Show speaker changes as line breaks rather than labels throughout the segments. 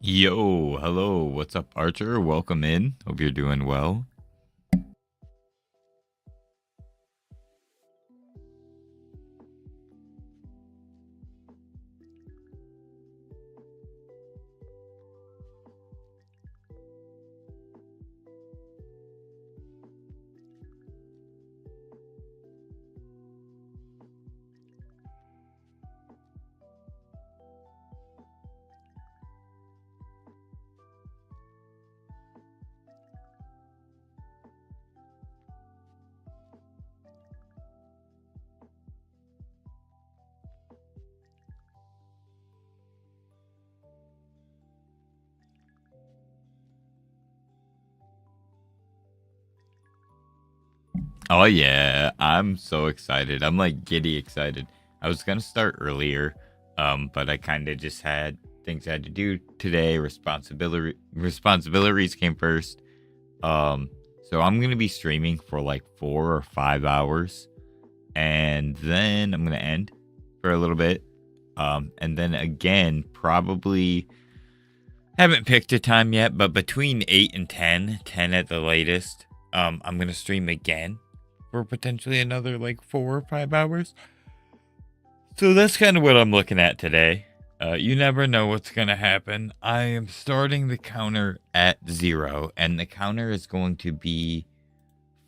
Yo, hello, what's up, Archer? Welcome in. Hope you're doing well. Oh yeah, I'm so excited. I'm like giddy excited. I was gonna start earlier, but I kind of just had things I had to do today. Responsibilities came first. Um, so I'm gonna be streaming for like 4 or 5 hours, and then I'm gonna end for a little bit. And then again, probably haven't picked a time yet, but between 8 and 10, 10 at the latest. I'm gonna stream again for potentially another like 4 or 5 hours. So that's kind of what I'm looking at today. You never know what's gonna happen. I am starting the counter at 0, and the counter is going to be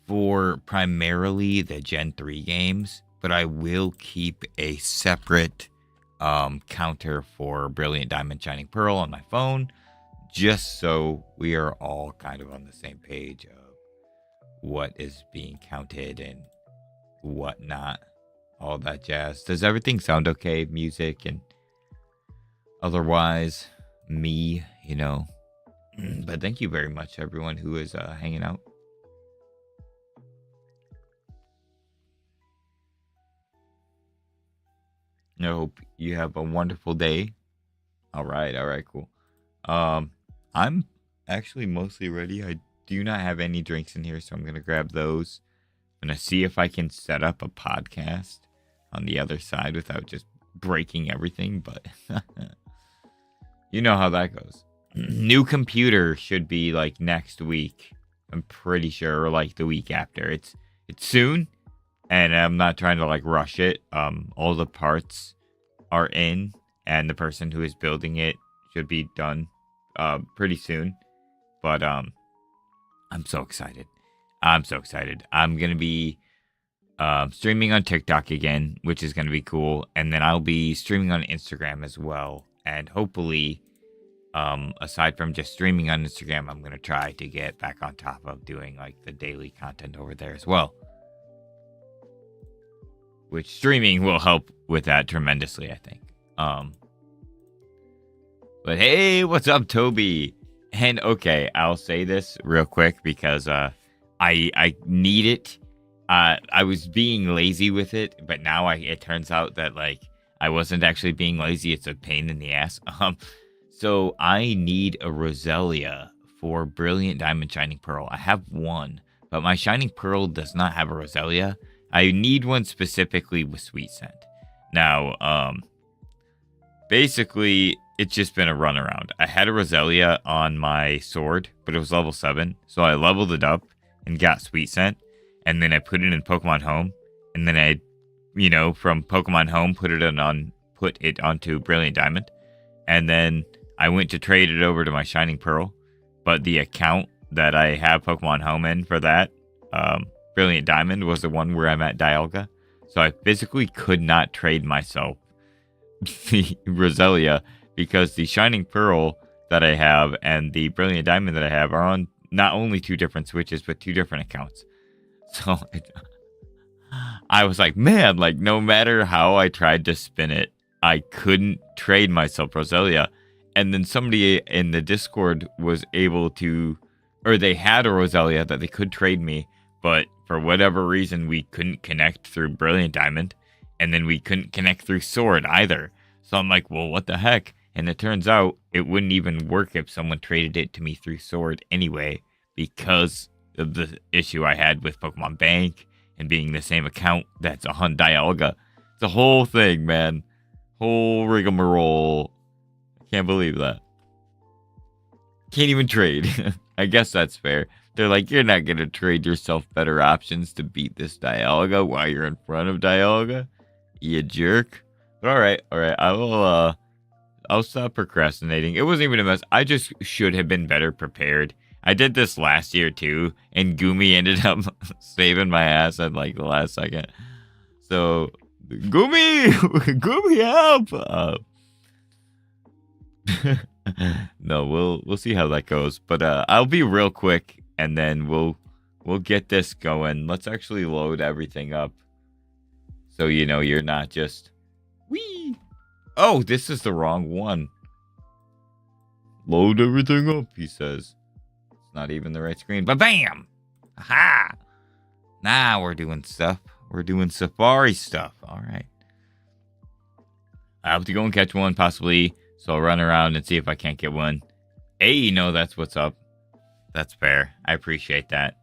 for primarily the Gen 3 games, but I will keep a separate counter for Brilliant Diamond Shining Pearl on my phone, just so we are all kind of on the same page of what is being counted and whatnot, all that jazz. Does everything sound okay? Music and otherwise, me, you know. But thank you very much, everyone who is hanging out. I hope you have a wonderful day. All right, cool. I'm actually mostly ready. I do not have any drinks in here, so I'm gonna grab those. I'm gonna see if I can set up a podcast on the other side without just breaking everything, but you know how that goes. New computer should be like next week. I'm pretty sure, or like the week after. It's soon, and I'm not trying to like rush it. All the parts are in, and the person who is building it should be done pretty soon. But I'm so excited. I'm so excited. I'm gonna be streaming on TikTok again, which is gonna be cool, and then I'll be streaming on Instagram as well. And hopefully, aside from just streaming on Instagram, I'm gonna try to get back on top of doing like the daily content over there as well. Which streaming will help with that tremendously, I think. But hey, what's up, Toby? And okay, I'll say this real quick because I need it. I was being lazy with it, but now it turns out that like I wasn't actually being lazy. It's a pain in the ass. So I need a Roselia for Brilliant Diamond Shining Pearl. I have one, but my Shining Pearl does not have a Roselia. I need one specifically with Sweet Scent. Now, basically, it's just been a runaround. I had a Roselia on my sword, but it was level 7, so I leveled it up and got Sweet Scent, and then I put it in Pokemon Home, and then I, from Pokemon Home, put it onto Brilliant Diamond, and then I went to trade it over to my Shining Pearl, but the account that I have Pokemon Home in for that, Brilliant Diamond, was the one where I'm at Dialga, so I physically could not trade myself the Roselia because the Shining Pearl that I have and the Brilliant Diamond that I have are on not only 2 different Switches, but 2 different accounts. So I was like, man, like no matter how I tried to spin it, I couldn't trade myself Roselia. And then somebody in the Discord was able to, or they had a Roselia that they could trade me, but for whatever reason, we couldn't connect through Brilliant Diamond, and then we couldn't connect through Sword either. So I'm like, well, what the heck? And it turns out it wouldn't even work if someone traded it to me through Sword anyway, because of the issue I had with Pokemon Bank and being the same account that's on Dialga. It's a whole thing, man. Whole rigmarole. I can't believe that. Can't even trade. I guess that's fair. They're like, you're not gonna trade yourself better options to beat this Dialga while you're in front of Dialga. You jerk. But alright. I will I'll stop procrastinating. It wasn't even a mess. I just should have been better prepared. I did this last year too, and Gumi ended up saving my ass at like the last second. So Gumi, Gumi help! No, we'll see how that goes. But I'll be real quick, and then we'll get this going. Let's actually load everything up, so you know you're not just wee. Oh, this is the wrong one. Load everything up, he says. It's not even the right screen. But bam! Aha! Now we're doing stuff. We're doing safari stuff. All right. I have to go and catch one, possibly. So I'll run around and see if I can't get one. Hey, no, that's what's up. That's fair. I appreciate that.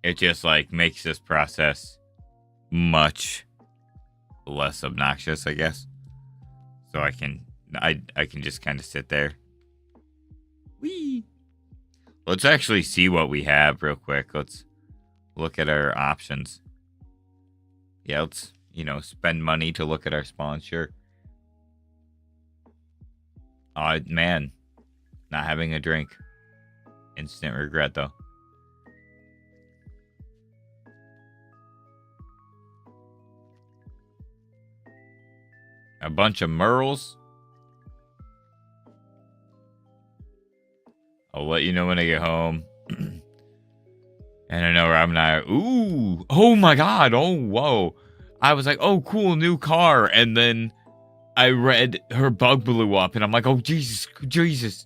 It just, like, makes this process much less obnoxious, I guess. So I can just kind of sit there. Whee! Let's actually see what we have real quick. Let's look at our options. Yeah, let's, spend money to look at our spawn. Sure. Oh, man. Not having a drink. Instant regret, though. A bunch of Merles. I'll let you know when I get home. And I know Rob and I are, ooh, oh my god, oh, whoa. I was like, oh, cool, new car. And then I read her bug blew up, and I'm like, oh, Jesus.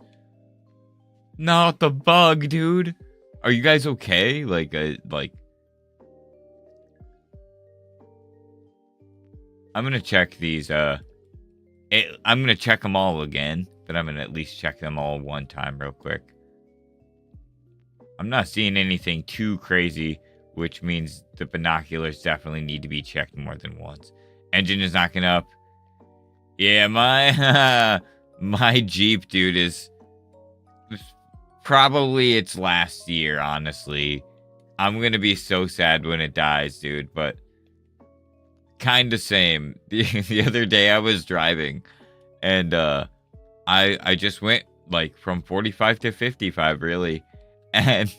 Not the bug, dude. Are you guys okay? I'm gonna check these, I'm gonna check them all again, but I'm gonna at least check them all one time real quick. I'm not seeing anything too crazy, which means the binoculars definitely need to be checked more than once. Engine is knocking up. Yeah, my Jeep, dude, is probably its last year, honestly. I'm gonna be so sad when it dies, dude, but kind of same. The other day I was driving, and I just went like from 45 to 55, really. And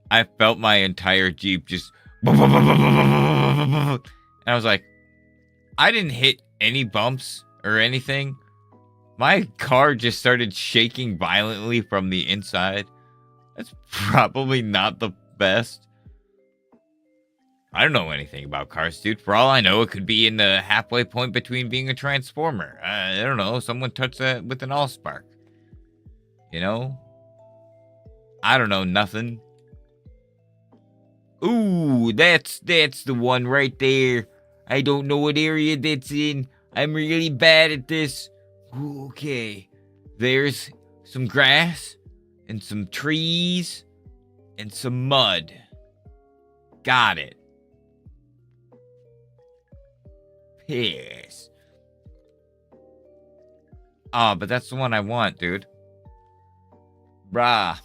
I felt my entire Jeep just... And I was like, I didn't hit any bumps or anything. My car just started shaking violently from the inside. That's probably not the best. I don't know anything about cars, dude. For all I know, it could be in the halfway point between being a transformer. I don't know. Someone touched that with an Allspark. You know? I don't know nothing. Ooh, that's the one right there. I don't know what area that's in. I'm really bad at this. Ooh, okay. There's some grass and some trees and some mud. Got it. Piss. Oh, but that's the one I want, dude. Brah.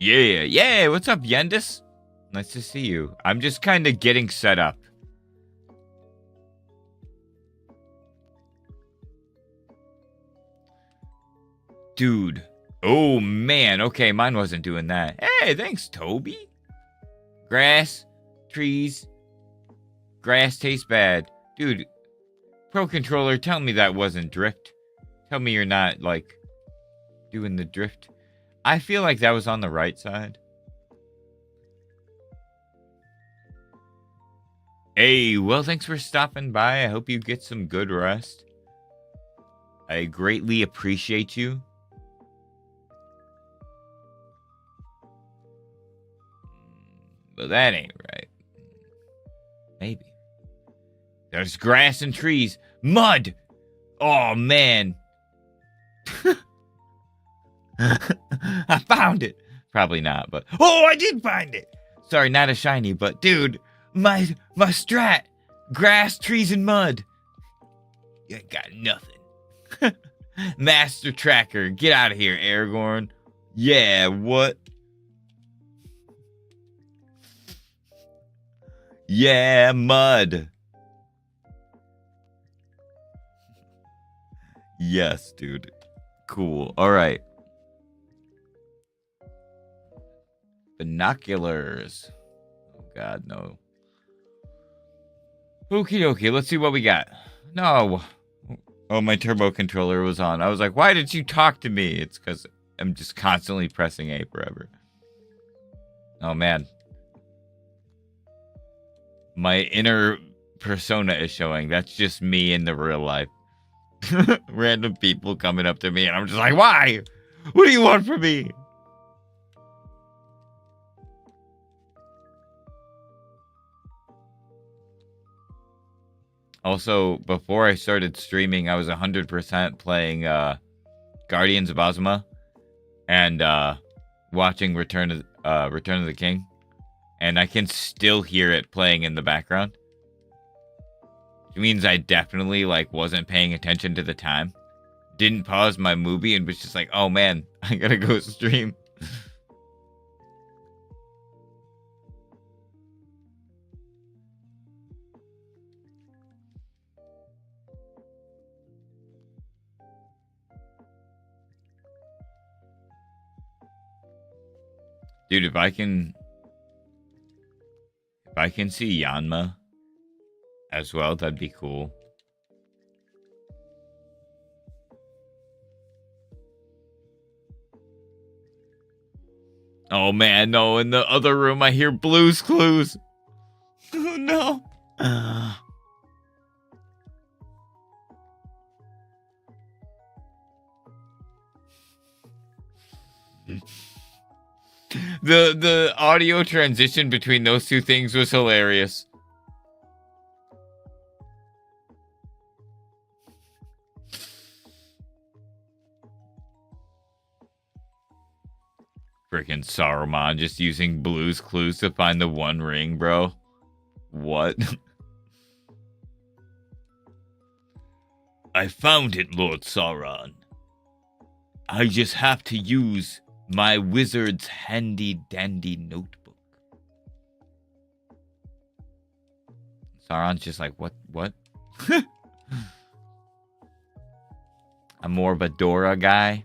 Yeah. What's up, Yendis? Nice to see you. I'm just kind of getting set up. Dude. Oh, man. Okay, mine wasn't doing that. Hey, thanks, Toby. Grass. Trees. Grass tastes bad. Dude. Pro Controller, tell me that wasn't drift. Tell me you're not, like, doing the drift. I feel like that was on the right side. Hey, well, thanks for stopping by. I hope you get some good rest. I greatly appreciate you. But that ain't right. Maybe. There's grass and trees. Mud! Oh, man. I found it. Probably not, but... Oh, I did find it! Sorry, not a shiny, but dude, my strat. Grass, trees, and mud. You ain't got nothing. Master Tracker, get out of here, Aragorn. Yeah, what? Yeah, mud. Yes, dude. Cool. All right. Binoculars. Oh, God, no. Okie dokie. Let's see what we got. No. Oh, my turbo controller was on. I was like, why did you talk to me? It's because I'm just constantly pressing A forever. Oh, man. My inner persona is showing. That's just me in the real life. Random people coming up to me, and I'm just like, why? What do you want from me? Also, before I started streaming, I was 100% playing Guardians of Ozma and watching Return of the King, and I can still hear it playing in the background. It means I definitely wasn't paying attention to the time. Didn't pause my movie and was just like, oh man, I gotta go stream. Dude, if I can see Yanma as well, that'd be cool. Oh man, no, in the other room I hear Blue's Clues. Oh no. The audio transition between those two things was hilarious. Freaking Saruman just using Blue's Clues to find the one ring, bro. What? I found it, Lord Sauron. I just have to use my wizard's handy-dandy notebook. Sauron's just like, what? I'm more of a Dora guy.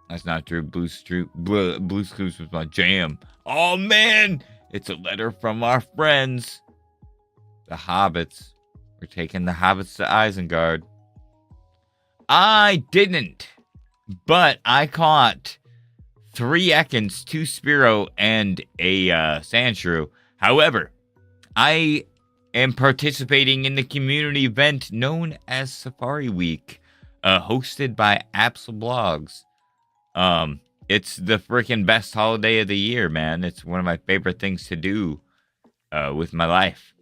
That's not true. Blue's Clues was my jam. Oh, man! It's a letter from our friends. The hobbits. We're taking the hobbits to Isengard. I didn't. But I caught 3 Ekans, 2 Spearow, and a Sandshrew. However, I am participating in the community event known as Safari Week, hosted by Absol Blogs. It's the freaking best holiday of the year, man. It's one of my favorite things to do with my life.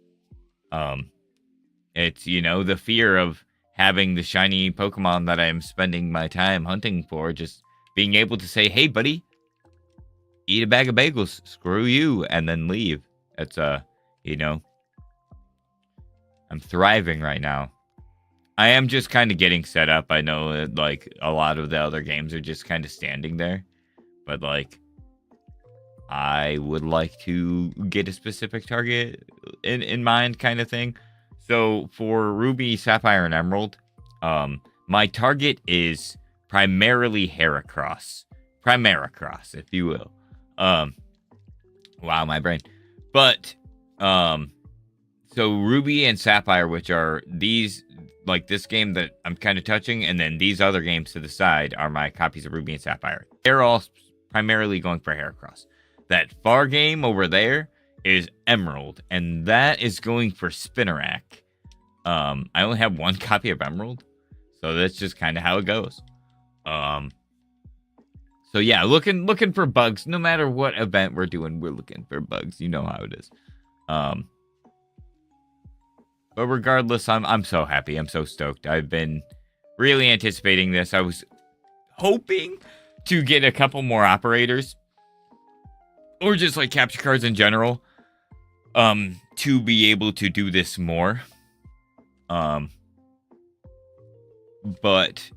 It's, the fear of having the shiny Pokemon that I'm spending my time hunting for, just being able to say, hey, buddy, eat a bag of bagels, screw you, and then leave. It's, I'm thriving right now. I am just kind of getting set up. I know that, a lot of the other games are just kind of standing there. But, I would like to get a specific target in mind kind of thing. So, for Ruby, Sapphire, and Emerald, my target is primarily Heracross. Primaracross, if you will. Wow, my brain. But, so Ruby and Sapphire, which are these... this game that I'm kind of touching, and then these other games to the side are my copies of Ruby and Sapphire. They're all primarily going for Heracross. That far game over there is Emerald, and that is going for Spinarak. I only have 1 copy of Emerald, so that's just kind of how it goes. So yeah, looking for bugs. No matter what event we're doing, we're looking for bugs. You know how it is. But regardless, I'm so happy. I'm so stoked. I've been really anticipating this. I was hoping to get a couple more operators. Or just capture cards in general. to be able to do this more. But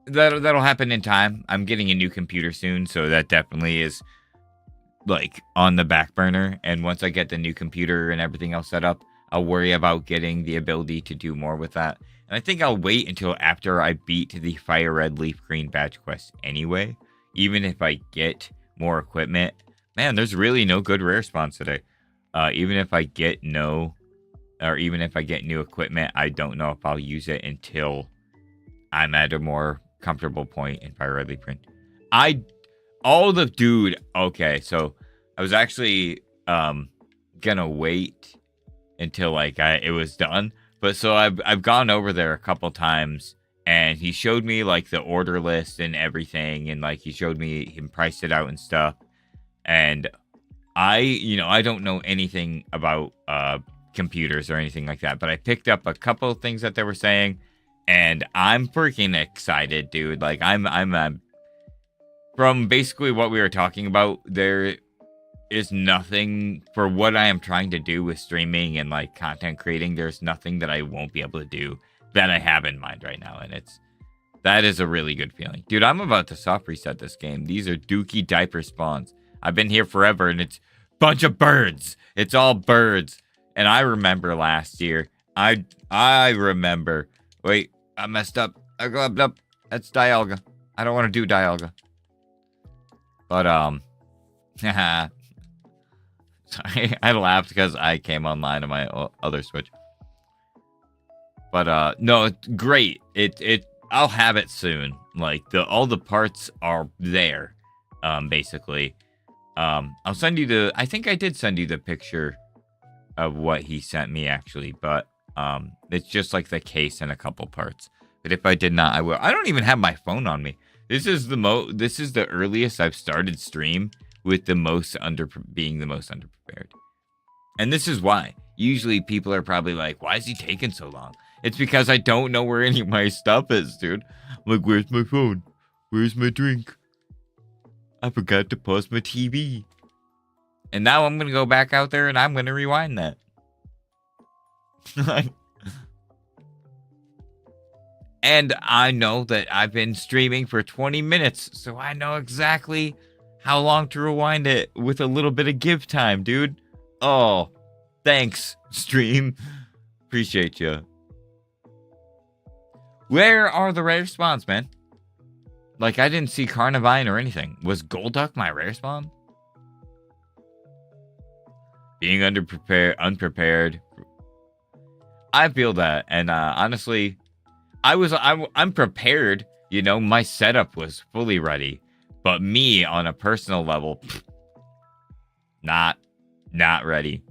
that'll happen in time. I'm getting a new computer soon, so that definitely is like on the back burner. And once I get the new computer and everything else set up, I'll worry about getting the ability to do more with that. And I think I'll wait until after I beat the Fire Red Leaf Green badge quest anyway. Even if I get more equipment. Man, there's really no good rare spawns today. Even if I get new equipment, I don't know if I'll use it until I'm at a more comfortable point in Fire Red Leaf Green. Okay, so I was actually gonna wait until like it was done, but so I've gone over there a couple times, and he showed me like the order list and everything, and like he showed me him priced it out and stuff, and I don't know anything about computers or anything like that, but I picked up a couple of things that they were saying, and I'm freaking excited, dude. Like I'm from basically what we were talking about, there is nothing for what I am trying to do with streaming and like content creating. There's nothing that I won't be able to do that I have in mind right now. And that is a really good feeling. Dude, I'm about to soft reset this game. These are dookie diaper spawns. I've been here forever, and it's a bunch of birds. It's all birds. And I remember last year, I remember, wait, I messed up. I glubbed up. That's Dialga. I don't want to do Dialga. But, sorry, I laughed because I came online on my other Switch. But, no, it's great. I'll have it soon. Like, all the parts are there, basically. I'll send you I think I did send you the picture of what he sent me, actually. But, it's just like the case and a couple parts. But if I did not, I will. I don't even have my phone on me. This is the earliest I've started stream with being the most underprepared. And this is why. Usually people are probably like, why is he taking so long? It's because I don't know where any of my stuff is, dude. I'm like, where's my phone? Where's my drink? I forgot to pause my TV. And now I'm going to go back out there and I'm going to rewind that. And I know that I've been streaming for 20 minutes, so I know exactly how long to rewind it with a little bit of give time, dude. Oh, thanks, stream. Appreciate you. Where are the rare spawns, man? Like, I didn't see Carnivine or anything. Was Golduck my rare spawn? Being unprepared. I feel that, and honestly, I'm prepared. You know, my setup was fully ready, but me on a personal level, not ready.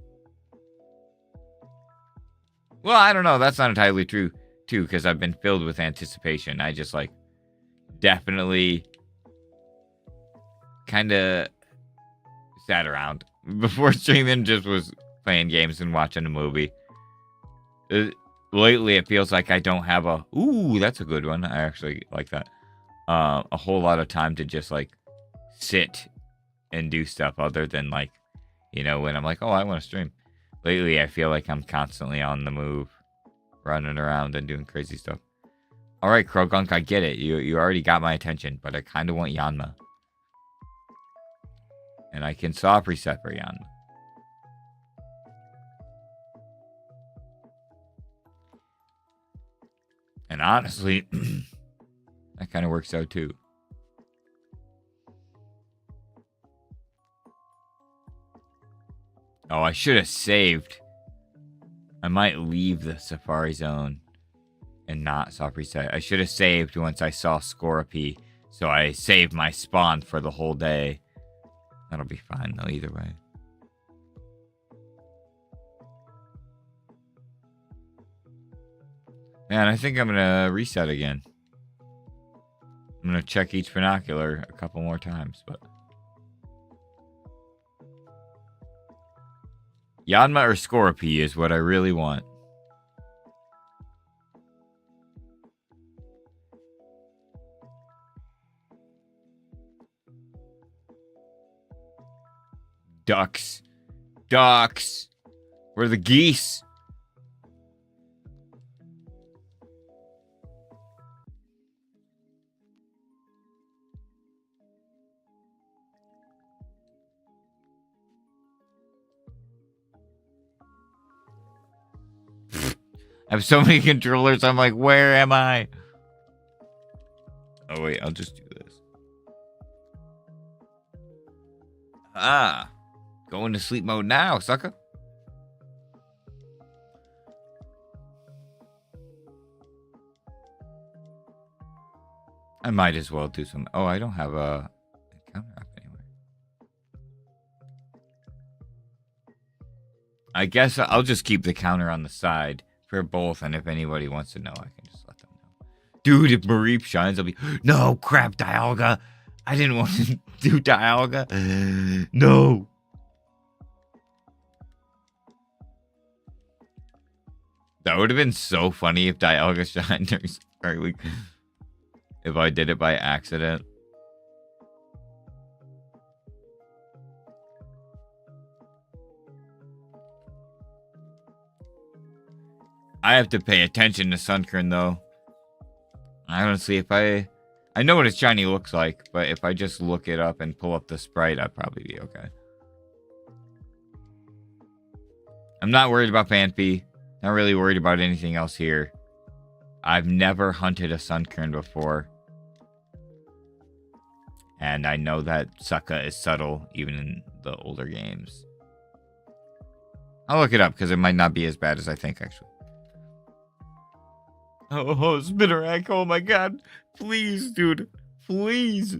Well, I don't know. That's not entirely true, too, because I've been filled with anticipation. I just like definitely kind of sat around before streaming. Just was playing games and watching a movie. Lately, it feels like I don't have ooh, that's a good one. I actually like that. A whole lot of time to just like sit and do stuff other than like, you know, when I'm like, oh, I want to stream. Lately, I feel like I'm constantly on the move, running around and doing crazy stuff. All right, Krogunk, I get it. You already got my attention, but I kind of want Yanma. And I can soft reset for Yanma. And honestly, that kind of works out too. Oh, I should have saved. I might leave the Safari Zone and not soft reset. I should have saved once I saw Scorpy, so I saved my spawn for the whole day. That'll be fine though, either way. Man, I think I'm gonna reset again. I'm gonna check each binocular a couple more times, but Yanma or Scorpy is what I really want. Ducks. ducks. Where are the geese? I have so many controllers. I'm like, where am I? Oh, wait. I'll just do this. Ah. Go into sleep mode now, sucker. I might as well do some. Oh, I don't have a counter up anywhere. I guess I'll just keep the counter on the side for both, and if anybody wants to know, I can just let them know. Dude, if Mareep shines, I'll be... No, crap, Dialga. I didn't want to do Dialga. No. That would have been so funny if Dialga shined or like, if I did it by accident. I have to pay attention to Sunkern, though. Honestly, if I know what a shiny looks like, but if I just look it up and pull up the sprite, I'd probably be okay. I'm not worried about Phanpy. Not really worried about anything else here. I've never hunted a Sunkern before. And I know that Succa is subtle, even in the older games. I'll look it up, because it might not be as bad as I think, actually. Oh, Spinnerack, oh my god. Please, dude. Please.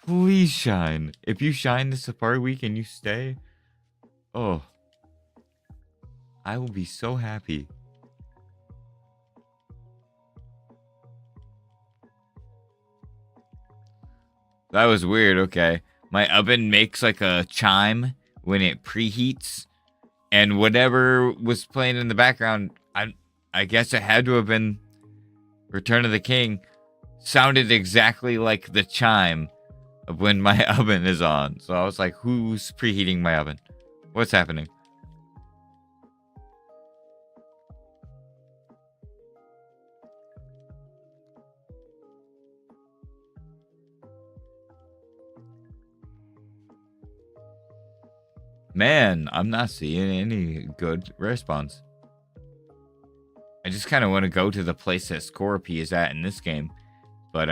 Please shine. If you shine this Safari Week and you stay, oh, I will be so happy. That was weird, okay. My oven makes like a chime when it preheats, and whatever was playing in the background, I guess it had to have been Return of the King, sounded exactly like the chime of when my oven is on. So I was like, who's preheating my oven? What's happening? Man, I'm not seeing any good response. I just kind of want to go to the place that Scorpy is at in this game, but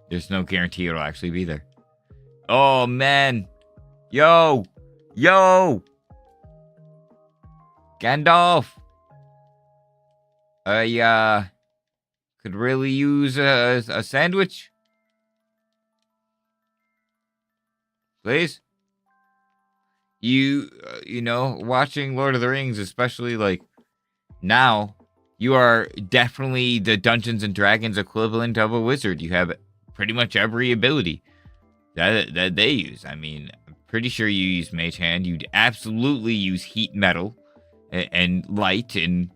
there's no guarantee it'll actually be there. Oh, man. Yo. Gandalf. I could really use a sandwich. Please? You know, watching Lord of the Rings, especially like now, you are definitely the Dungeons and Dragons equivalent of a wizard. You have pretty much every ability that they use. I mean, I'm pretty sure you use Mage Hand. You'd absolutely use Heat Metal and Light, and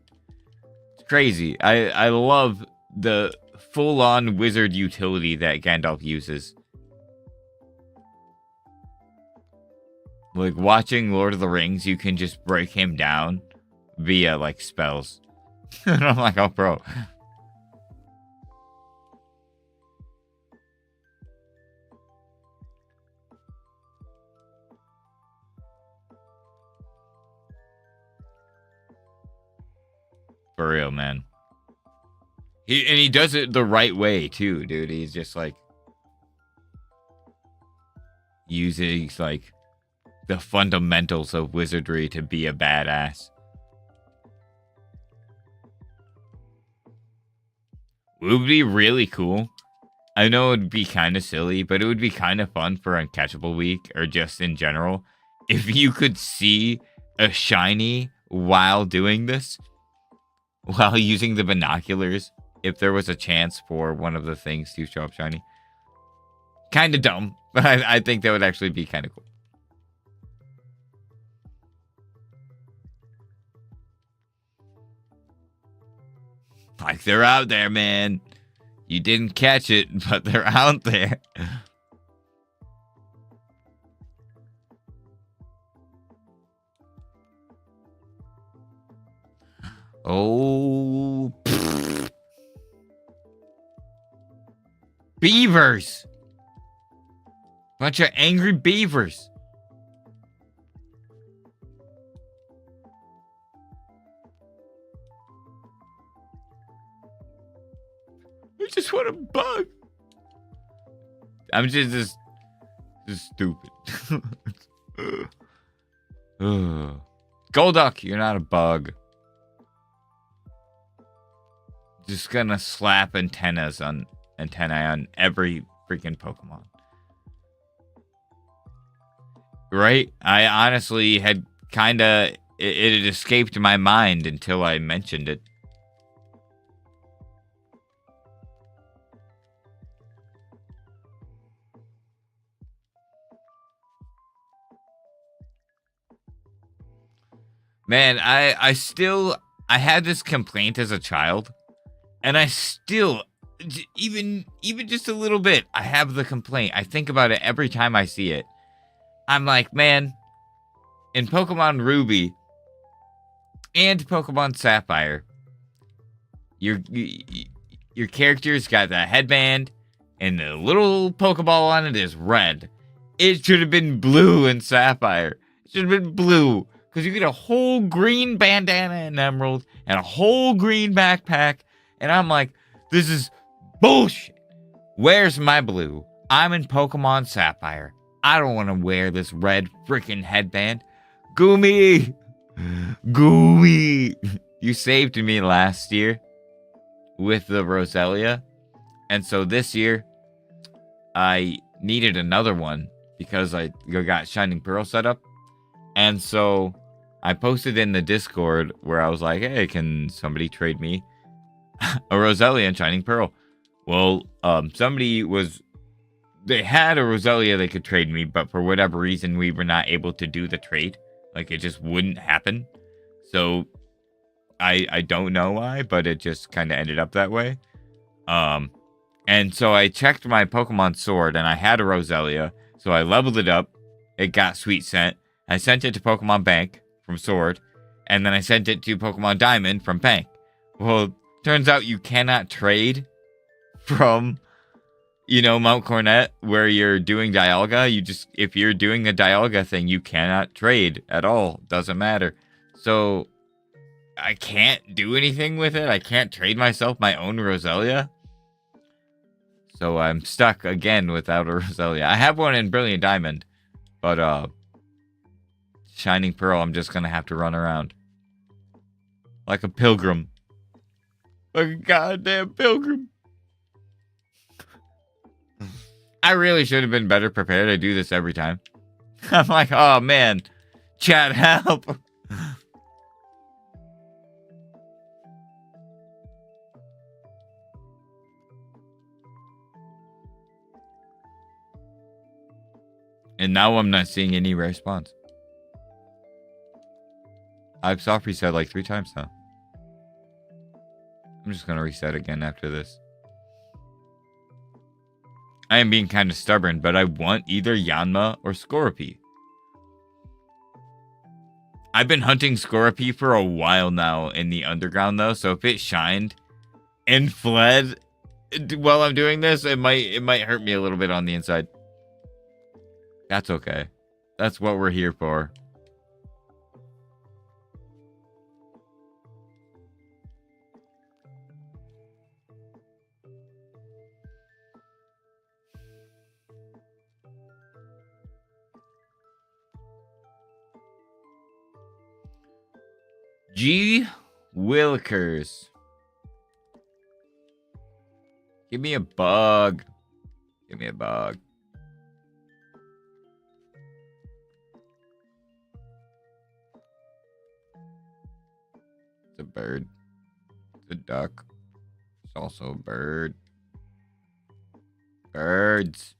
it's crazy. I love the full-on wizard utility that Gandalf uses. Like, watching Lord of the Rings, you can just break him down via, like, spells. And I'm like, oh, bro. For real, man. He does it the right way, too, dude. He's just, like, using, like, the fundamentals of wizardry to be a badass. It would be really cool. I know it would be kind of silly, but it would be kind of fun for Uncatchable Week, or just in general, if you could see a shiny while doing this, while using the binoculars, if there was a chance for one of the things to show up shiny. Kind of dumb, but I think that would actually be kind of cool. Like, they're out there, man. You didn't catch it, but they're out there. Oh, beavers! Bunch of angry beavers. I just want a bug. I'm just stupid. Golduck, you're not a bug. Just gonna slap antennae on every freaking Pokemon. Right? I honestly had kinda it had escaped my mind until I mentioned it. Man, I had this complaint as a child, and I still even just a little bit, I have the complaint. I think about it every time I see it. I'm like, man, in Pokemon Ruby and Pokemon Sapphire, your character's got the headband and the little Pokeball on it is red. It should have been blue in Sapphire. It should have been blue. Because you get a whole green bandana in Emerald and a whole green backpack. And I'm like, this is bullshit. Where's my blue? I'm in Pokemon Sapphire. I don't want to wear this red freaking headband. Goomy! Goomy! You saved me last year with the Roselia. And so this year, I needed another one because I got Shining Pearl set up. And so I posted in the Discord where I was like, hey, can somebody trade me a Roselia and Shining Pearl? Well, they had a Roselia they could trade me, but for whatever reason, we were not able to do the trade. Like, it just wouldn't happen. So I don't know why, but it just kind of ended up that way. And so I checked my Pokemon Sword, and I had a Roselia, so I leveled it up. It got Sweet Scent. I sent it to Pokemon Bank from Sword, and then I sent it to Pokemon Diamond from Bank. Well, turns out you cannot trade from, Mount Cornet where you're doing Dialga. If you're doing the Dialga thing, you cannot trade at all. Doesn't matter. So I can't do anything with it. I can't trade myself my own Roselia. So I'm stuck again without a Roselia. I have one in Brilliant Diamond, but Shining Pearl, I'm just gonna have to run around like a pilgrim. Like a goddamn pilgrim. I really should have been better prepared. I do this every time. I'm like, oh man, chat, help. And now I'm not seeing any rare spawns. I've soft reset like 3 times now. I'm just gonna reset again after this. I am being kind of stubborn, but I want either Yanma or Scorpy. I've been hunting Scorpy for a while now in the underground though, so if it shined and fled while I'm doing this, it might hurt me a little bit on the inside. That's okay. That's what we're here for. G. Willikers. Give me a bug. Give me a bug. It's a bird. It's a duck. It's also a bird. Birds.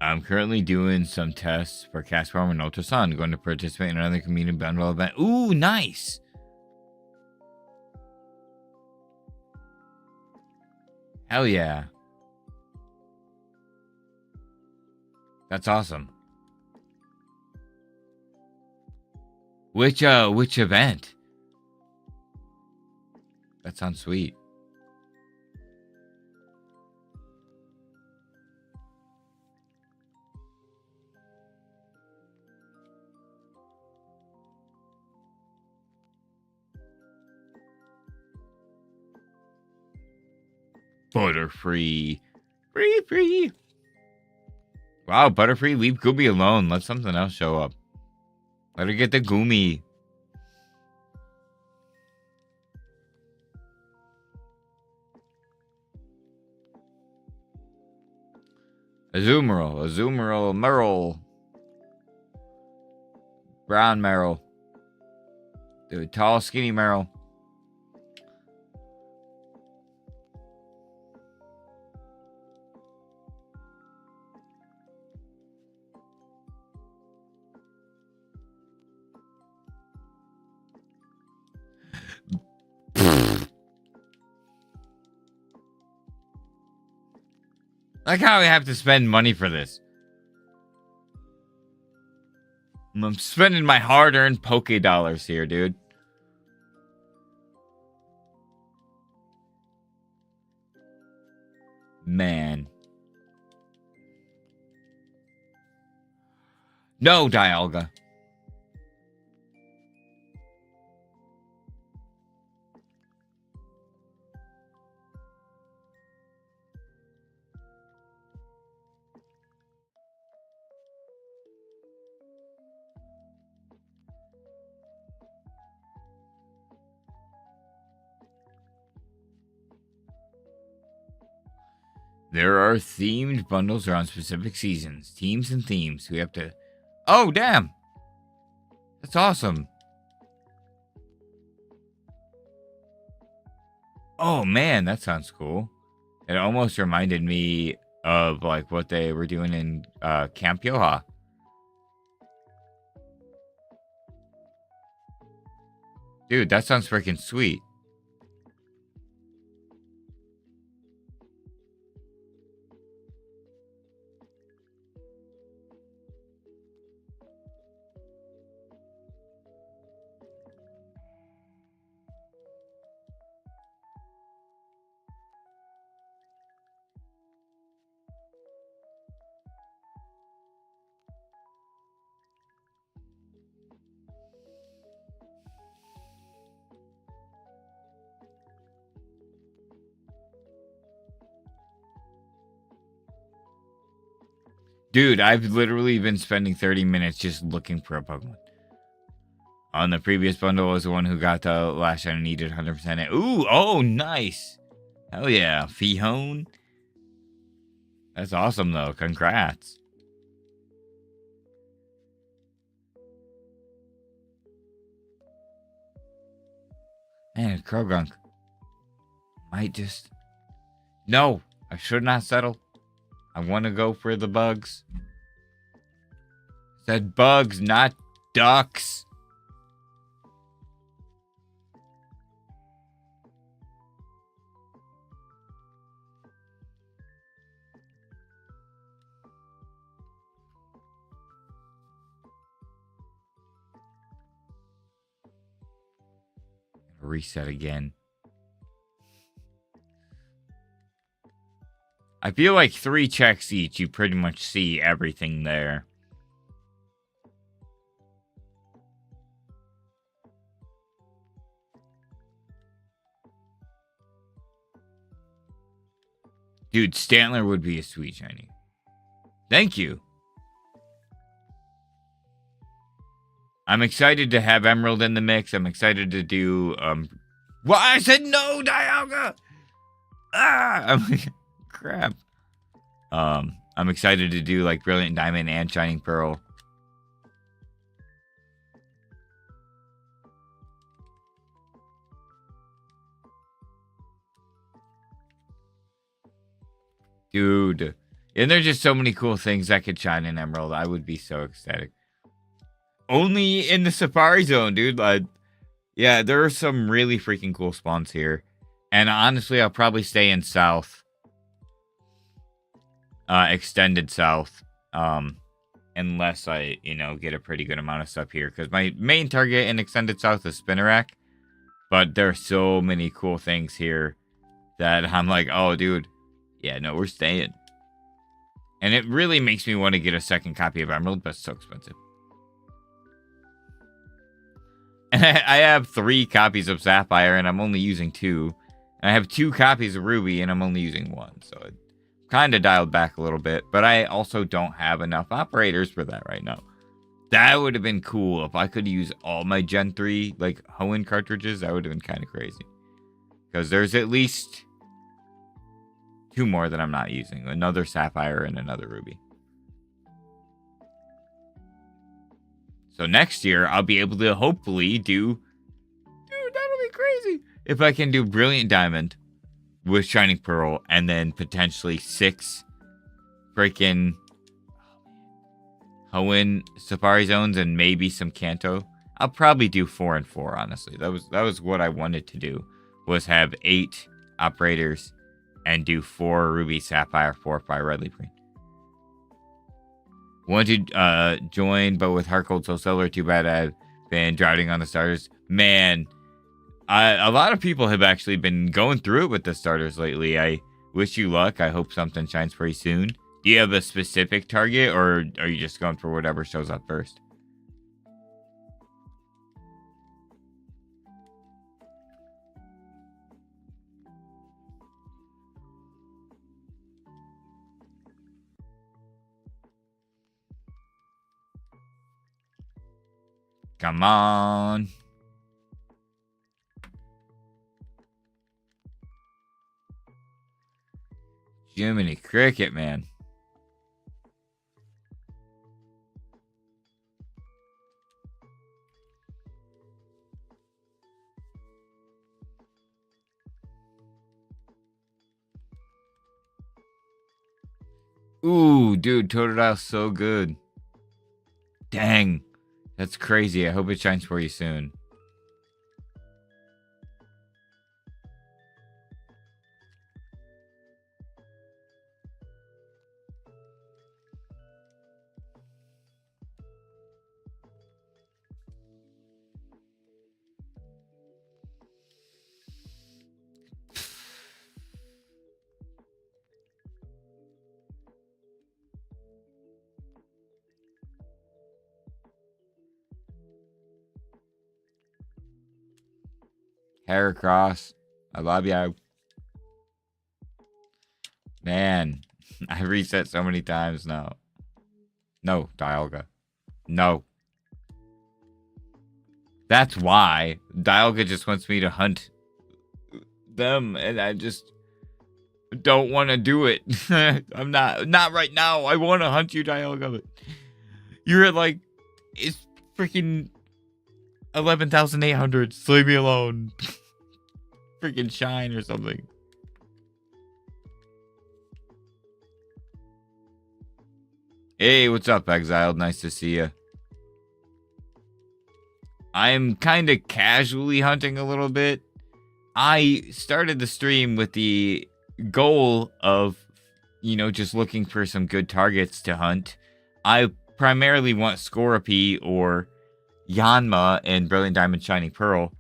I'm currently doing some tests for Castform and Ultra Sun. Going to participate in another community bundle event. Ooh, nice. Hell yeah. That's awesome. Which event? That sounds sweet. Butterfree. Free. Wow, Butterfree, leave Gooby alone. Let something else show up. Let her get the Goomy. Azumarill, Merle. Brown Merle. The tall, skinny Merle. Like how I have to spend money for this. I'm spending my hard-earned Poke dollars here, dude. Man. No, Dialga. There are themed bundles around specific seasons, teams, and themes. We have to... Oh, damn! That's awesome. Oh, man, that sounds cool. It almost reminded me of, like, what they were doing in Camp Yoha. Dude, that sounds freaking sweet. Dude, I've literally been spending 30 minutes just looking for a Pokemon. On the previous bundle, I was the one who got the last shiny needed 100%. Ooh, oh, nice. Hell yeah. Fihone. That's awesome, though. Congrats. Man, Krogunk. Might just... No, I should not settle. I want to go for the bugs. Said bugs, not ducks. Reset again. I feel like 3 checks each, you pretty much see everything there. Dude, Stantler would be a sweet shiny. Thank you. I'm excited to have Emerald in the mix. I'm excited to do, Well, I said no, Dialga! Ah! I'm like, crap. I'm excited to do, like, Brilliant Diamond and Shining Pearl. Dude, And there's just so many cool things that could shine in Emerald. I would be so ecstatic. Only in the Safari Zone, dude. Like, yeah, there are some really freaking cool spawns here. And honestly, I'll probably stay in South. Extended South. Unless I, get a pretty good amount of stuff here. Because my main target in Extended South is Spinnerack. But there are so many cool things here that I'm like, oh, dude. Yeah, no, we're staying. And it really makes me want to get a second copy of Emerald, but it's so expensive. And I have 3 copies of Sapphire, and I'm only using 2. And I have 2 copies of Ruby, and I'm only using 1. So it kind of dialed back a little bit. But I also don't have enough operators for that right now. That would have been cool if I could use all my Gen 3, like, Hoenn cartridges. That would have been kind of crazy. Because there's at least 2 more that I'm not using. Another Sapphire and another Ruby. So next year, I'll be able to hopefully do... Dude, that'll be crazy. If I can do Brilliant Diamond with Shining Pearl and then potentially 6 freaking Hoenn Safari Zones and maybe some Kanto. I'll probably do 4 and 4, honestly. That was what I wanted to do. Was have 8 operators and do 4 Ruby Sapphire, 4 Fire Red Leaf Green. Wanted to join, but with Heart Gold Soul Silver, too bad I've been drowning on the starters. Man, a lot of people have actually been going through it with the starters lately. I wish you luck. I hope something shines for you soon. Do you have a specific target, or are you just going for whatever shows up first? Come on. Jiminy Cricket, man. Ooh, dude, Totodile's so good. Dang. That's crazy. I hope it shines for you soon. Heracross, I love you. Man, I reset so many times now. No, Dialga. No. That's why. Dialga just wants me to hunt them, and I just don't want to do it. I'm not right now. I want to hunt you, Dialga, but you're at like, it's freaking 11,800. Leave me alone. Freaking shine or something. Hey, what's up, Exiled? Nice to see you. I'm kind of casually hunting a little bit. I started the stream with the goal of, just looking for some good targets to hunt. I primarily want Scorpy or Yanma in Brilliant Diamond Shining Pearl.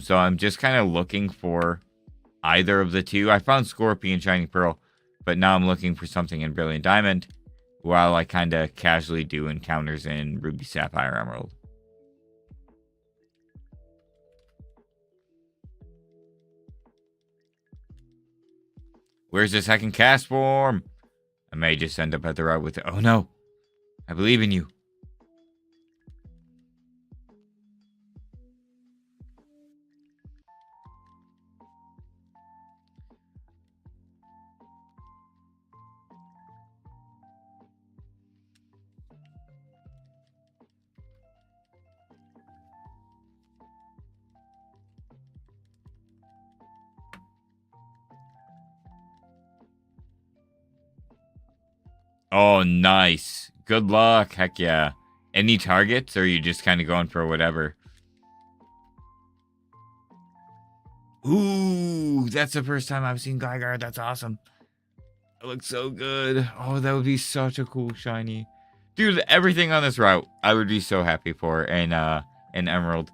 So I'm just kind of looking for either of the two. I found Scorpy and Shining Pearl, but now I'm looking for something in Brilliant Diamond, while I kind of casually do encounters in Ruby, Sapphire, Emerald. Where's the second cast form? I may just end up at the route with it. Oh no, I believe in you. Oh, nice. Good luck. Heck yeah. Any targets, or are you just kind of going for whatever? Ooh, that's the first time I've seen Gligar. That's awesome. It looks so good. Oh, that would be such a cool shiny. Dude, everything on this route, I would be so happy for in Emerald.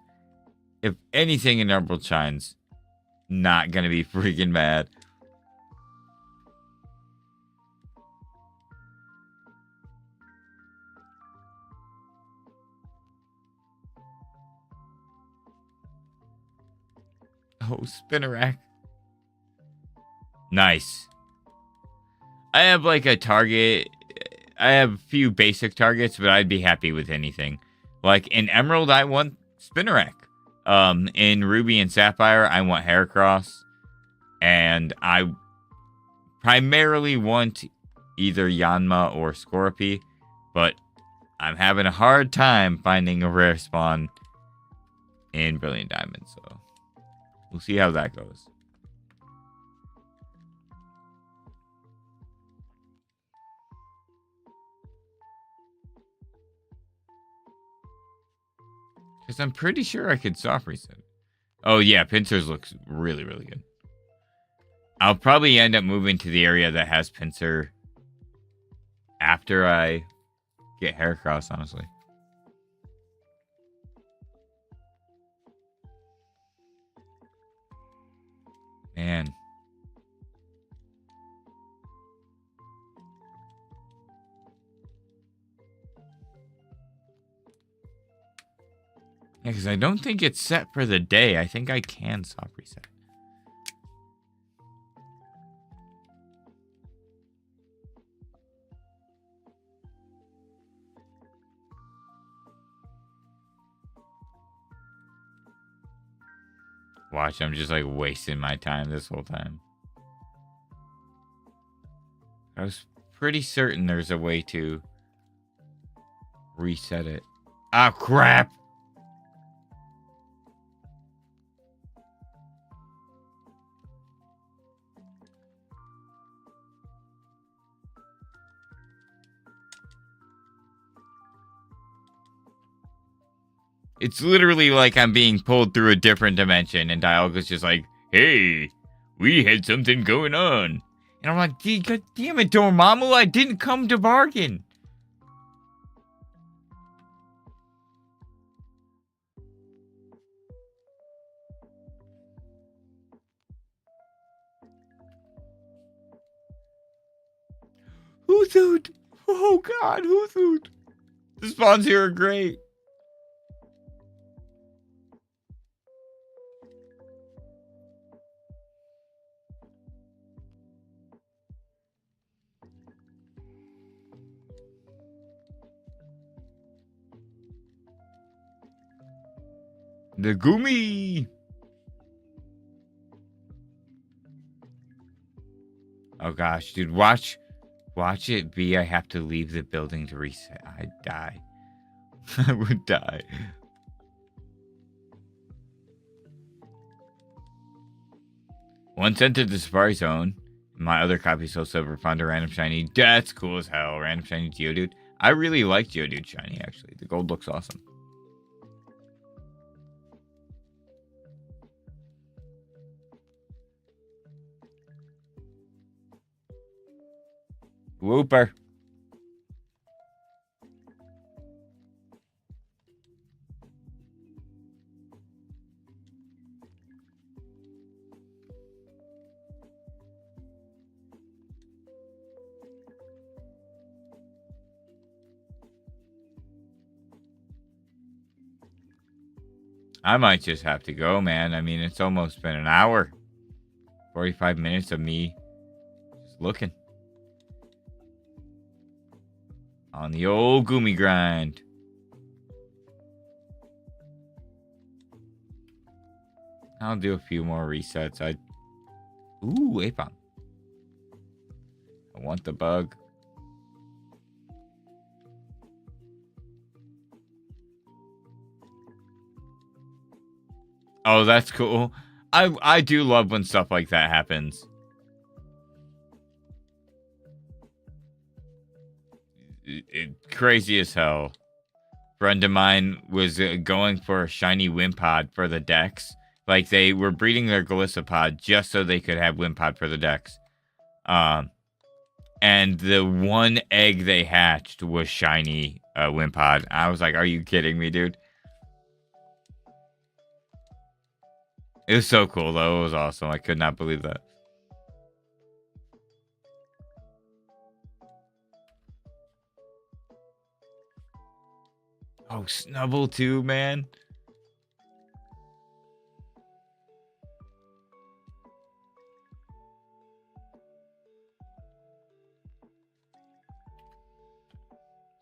If anything in Emerald shines, not gonna be freaking mad. Oh, Spinnerack. Nice. I have like a target. I have a few basic targets, but I'd be happy with anything. Like in Emerald, I want Spinnerack. In Ruby and Sapphire, I want Heracross. And I primarily want either Yanma or Scorpy, but I'm having a hard time finding a rare spawn in Brilliant Diamond, so we'll see how that goes. Because I'm pretty sure I could soft reset. Oh yeah, Pincers looks really, really good. I'll probably end up moving to the area that has Pinsir after I get Heracross, honestly. Man. Yeah, because I don't think it's set for the day. I think I can soft reset. Watch, I'm just like wasting my time this whole time. I was pretty certain there's a way to reset it. Ah, crap! It's literally like I'm being pulled through a different dimension, and Dialga's just like, hey, we had something going on. And I'm like, God damn it, Dormammu, I didn't come to bargain. Hoothoot! Oh god, Hoothoot! The spawns here are great. The Goomy! Oh gosh, dude, watch it be I have to leave the building to reset. I'd die. I would die. Once entered the Safari Zone, my other copy Soul Silver found a random shiny. That's cool as hell. Random shiny Geodude. I really like Geodude shiny, actually. The gold looks awesome. Whooper. I might just have to go, man. I mean, it's almost been an hour. 45 minutes of me just looking. On the old Goomy grind. I'll do a few more resets. Ooh, Apom. I want the bug. Oh, that's cool. I do love when stuff like that happens. crazy as hell. Friend of mine was going for a shiny Wimpod for the decks. Like, they were breeding their Galissapod just so they could have Wimpod for the decks. And the one egg they hatched was shiny Wimpod. I was like, are you kidding me, dude? It was so cool, though. It was awesome. I could not believe that. Oh, Snubble too, man.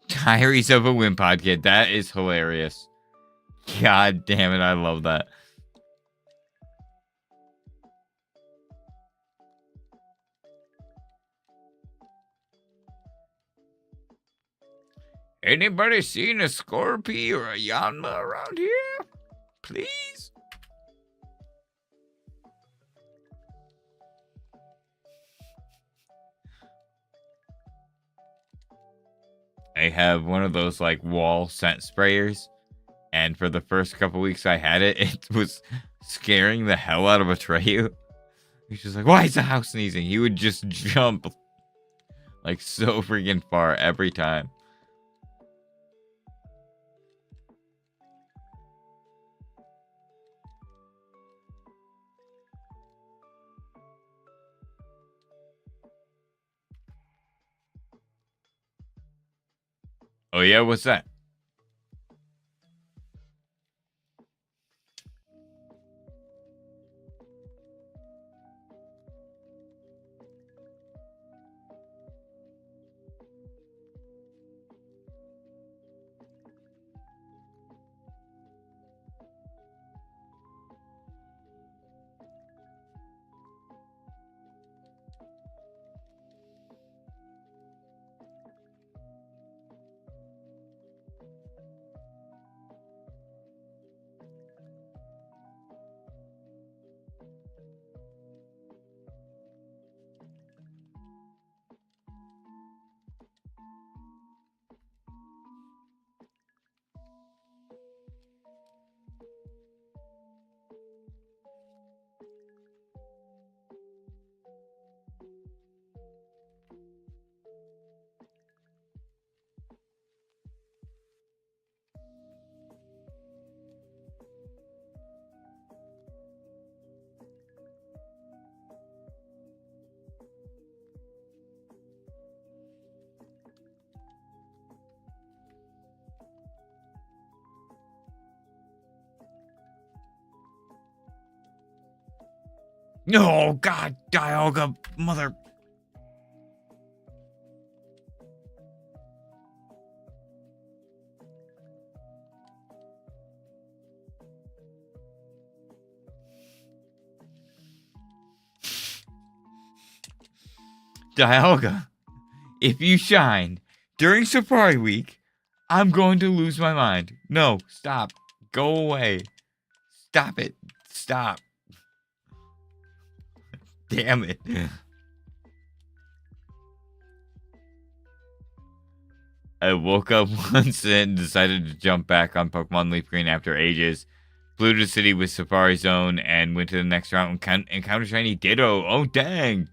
Diaries of a Wimpod Kid. That is hilarious. God damn it, I love that. Anybody seen a Scorpy or a Yanma around here? Please? I have one of those like wall scent sprayers, and for the first couple weeks I had it, it was scaring the hell out of Atreyu. He's just like, why is the house sneezing? He would just jump like so freaking far every time. Oh yeah, what's that? No, God, Dialga, mother. Dialga, if you shine during Safari Week, I'm going to lose my mind. No, stop. Go away. Stop it. Stop. Damn it. I woke up once and decided to jump back on Pokemon Leaf Green after ages. Flew to the city with Safari Zone and went to the next round and encountered Shiny Ditto. Oh, dang.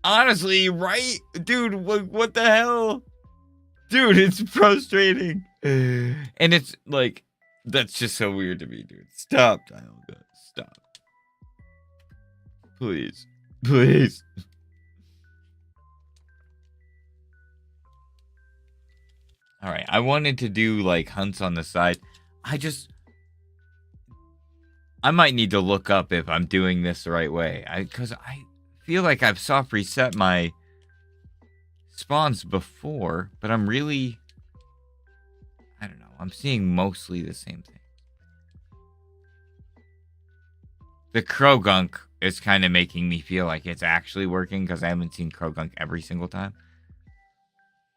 Honestly, right? Dude, what the hell? Dude, it's frustrating. And it's like, that's just so weird to me, dude. Stop, Dialga. Stop. Please. Please. All right, I wanted to do like hunts on the side. I might need to look up if I'm doing this the right way. Because I feel like I've soft reset my spawns before, but I'm really, I don't know. I'm seeing mostly the same thing. The Krogunk is kind of making me feel like it's actually working because I haven't seen Krogunk every single time.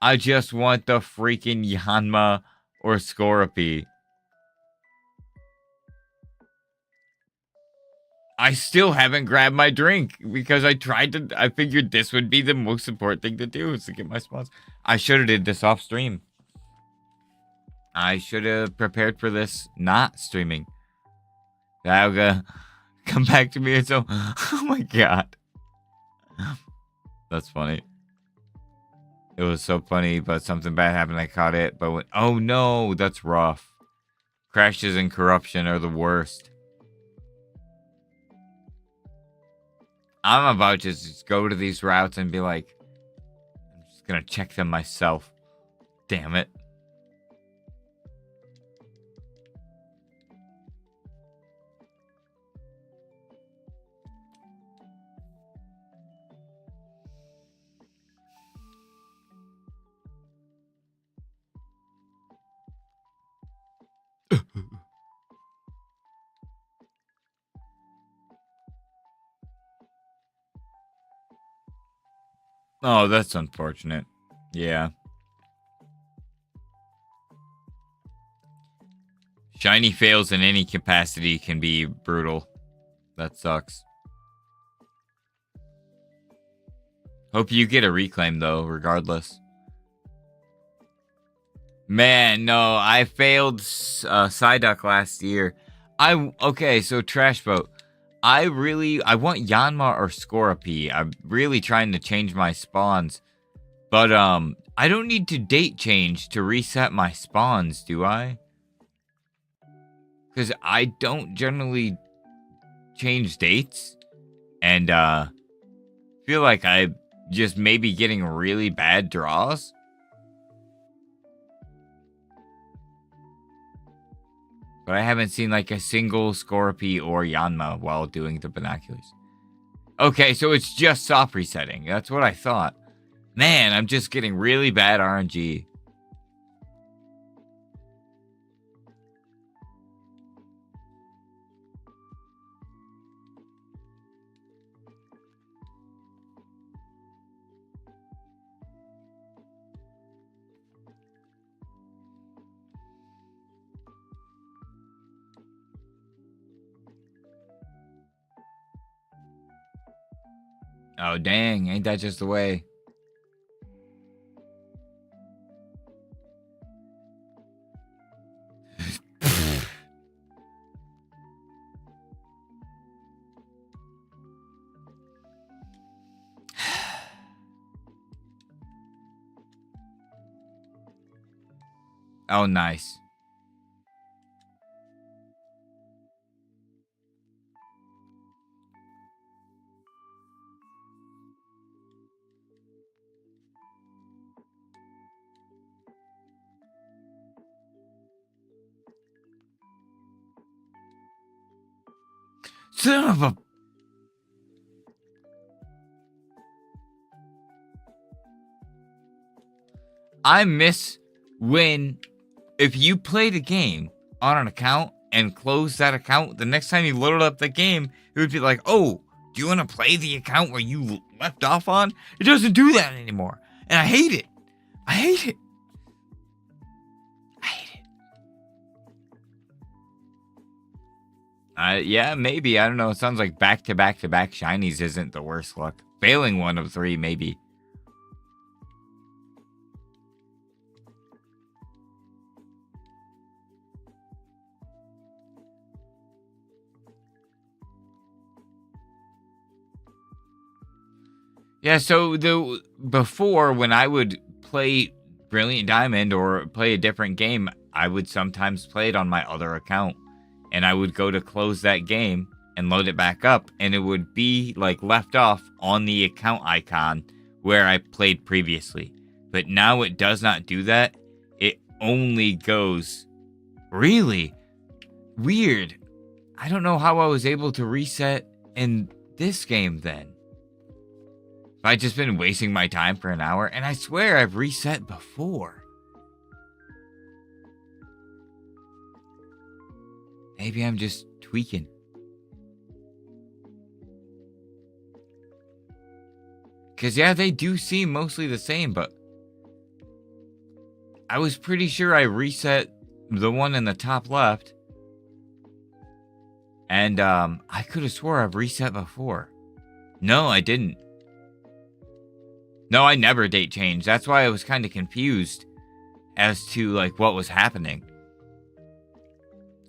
I just want the freaking Yanma or Scorpy. I still haven't grabbed my drink because I figured this would be the most important thing to do is to get my spawns. I should have did this off stream. I should have prepared for this not streaming. Dialga, come back to me. So, oh my god. That's funny. It was so funny, but something bad happened. I caught it, but oh no, that's rough. Crashes and corruption are the worst. I'm about to just go to these routes and be like, I'm just gonna check them myself. Damn it. Oh, that's unfortunate. Yeah. Shiny fails in any capacity can be brutal. That sucks. Hope you get a reclaim, though, regardless. Man, no, I failed Psyduck last year. Okay, so Trash Boat. I want Yanma or Scorpy. I'm really trying to change my spawns. But, I don't need to date change to reset my spawns, do I? Because I don't generally change dates. And, feel like I'm just maybe getting really bad draws. But I haven't seen like a single Scorpy or Yanma while doing the binoculars. Okay, so it's just soft resetting. That's what I thought. Man, I'm just getting really bad RNG. Oh, dang. Ain't that just the way? Oh, nice. Son of a... I miss when if you played a game on an account and closed that account, the next time you loaded up the game, it would be like, oh, do you want to play the account where you left off on? It doesn't do that anymore. And I hate it. I hate it. I hate it. Yeah, maybe. I don't know. It sounds like back-to-back-to-back shinies isn't the worst luck. Failing one of three, maybe. Yeah, so before when I would play Brilliant Diamond or play a different game, I would sometimes play it on my other account. And I would go to close that game and load it back up. And it would be like left off on the account icon where I played previously. But now it does not do that. It only goes... Really? Weird. I don't know how I was able to reset in this game then. I've just been wasting my time for an hour, and I swear I've reset before. Maybe I'm just tweaking. Because, yeah, they do seem mostly the same, but I was pretty sure I reset the one in the top left. And I could have swore I've reset before. No, I didn't. No, I never date changed. That's why I was kind of confused as to like what was happening.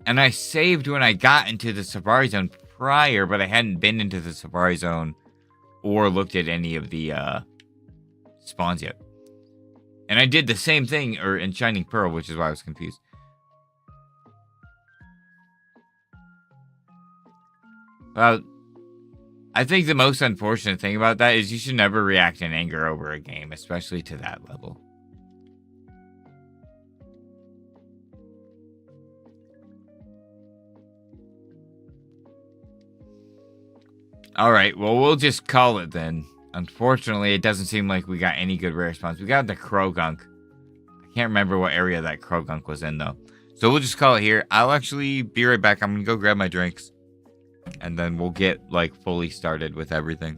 And I saved when I got into the Sapphire Zone prior, but I hadn't been into the Sapphire Zone or looked at any of the spawns yet. And I did the same thing in Shining Pearl, which is why I was confused. I think the most unfortunate thing about that is you should never react in anger over a game, especially to that level. Alright, well, we'll just call it then. Unfortunately, it doesn't seem like we got any good rare spawns. We got the Krogunk. I can't remember what area that Krogunk was in, though. So we'll just call it here. I'll actually be right back. I'm going to go grab my drinks. And then we'll get, like, fully started with everything.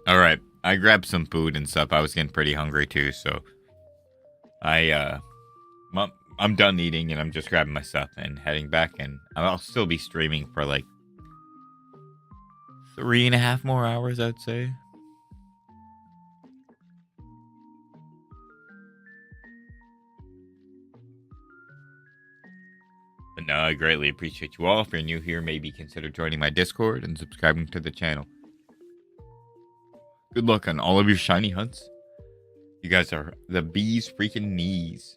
All right, I grabbed some food and stuff. I was getting pretty hungry too, so I well, I'm done eating and I'm just grabbing my stuff and heading back. And I'll still be streaming for like 3.5 more hours, I'd say. But no, I greatly appreciate you all. If you're new here, maybe consider joining my Discord and subscribing to the channel. Good luck on all of your shiny hunts. You guys are the bee's freaking knees.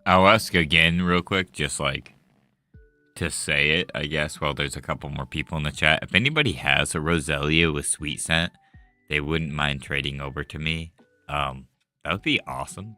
I'll ask again real quick, just like to say it, I guess, while there's a couple more people in the chat. If anybody has a Roselia with sweet scent, they wouldn't mind trading over to me. That would be awesome.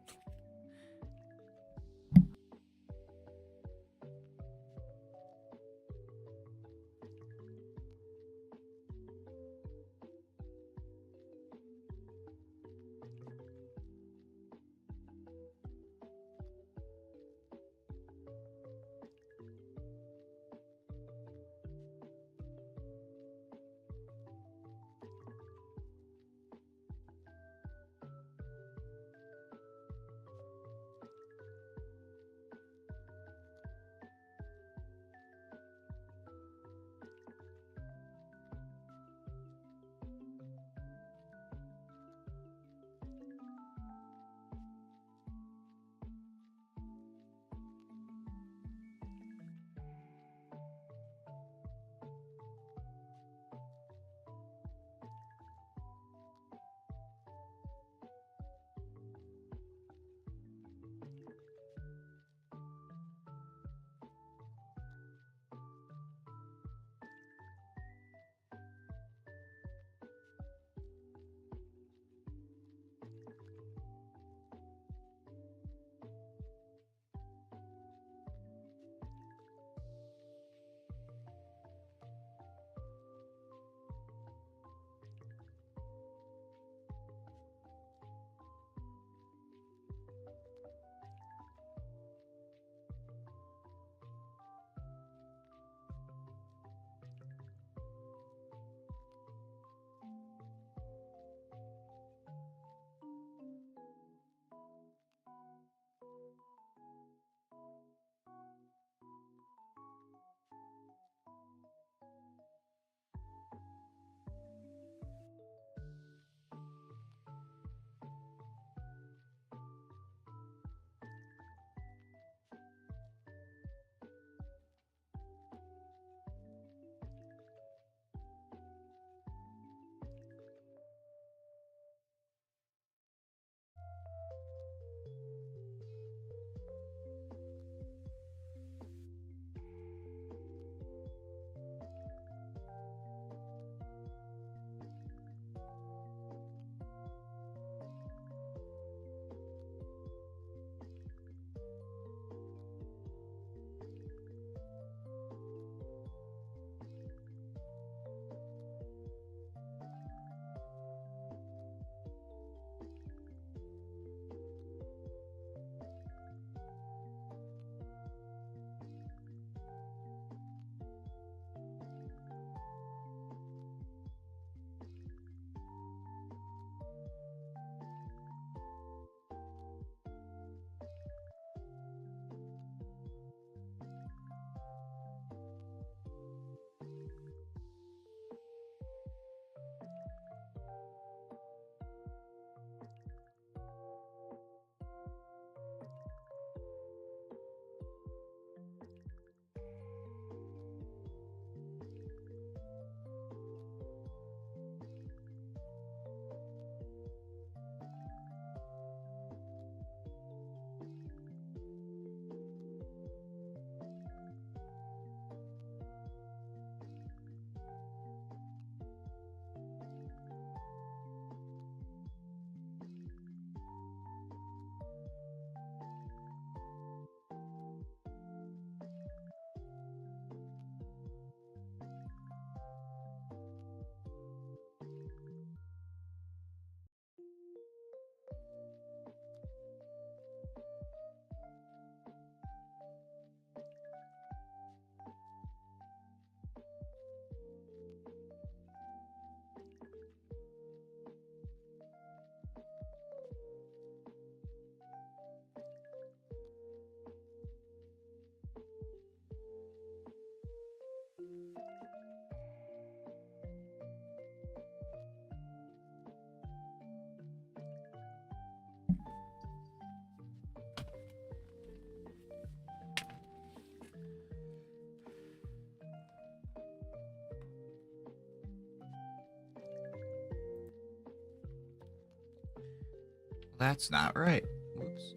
That's not right. Whoops.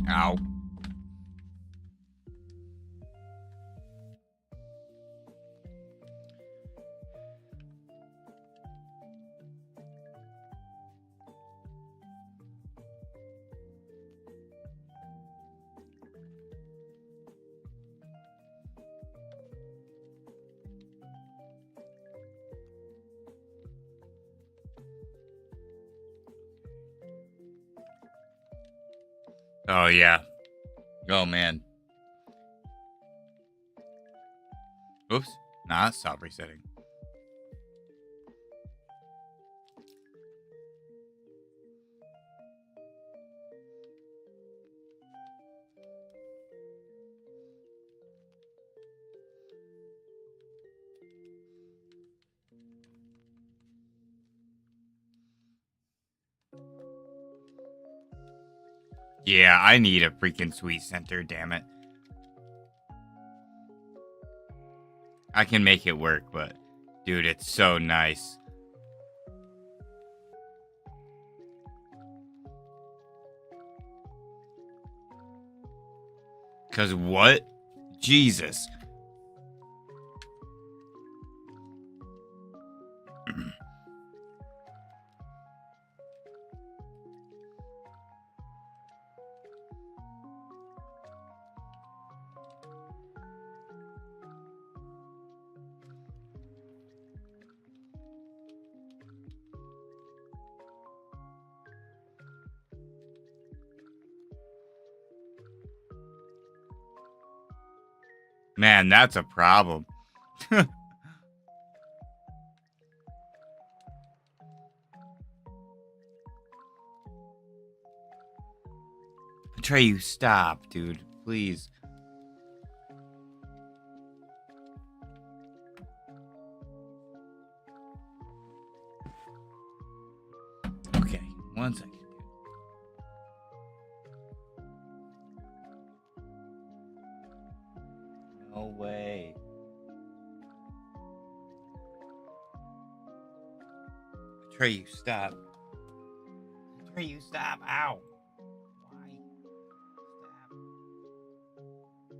Ow. Oh, yeah. Oh, man. Oops. Nah, stop resetting. Yeah, I need a freaking sweet center, damn it. I can make it work, but dude, it's so nice. Cause what? Jesus. Man, that's a problem. Atreyu, stop, dude. Please. Okay, 1 second. No way. Atreyu, stop. Atreyu, stop. Ow. Why? Stop. Stop, man.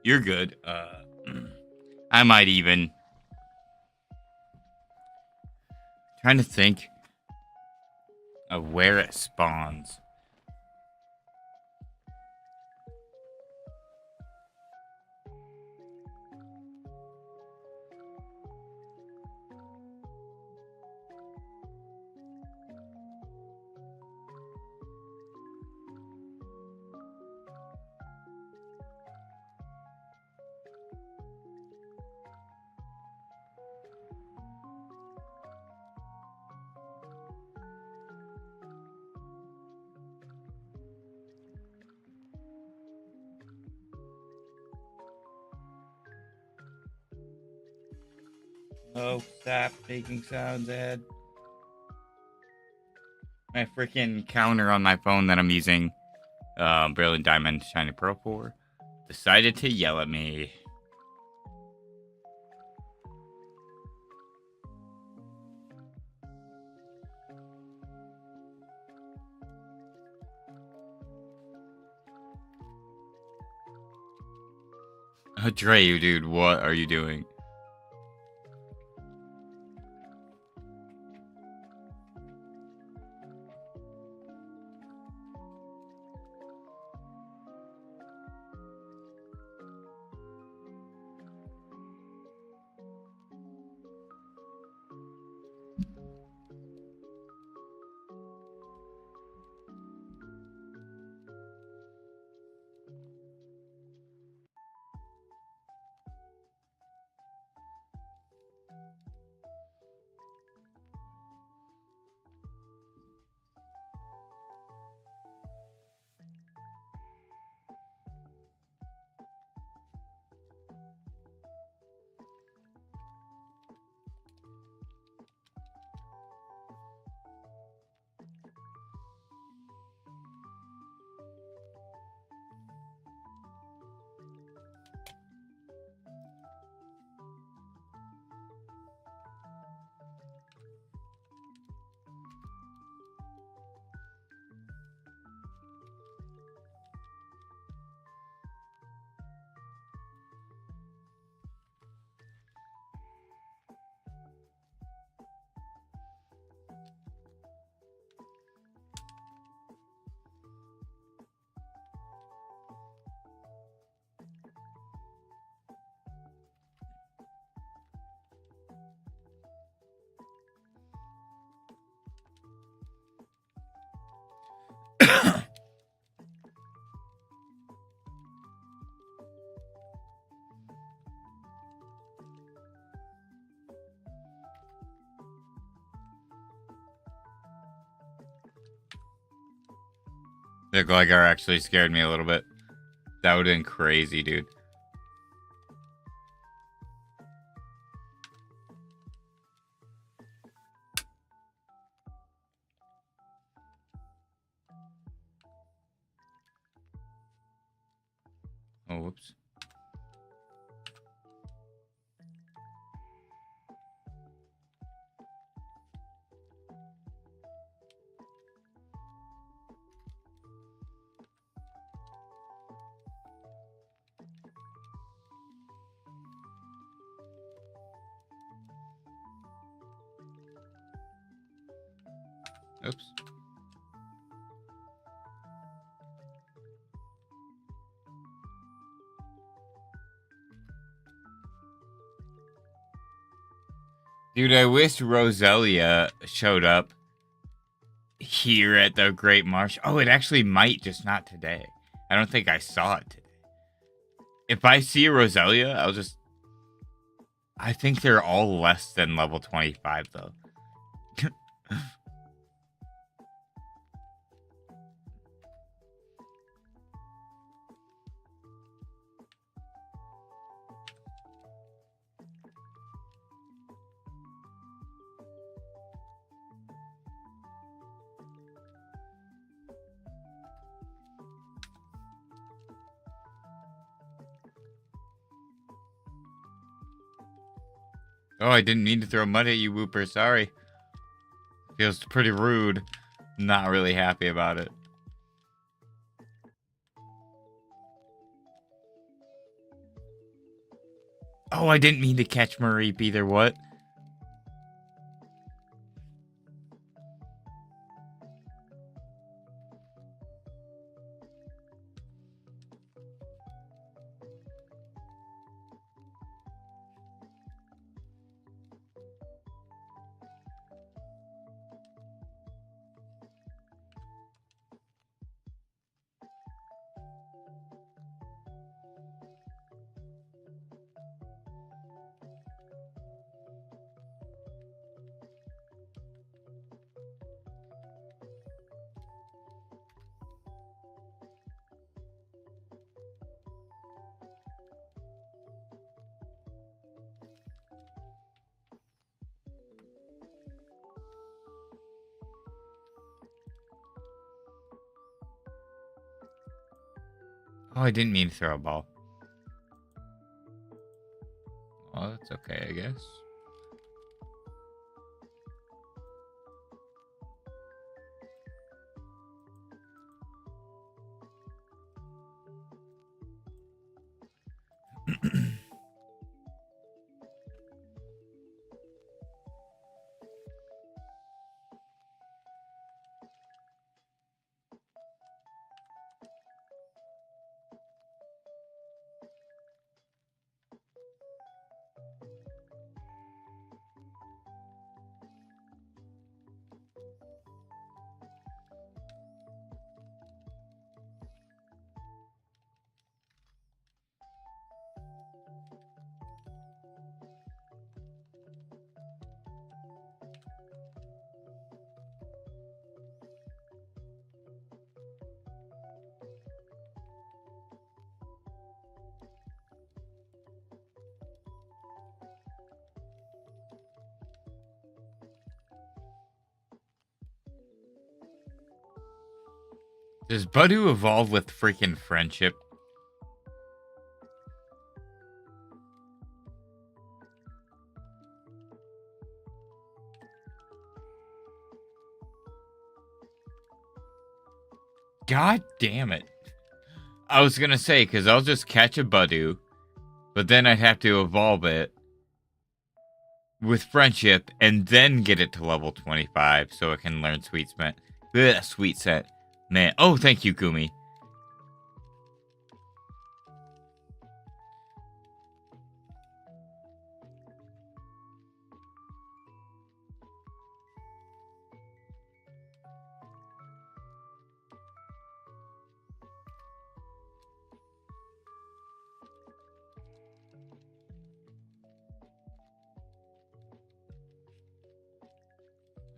You're good. I might even. Trying to think of where it spawns. Oh, stop making sounds, Ed. My freaking counter on my phone that I'm using, Brilliant Diamond Shiny Pearl for, decided to yell at me. Atreyu, dude, what are you doing? The Gligar actually scared me a little bit. That would have been crazy, dude. Oh, whoops. Oops. Dude, I wish Roselia showed up here at the Great Marsh. Oh, it actually might, just not today. I don't think I saw it today. If I see a Roselia, I'll just... I think they're all less than level 25, though. Oh, I didn't mean to throw mud at you, Whooper. Sorry. Feels pretty rude. Not really happy about it. Oh, I didn't mean to catch Mareep either. What? Oh, I didn't mean to throw a ball. Well, that's okay, I guess. Does Budu evolve with freaking friendship? God damn it. I was gonna say, because I'll just catch a Budu, but then I'd have to evolve it with friendship and then get it to level 25 so it can learn sweet scent. Ugh, sweet scent. Man. Oh, thank you, Gumi.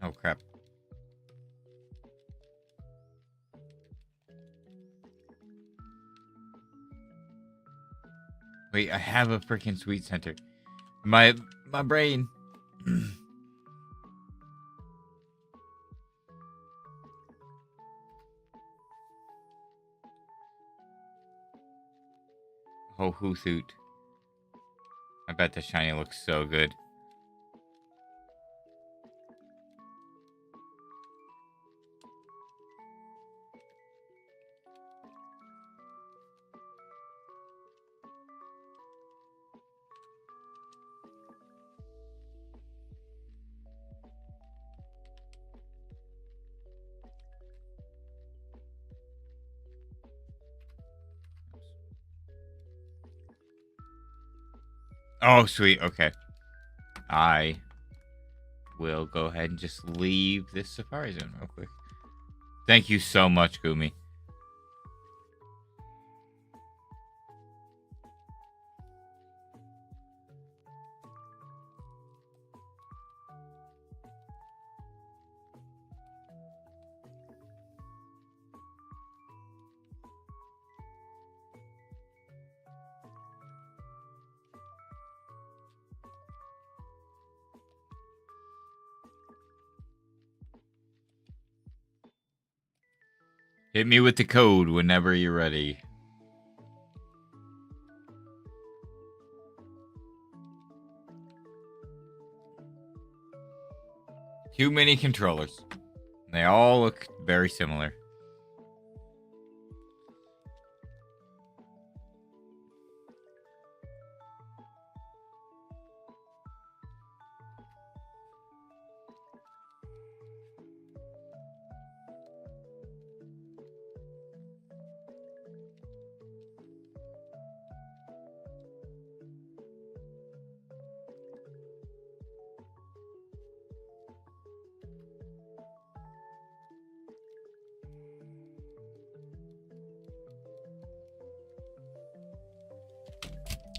Oh, crap. Wait, I have a freaking sweet center. My brain. Oh, Hoothoot. I bet the shiny looks so good. Oh, sweet. Okay. I will go ahead and just leave this Safari Zone real quick. Thank you so much, Gumi. Hit me with the code whenever you're ready. Too many controllers. They all look very similar.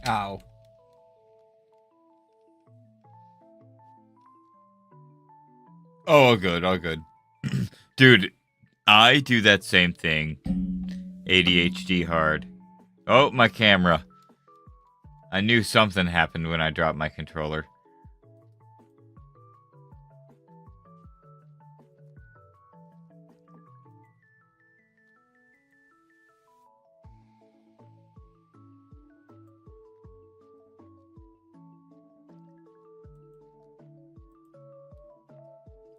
Ow. Oh, all good, all good. Dude, I do that same thing. ADHD hard. Oh, my camera. I knew something happened when I dropped my controller.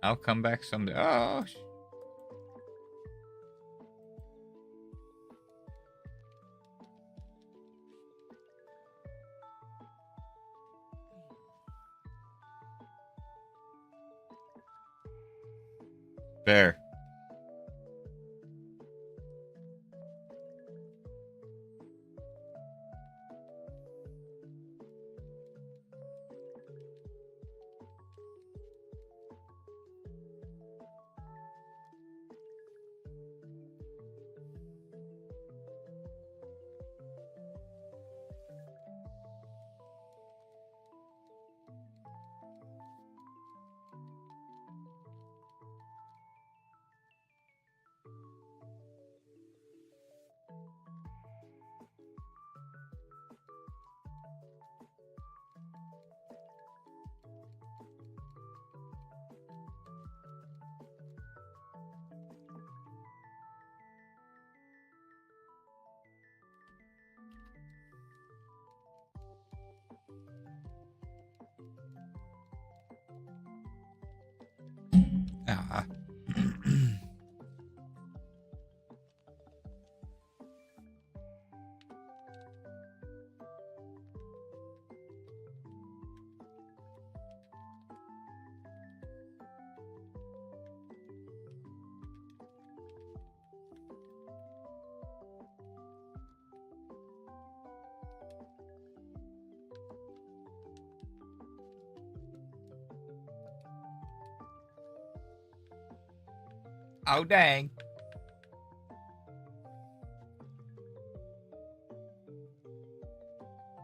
I'll come back someday. Oh, Fair. Ah. Oh, dang.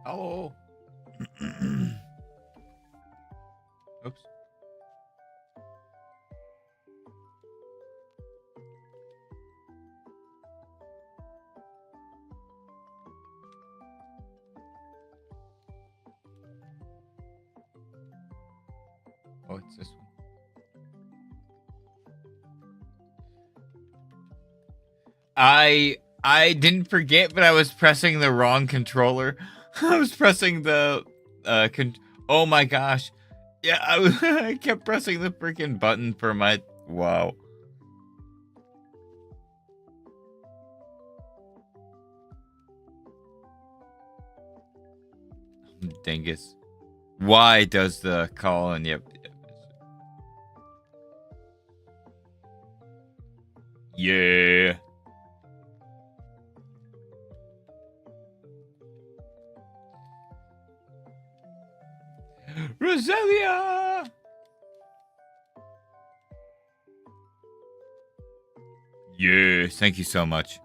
Oh. Oops. Oh, it's this one. I didn't forget, but I was pressing the wrong controller. I was pressing the oh my gosh. Yeah, I kept pressing the freaking button for my wow. Dingus. Why does the call and yep. Yeah. Roselia! Yes, thank you so much.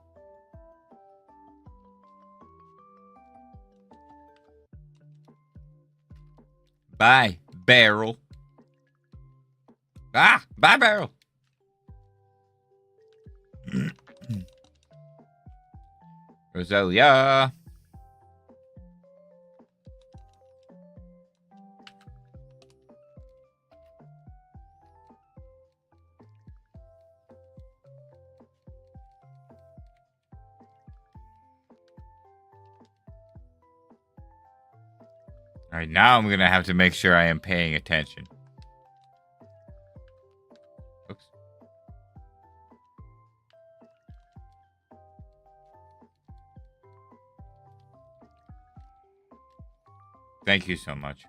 Bye, Barrel. Ah, bye, Barrel. Roselia. All right, now I'm going to have to make sure I am paying attention. Oops. Thank you so much.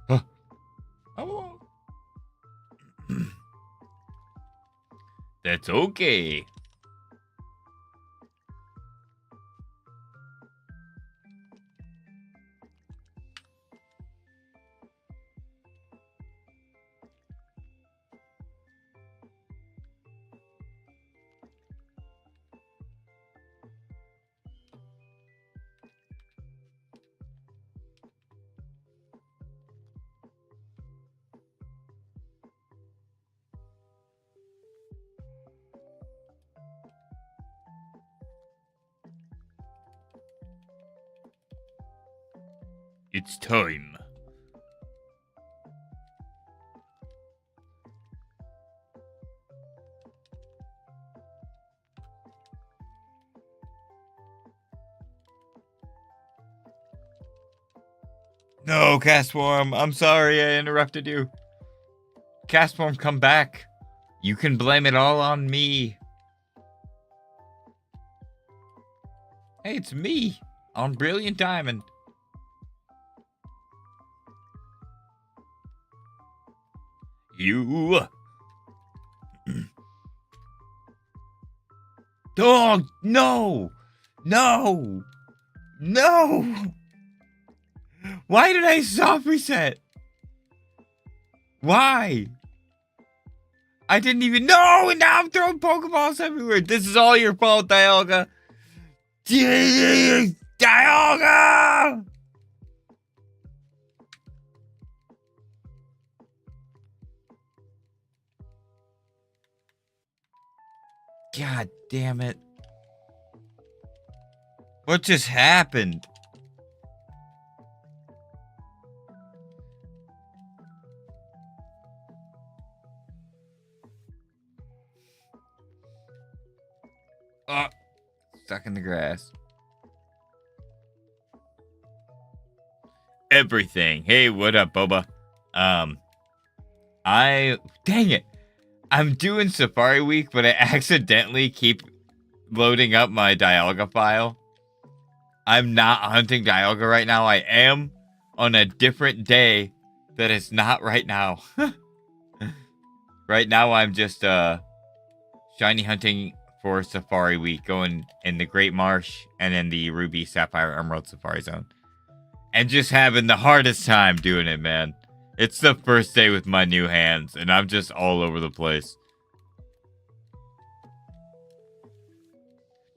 Oh. That's okay. It's time. No, Castform, I'm sorry I interrupted you. Castform, come back. You can blame it all on me. Hey, it's me on Brilliant Diamond. You. Dog, no. No. No. Why did I soft reset? Why? I didn't even know, and now I'm throwing Pokeballs everywhere. This is all your fault, Dialga. Dialga! God damn it. What just happened? Oh, stuck in the grass. Everything. Hey, what up, Boba? Dang it. I'm doing Safari Week, but I accidentally keep loading up my Dialga file. I'm not hunting Dialga right now. I am on a different day that is not right now. Right now, I'm just shiny hunting for Safari Week, going in the Great Marsh and in the Ruby, Sapphire, Emerald Safari Zone. And just having the hardest time doing it, man. It's the first day with my new hands, and I'm just all over the place.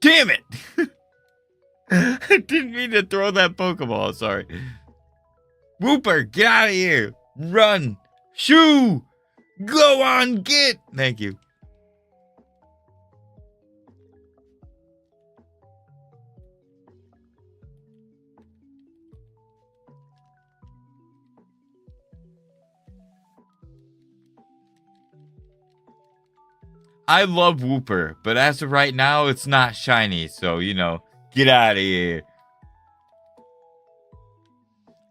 Damn it! I didn't mean to throw that Pokeball, sorry. Whooper, get out of here! Run! Shoo! Go on, get! Thank you. I love Wooper, but as of right now, it's not shiny. So, get out of here.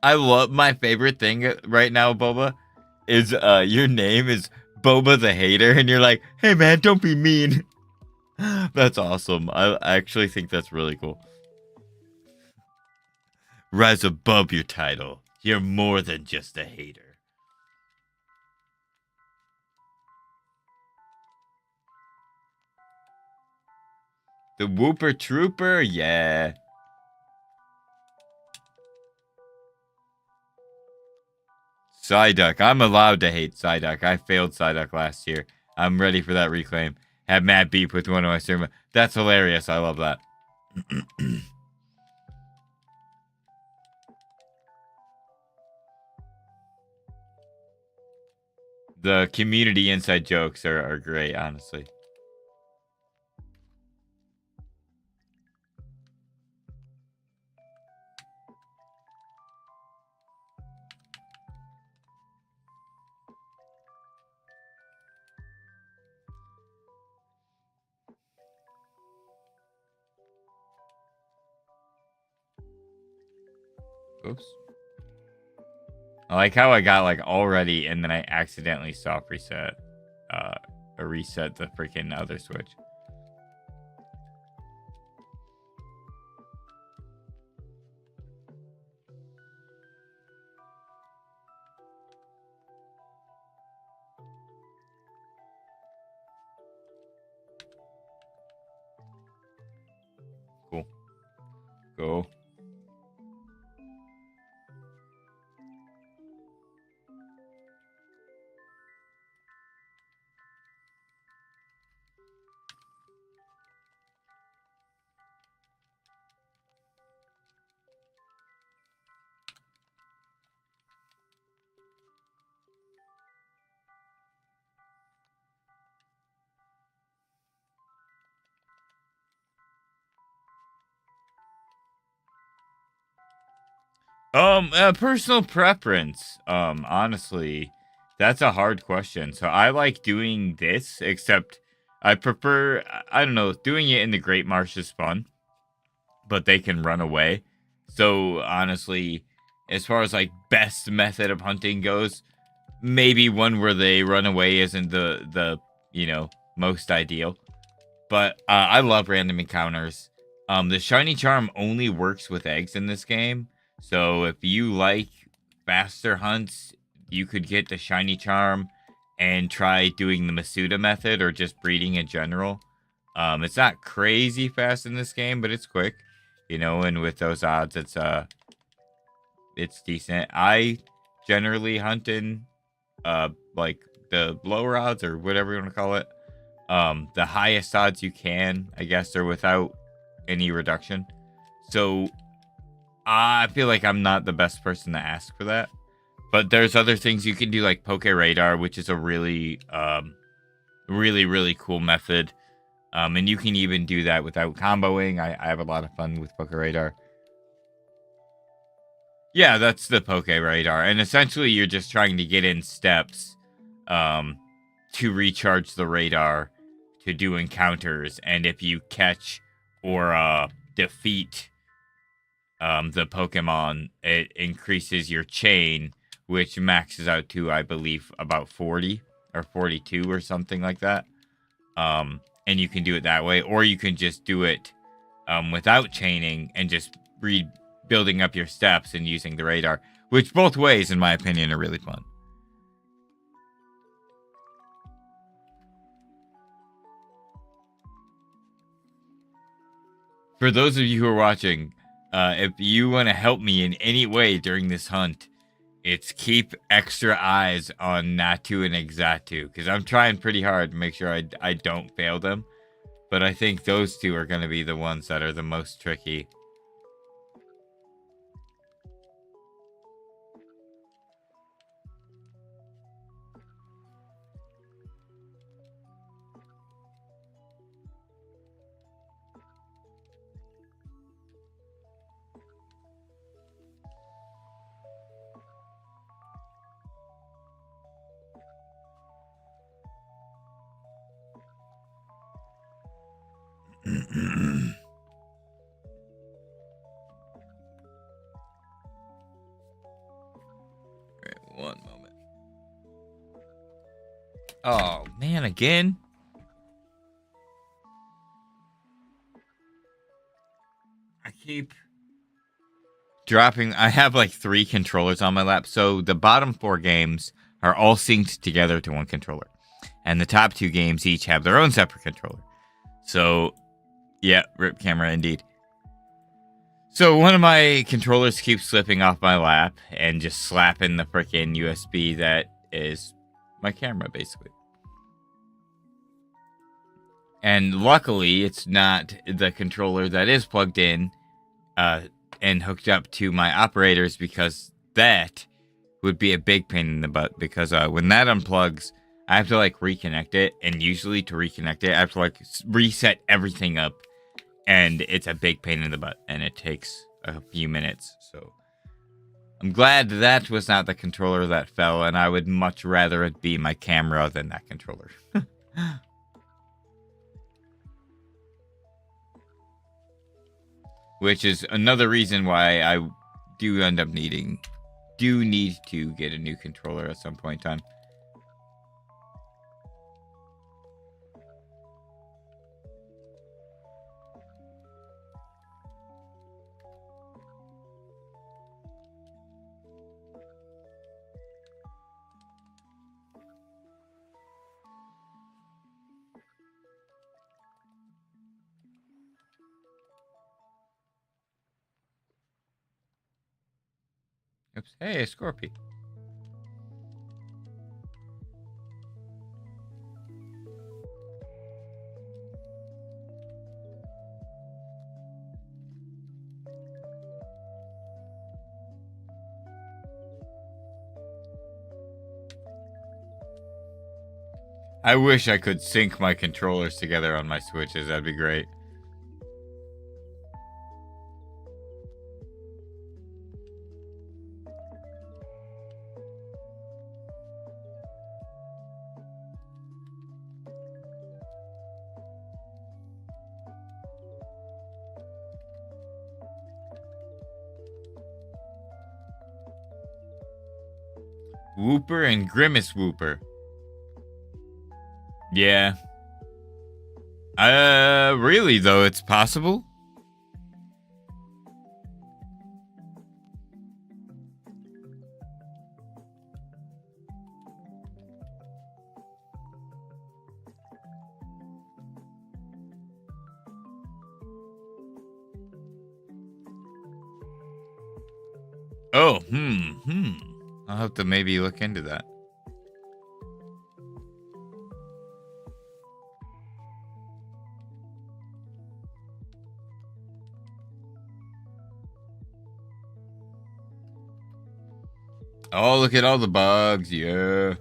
I love my favorite thing right now, Boba, is your name is Boba the Hater, and you're like, hey man, don't be mean. That's awesome. I actually think that's really cool. Rise above your title. You're more than just a hater. The Wooper Trooper? Yeah. Psyduck. I'm allowed to hate Psyduck. I failed Psyduck last year. I'm ready for that reclaim. Had mad beef with one of my streamers. That's hilarious. I love that. The community inside jokes are great, honestly. Oops. I like how I got like already and then I accidentally soft reset. Or reset the freaking other switch. Cool. Go. Personal preference. Honestly, that's a hard question. So I like doing this, except I prefer, I don't know, doing it in the Great Marsh is fun, but they can run away. So honestly, as far as like best method of hunting goes, maybe one where they run away isn't the most ideal. But I love random encounters. The shiny charm only works with eggs in this game. So if you like faster hunts, you could get the shiny charm and try doing the Masuda method or just breeding in general. It's not crazy fast in this game, but it's quick, and with those odds, it's decent. I generally hunt in like the lower odds or whatever you want to call it. The highest odds you can, I guess, are without any reduction. So I feel like I'm not the best person to ask for that. But there's other things you can do, like Poke Radar, which is a really, really cool method. And you can even do that without comboing. I have a lot of fun with Poke Radar. Yeah, that's the Poke Radar. And essentially, you're just trying to get in steps to recharge the radar to do encounters. And if you catch or defeat the Pokemon, it increases your chain, which maxes out to, I believe, about 40 or 42 or something like that. And you can do it that way, or you can just do it without chaining and just building up your steps and using the radar, which both ways, in my opinion, are really fun. For those of you who are watching, if you want to help me in any way during this hunt, it's keep extra eyes on Natu and Exatu, because I'm trying pretty hard to make sure I don't fail them. But I think those two are going to be the ones that are the most tricky. Wait, one moment. Oh, man, again? I keep dropping. I have like 3 controllers on my lap. So the bottom 4 games are all synced together to one controller. And the top 2 games each have their own separate controller. So, yeah, rip camera indeed. So one of my controllers keeps slipping off my lap and just slapping the freaking USB that is my camera, basically. And luckily, it's not the controller that is plugged in and hooked up to my operators, because that would be a big pain in the butt. Because when that unplugs, I have to like reconnect it. And usually to reconnect it, I have to like reset everything up. And it's a big pain in the butt. And it takes a few minutes. So I'm glad that was not the controller that fell. And I would much rather it be my camera than that controller. Which is another reason why I do end up need to get a new controller at some point in time. Oops. Hey, a Scorpio. I wish I could sync my controllers together on my Switches. That'd be great. Whooper and Grimace Whooper. Yeah. Really though, it's possible? Oh, I'll have to maybe look into that. Oh, look at all the bugs, yeah.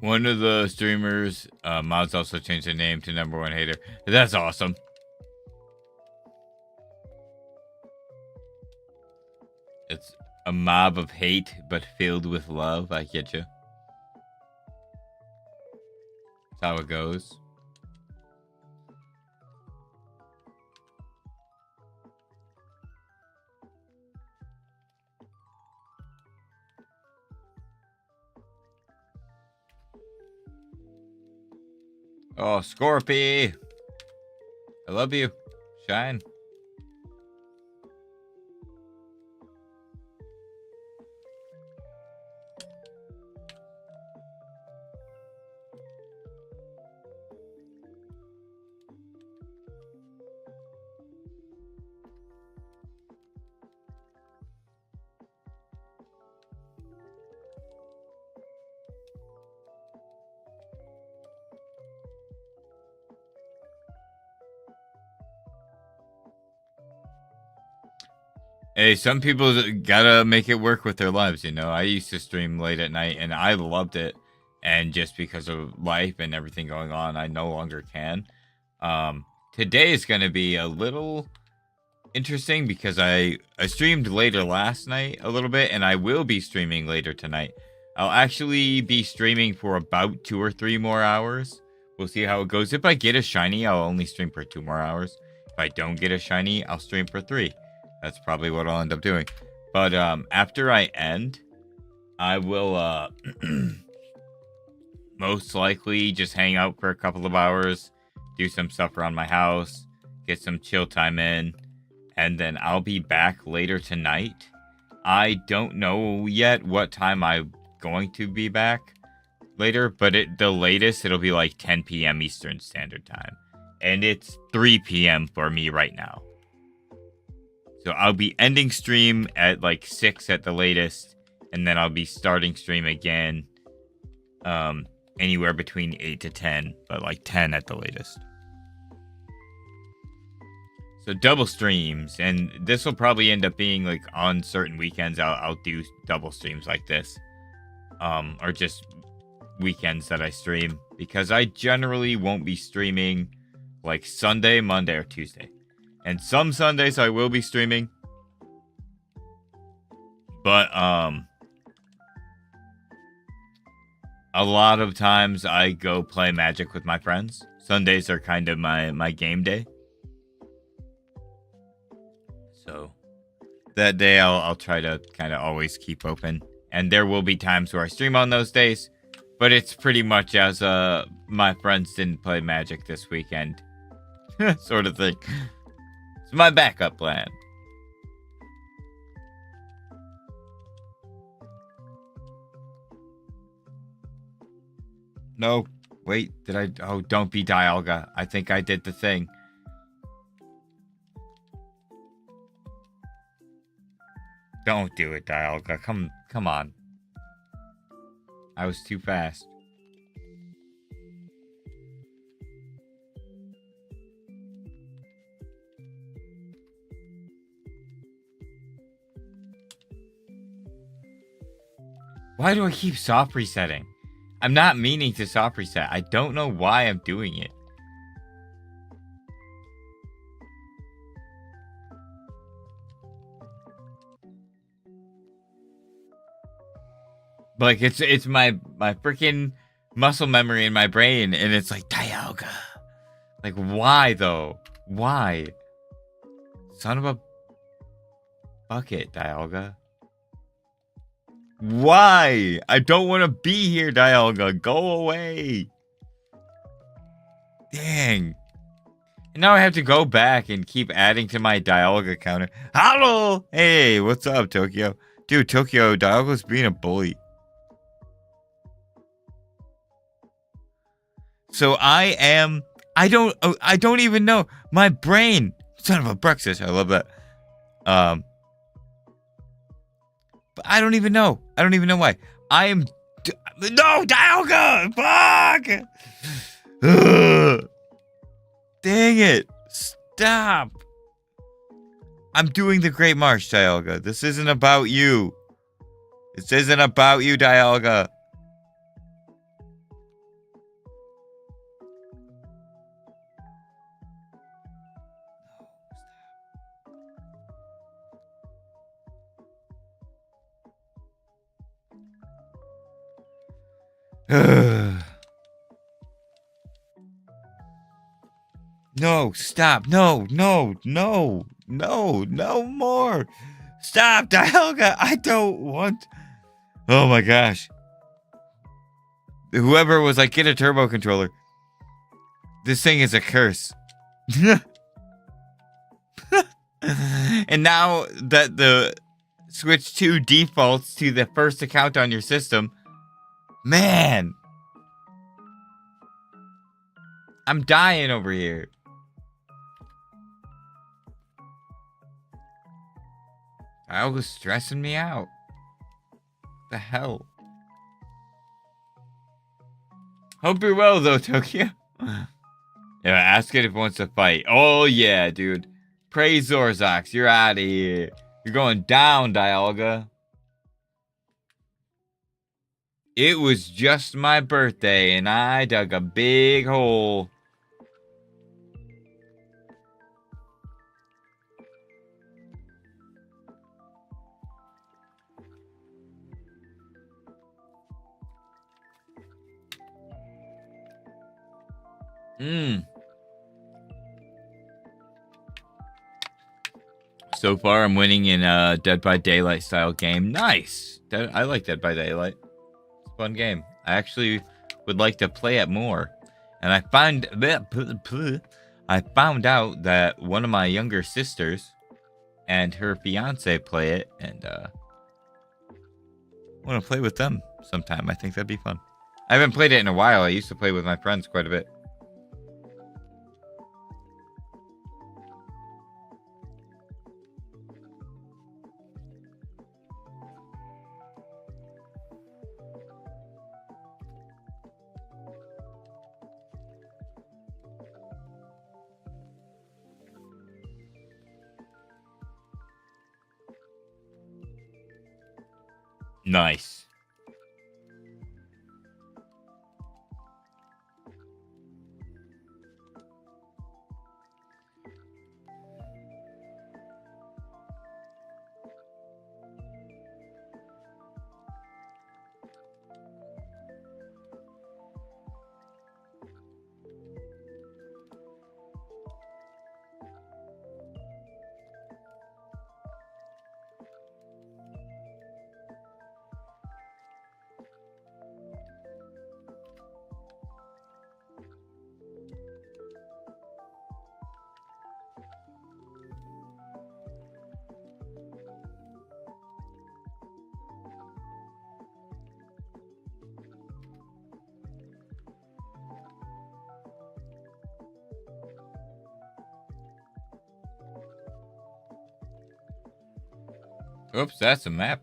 One of the streamers, mods also changed their name to #1 hater. That's awesome. It's a mob of hate, but filled with love. I get you. That's how it goes. Oh, Scorpy. I love you. Shine. Hey, some people gotta make it work with their lives, you know. I used to stream late at night and I loved it. And just because of life and everything going on, I no longer can. Today is gonna be a little interesting because I streamed later last night a little bit, and I will be streaming later tonight. I'll actually be streaming for about 2 or 3 more hours. We'll see how it goes. If I get a shiny, I'll only stream for 2 more hours. If I don't get a shiny, I'll stream for 3. That's probably what I'll end up doing. But after I end, I will most likely just hang out for a couple of hours, do some stuff around my house, get some chill time in, and then I'll be back later tonight. I don't know yet what time I'm going to be back later, but the latest it'll be like 10 p.m. Eastern Standard Time. And it's 3 p.m. for me right now. So I'll be ending stream at like 6 at the latest, and then I'll be starting stream again anywhere between 8 to 10, but like 10 at the latest. So double streams, and this will probably end up being like on certain weekends. I'll do double streams like this, or just weekends that I stream, because I generally won't be streaming like Sunday, Monday, or Tuesday. And some Sundays I will be streaming, but a lot of times I go play Magic with my friends. Sundays are kind of my game day. So that day I'll try to kind of always keep open. And there will be times where I stream on those days, but it's pretty much as my friends didn't play Magic this weekend sort of thing. It's my backup plan. No, wait, did I? Oh, don't be Dialga. I think I did the thing. Don't do it, Dialga. Come on. I was too fast. Why do I keep soft resetting? I'm not meaning to soft reset. I don't know why I'm doing it. Like it's my freaking muscle memory in my brain, and it's like Dialga. Like why though? Why? Son of a bucket, Dialga. Why? I don't want to be here, Dialga. Go away. Dang. And now I have to go back and keep adding to my Dialga counter. Hello! Hey, what's up, Tokyo? Dude, Tokyo, Dialga's being a bully. So I don't even know. My brain. Son of a breakfast. I love that. But I don't even know. I don't even know why. I am... No, Dialga! Fuck! Dang it. Stop. I'm doing the Great March, Dialga. This isn't about you. This isn't about you, Dialga. No, stop. No, no, no, no, no more. Stop, Dialga. I don't want. Oh my gosh. Whoever was like, get a turbo controller. This thing is a curse. And now that the Switch 2 defaults to the first account on your system, man, I'm dying over here. I was stressing me out. The hell? Hope you're well though, Tokyo. Yeah, ask it if it wants to fight. Oh yeah, dude. Praise Zorzox, you're out of here. You're going down, Dialga. It was just my birthday and I dug a big hole. So far, I'm winning in a Dead by Daylight style game. Nice. I like Dead by Daylight. It's a fun game. I actually would like to play it more. And I found out that one of my younger sisters and her fiance play it, and I want to play with them sometime. I think that'd be fun. I haven't played it in a while. I used to play with my friends quite a bit. Nice. Oops, that's a map.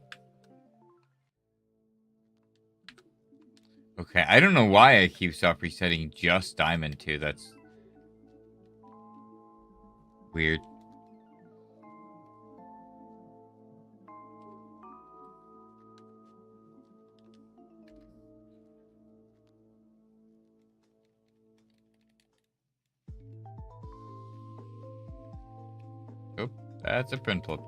Okay, I don't know why I keep stop resetting just Diamond 2. That's weird. Oop, that's a Prinplup.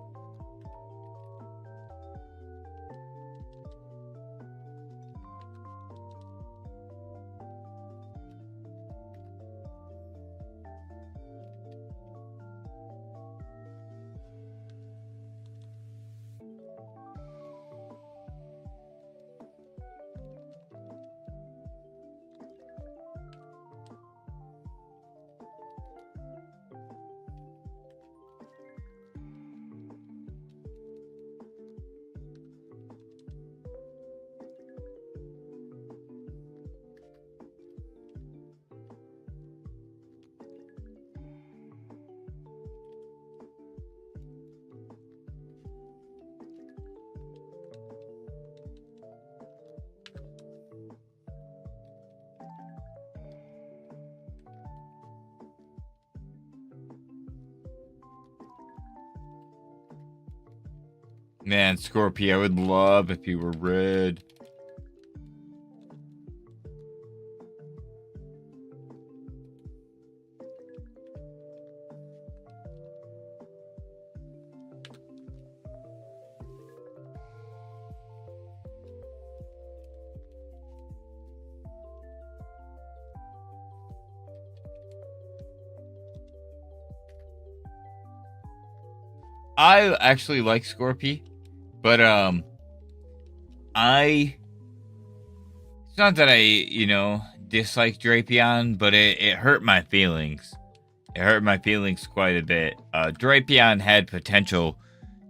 Man, Scorpio, I would love if you were red. I actually like Scorpy, but I it's not that I dislike Drapion, but it hurt my feelings. It hurt my feelings quite a bit. Drapion had potential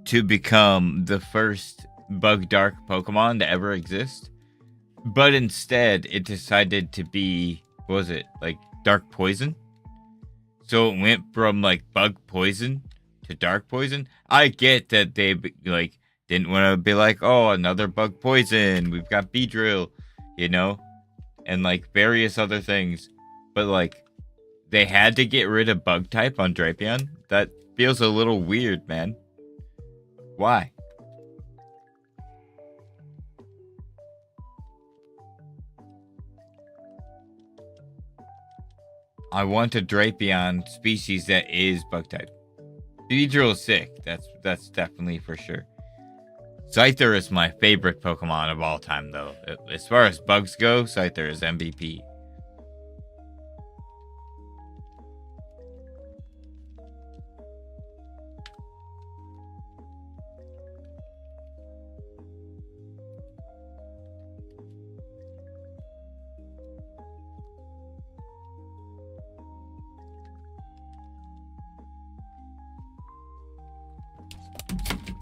to become the first Bug Dark Pokemon to ever exist, but instead it decided to be, what was it, like Dark Poison? So it went from like Bug Poison to Dark Poison. I get that they like didn't want to be like, oh, another Bug Poison. We've got Beedrill, and like various other things, but like they had to get rid of Bug type on Drapion. That feels a little weird, man. Why? I want a Drapion species that is Bug type. Beedrill is sick. That's definitely for sure. Scyther is my favorite Pokemon of all time, though. As far as bugs go, Scyther is MVP.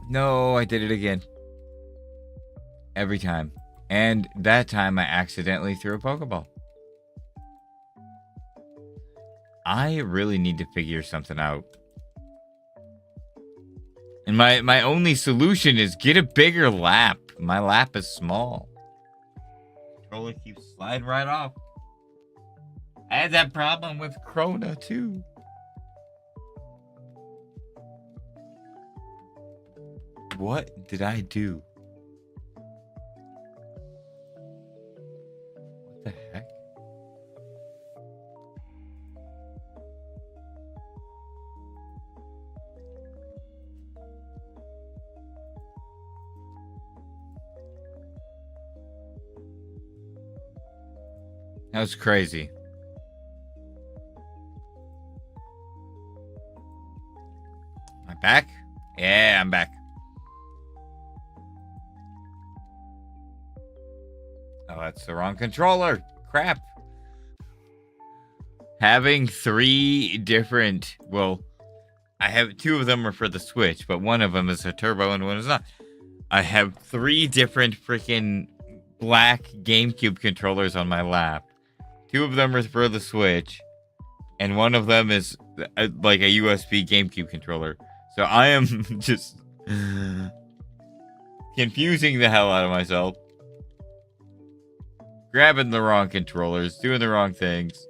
No, I did it again. Every time. And that time I accidentally threw a Pokeball. I really need to figure something out. And my only solution is get a bigger lap. My lap is small. Controller keeps sliding right off. I had that problem with Krona too. What did I do? What the heck? That was crazy. Am I back? Yeah, I'm back. Oh, that's the wrong controller. Crap. Having 3 different, well, I have 2 of them are for the Switch, but one of them is a turbo and one is not. I have 3 different freaking black GameCube controllers on my lap. 2 of them are for the Switch, and one of them is like a USB GameCube controller. So I am just confusing the hell out of myself. Grabbing the wrong controllers, doing the wrong things.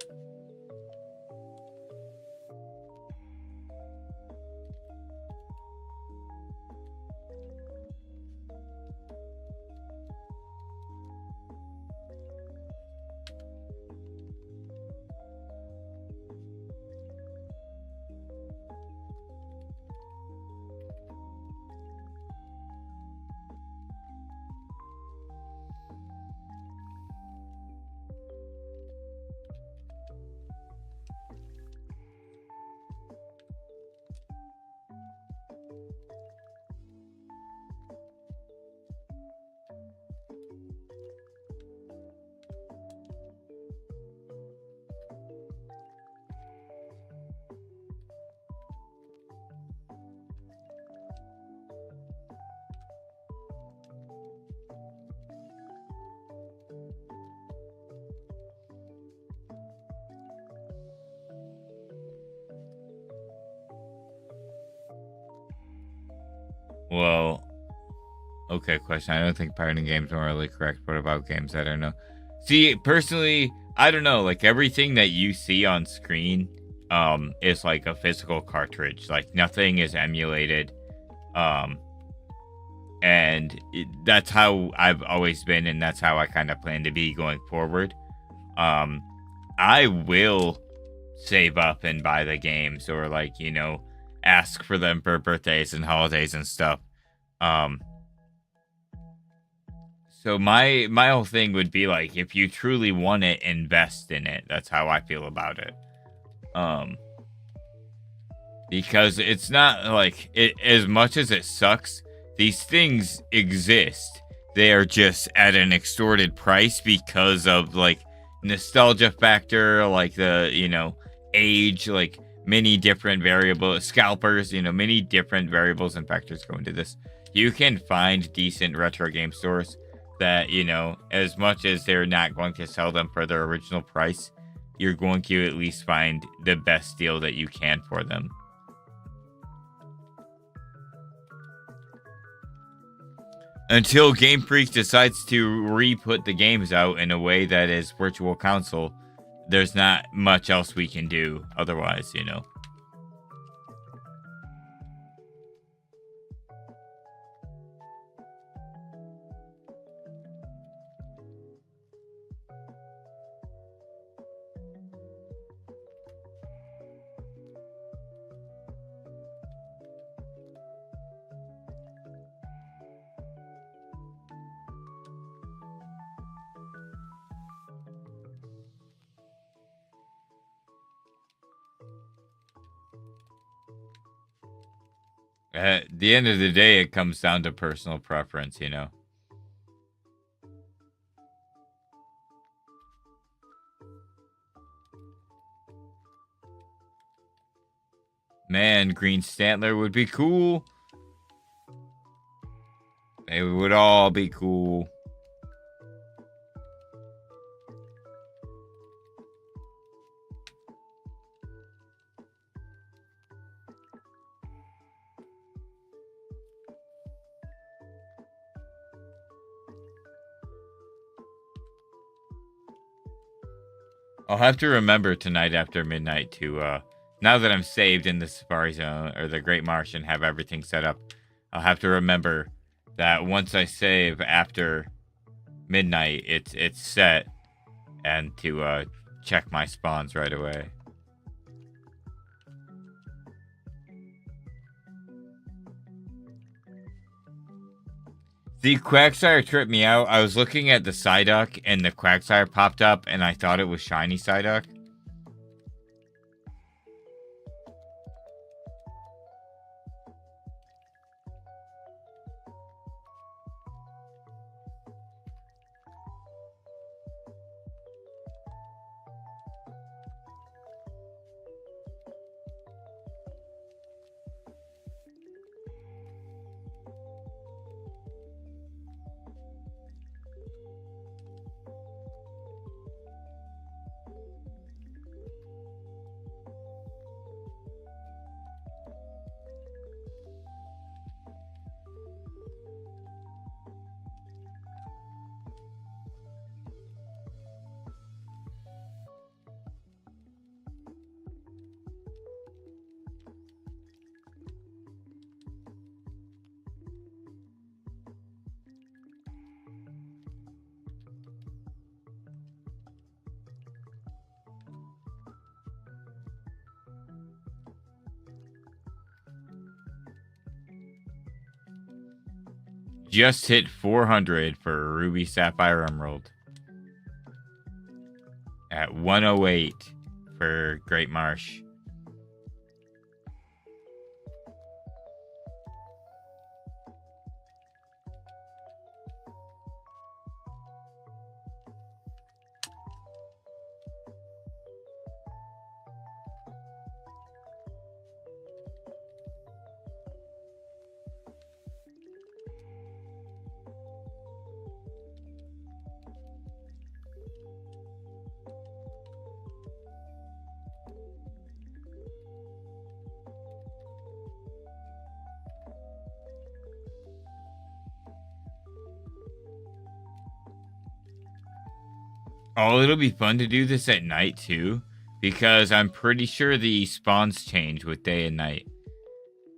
Well, okay, question. I don't think pirating games are really correct. What about games? I don't know. See, personally, I don't know. Like everything that you see on screen, is like a physical cartridge. Like nothing is emulated. And that's how I've always been, and that's how I kind of plan to be going forward. I will save up and buy the games, or like ask for them for birthdays and holidays and stuff. So my whole thing would be like, if you truly want it, invest in it. That's how I feel about it. because it's not like it as much as it sucks. These things exist. They are just at an extorted price because of like nostalgia factor, like the age, like many different variables, scalpers, many different variables and factors go into this. You can find decent retro game stores that as much as they're not going to sell them for their original price, you're going to at least find the best deal that you can for them. Until Game Freak decides to re-put the games out in a way that is Virtual Console, there's not much else we can do otherwise. At the end of the day, it comes down to personal preference. Man, Green Stantler would be cool. They would all be cool. I'll have to remember tonight after midnight to, now that I'm saved in the Safari Zone or the Great Marsh and have everything set up, I'll have to remember that once I save after midnight, it's set, and to check my spawns right away. The Quagsire tripped me out. I was looking at the Psyduck and the Quagsire popped up and I thought it was shiny Psyduck. Just hit 400 for Ruby, Sapphire, Emerald. At 108 for Great Marsh. Oh, it'll be fun to do this at night too, because I'm pretty sure the spawns change with day and night.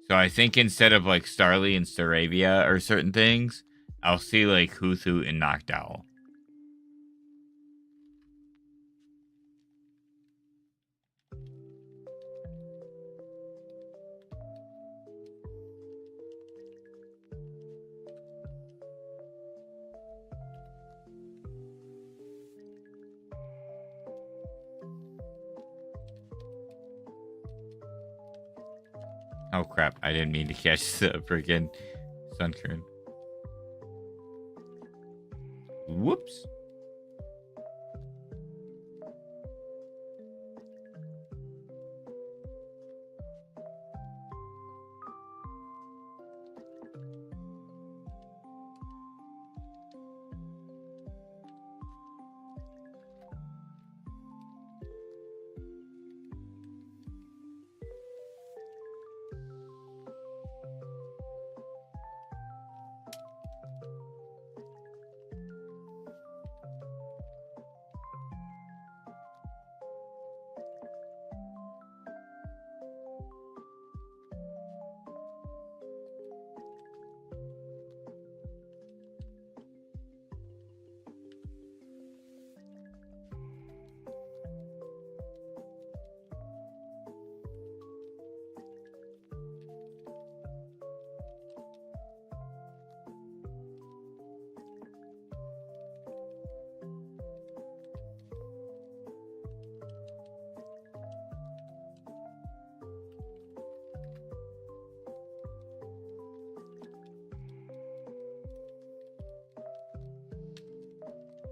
So I think instead of like Starly and Staravia or certain things, I'll see like Hoothoot and Noctowl. Oh crap, I didn't mean to catch the freaking sunkern. Whoops.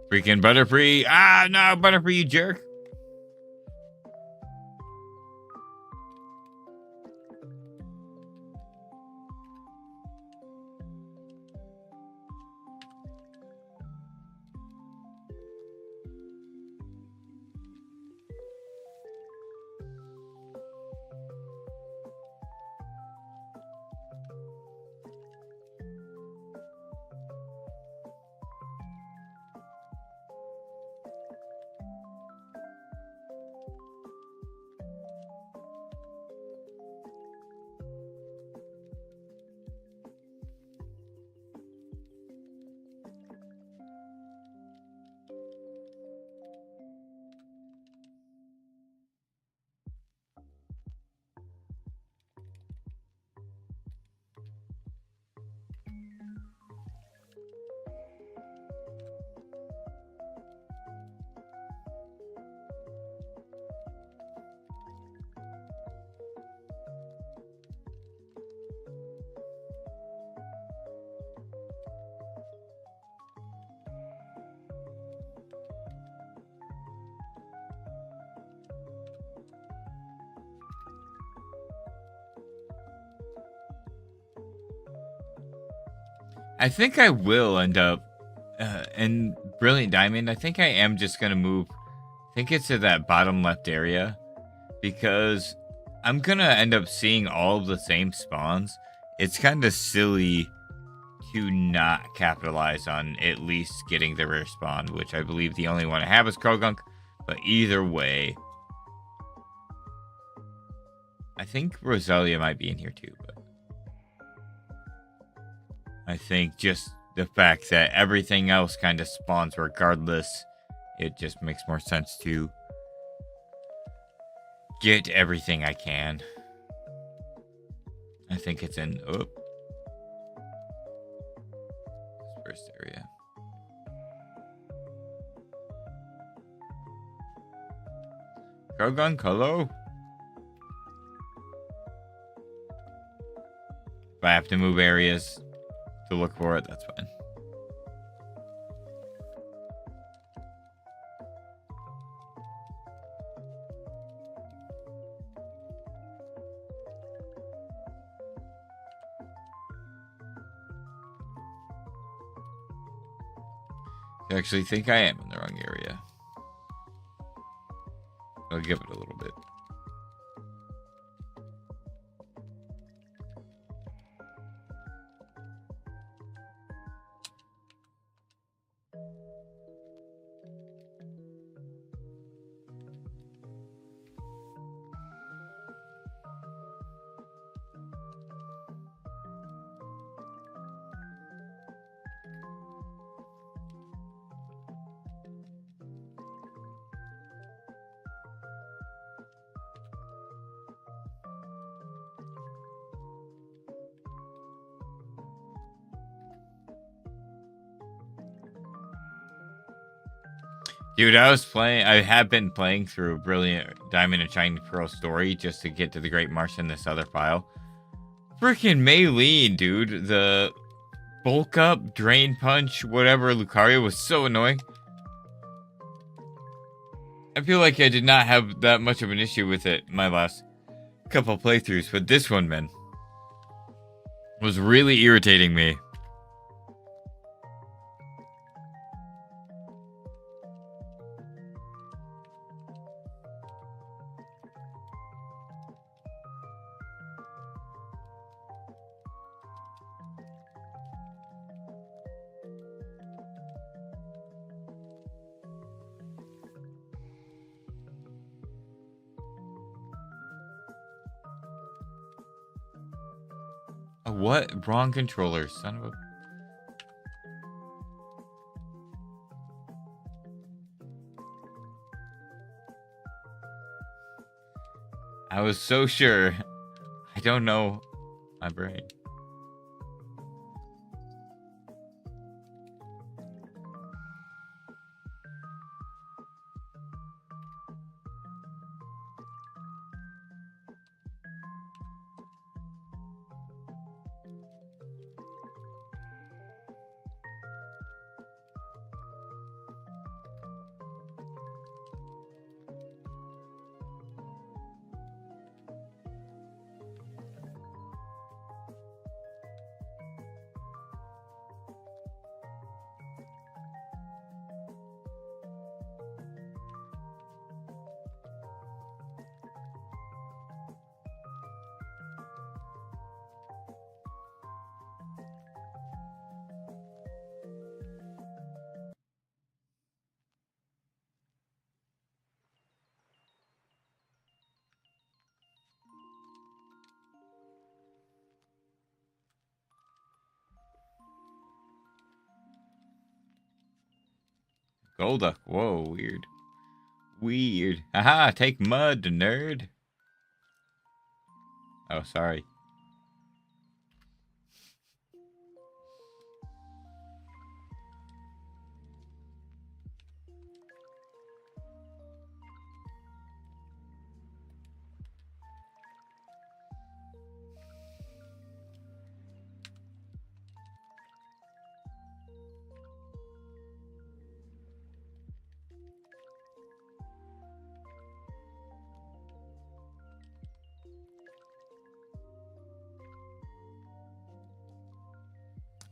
Freaking Butterfree. Ah, no, Butterfree, you jerk. I think I will end up in Brilliant Diamond. I think I am just going to move. I think it's to that bottom left area because I'm going to end up seeing all of the same spawns. It's kind of silly to not capitalize on at least getting the rare spawn, which I believe the only one I have is Krogunk. But either way, I think Roselia might be in here too, but I think just the fact that everything else kind of spawns regardless, it just makes more sense to get everything I can. I think it's in this first area. Krogunk, hello? If I have to move areas to look for it, that's fine. I actually think I am in the wrong area. I'll give it a little bit. Dude, I have been playing through Brilliant Diamond and Shining Pearl story just to get to the Great Marsh in this other file. Freaking Maylene, dude. The bulk up, drain punch, whatever Lucario was so annoying. I feel like I did not have that much of an issue with it my last couple playthroughs, but this one, man, was really irritating me. What? Wrong controller, son of a... I was so sure. I don't know my brain. Golduck. Whoa, weird. Weird. Haha, take mud, nerd. Oh, sorry.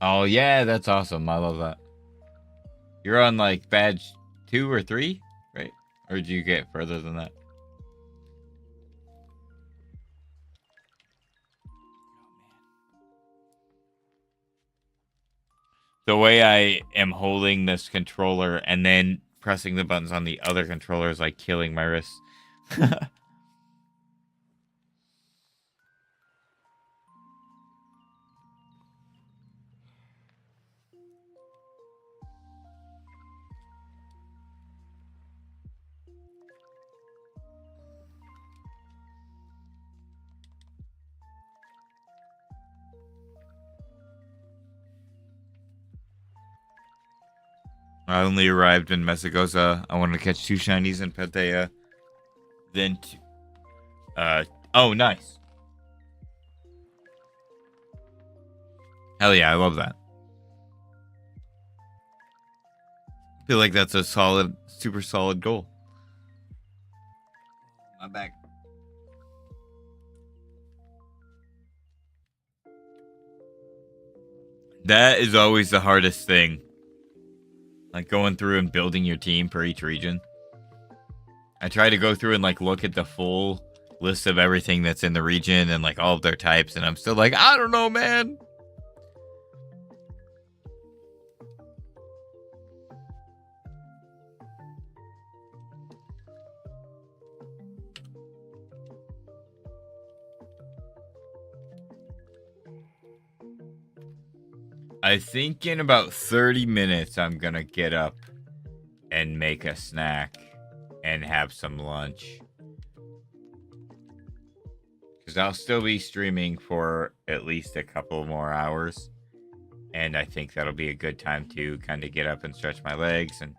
Oh, yeah, that's awesome. I love that. You're on, like, badge 2 or 3, right? Or did you get further than that? The way I am holding this controller and then pressing the buttons on the other controller is, like, killing my wrists. I only arrived in Mesagoza. I wanted to catch 2 shinies in Panthea. Then, oh, nice. Hell yeah, I love that. I feel like that's a solid, super solid goal. My back. That is always the hardest thing. Like going through and building your team for each region. I try to go through and like look at the full list of everything that's in the region and like all of their types, and I'm still like, I don't know, man. I think in about 30 minutes, I'm gonna get up and make a snack and have some lunch. Because I'll still be streaming for at least a couple more hours. And I think that'll be a good time to kind of get up and stretch my legs and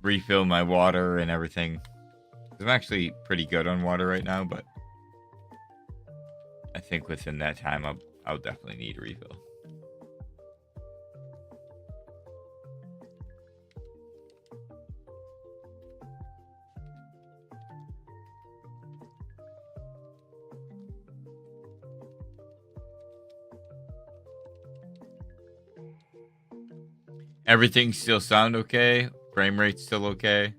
refill my water and everything. I'm actually pretty good on water right now, but I think within that time, I'll definitely need a refill. Everything still sound okay? Frame rate's still okay?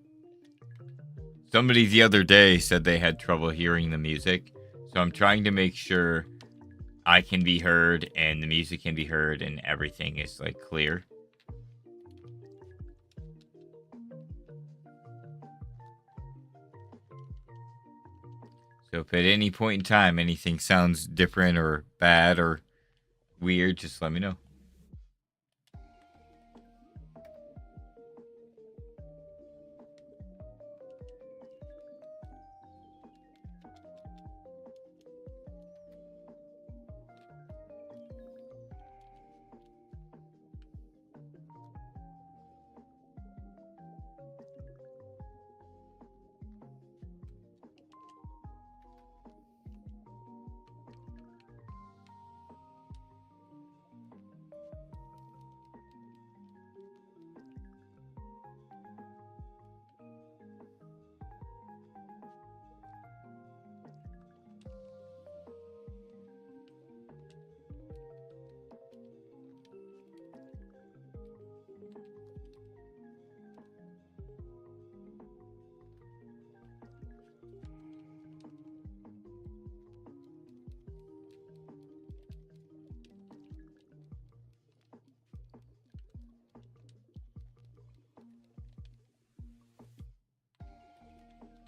Somebody the other day said they had trouble hearing the music, so I'm trying to make sure I can be heard and the music can be heard and everything is like clear. So if at any point in time anything sounds different or bad or weird, just let me know.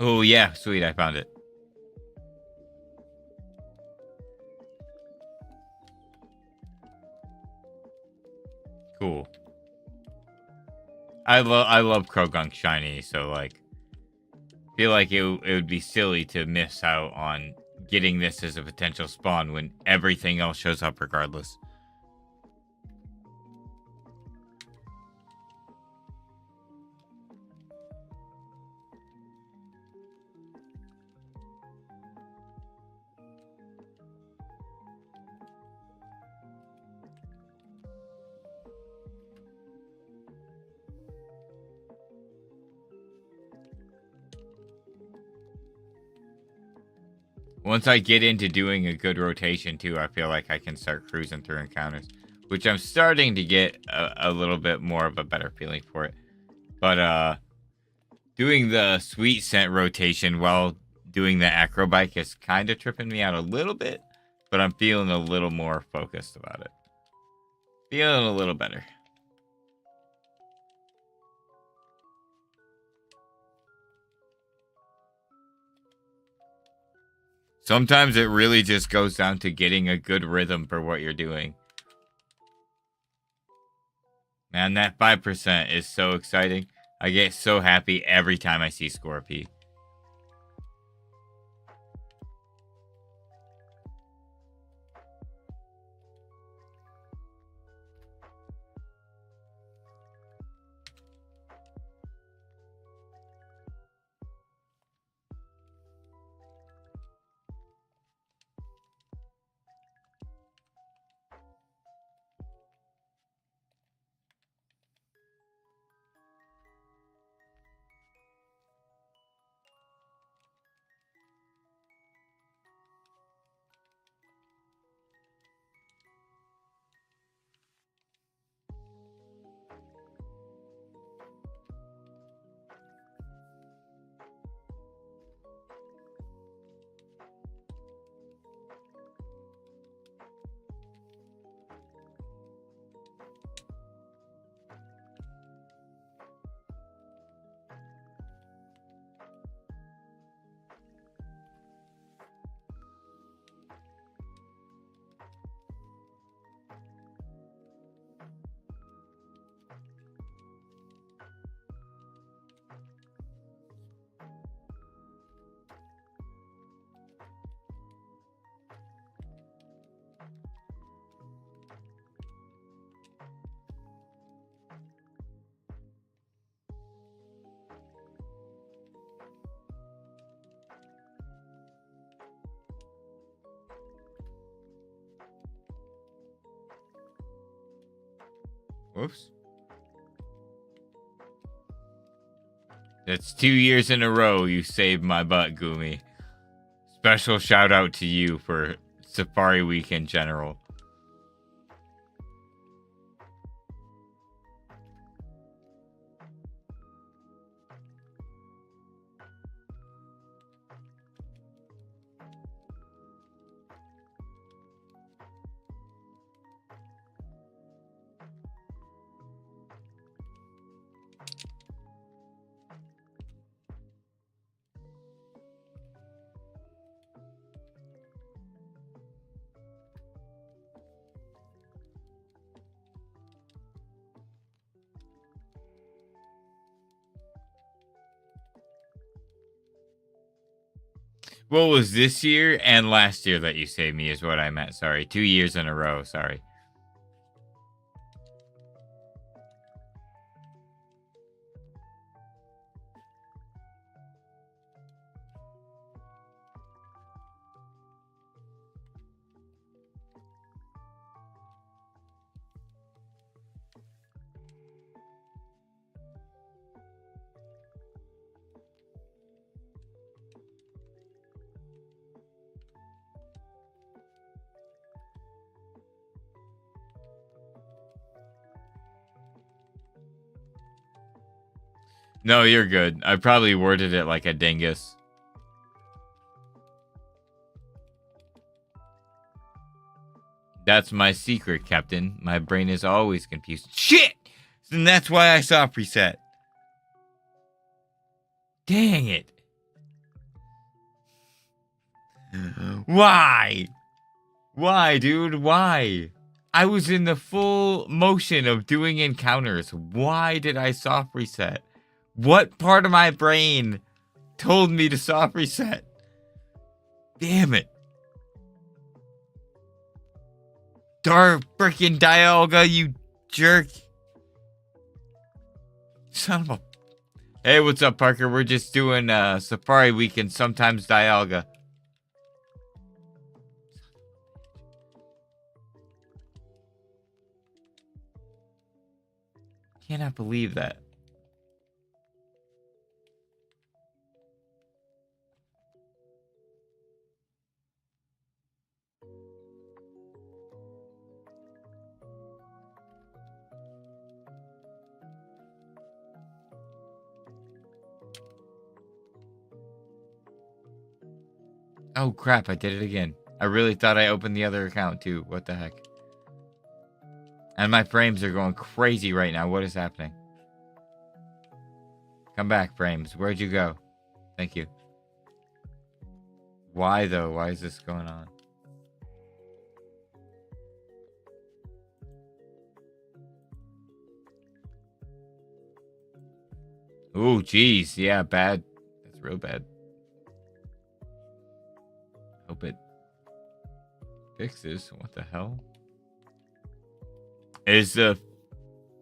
Oh yeah, sweet, I found it. Cool. I love Krogunk shiny, so like feel like it would be silly to miss out on getting this as a potential spawn when everything else shows up regardless. Once I get into doing a good rotation too, I feel like I can start cruising through encounters, which I'm starting to get a little bit more of a better feeling for it. But doing the sweet scent rotation while doing the acrobike is kind of tripping me out a little bit, but I'm feeling a little more focused about it. Feeling a little better. Sometimes it really just goes down to getting a good rhythm for what you're doing. Man, that 5% is so exciting. I get so happy every time I see Scorpy. Whoops. That's 2 years in a row you saved my butt, Goomy. Special shout out to you for Safari Week in general. What was this year and last year that you saved me is what I meant. Sorry. 2 years in a row. Sorry. No, you're good. I probably worded it like a dingus. That's my secret, Captain. My brain is always confused. Shit! And that's why I saw preset. Dang it. Why? Why, dude? Why? I was in the full motion of doing encounters. Why did I soft reset? What part of my brain told me to soft reset? Damn it. Dark frickin' Dialga, you jerk. Son of a... Hey, what's up, Parker? We're just doing Safari Week and sometimes Dialga. Cannot believe that. Oh crap, I did it again. I really thought I opened the other account too. What the heck? And my frames are going crazy right now. What is happening? Come back, frames. Where'd you go? Thank you. Why though? Why is this going on? Ooh, geez. Yeah, bad. That's real bad. Hope it fixes. What the hell? Is the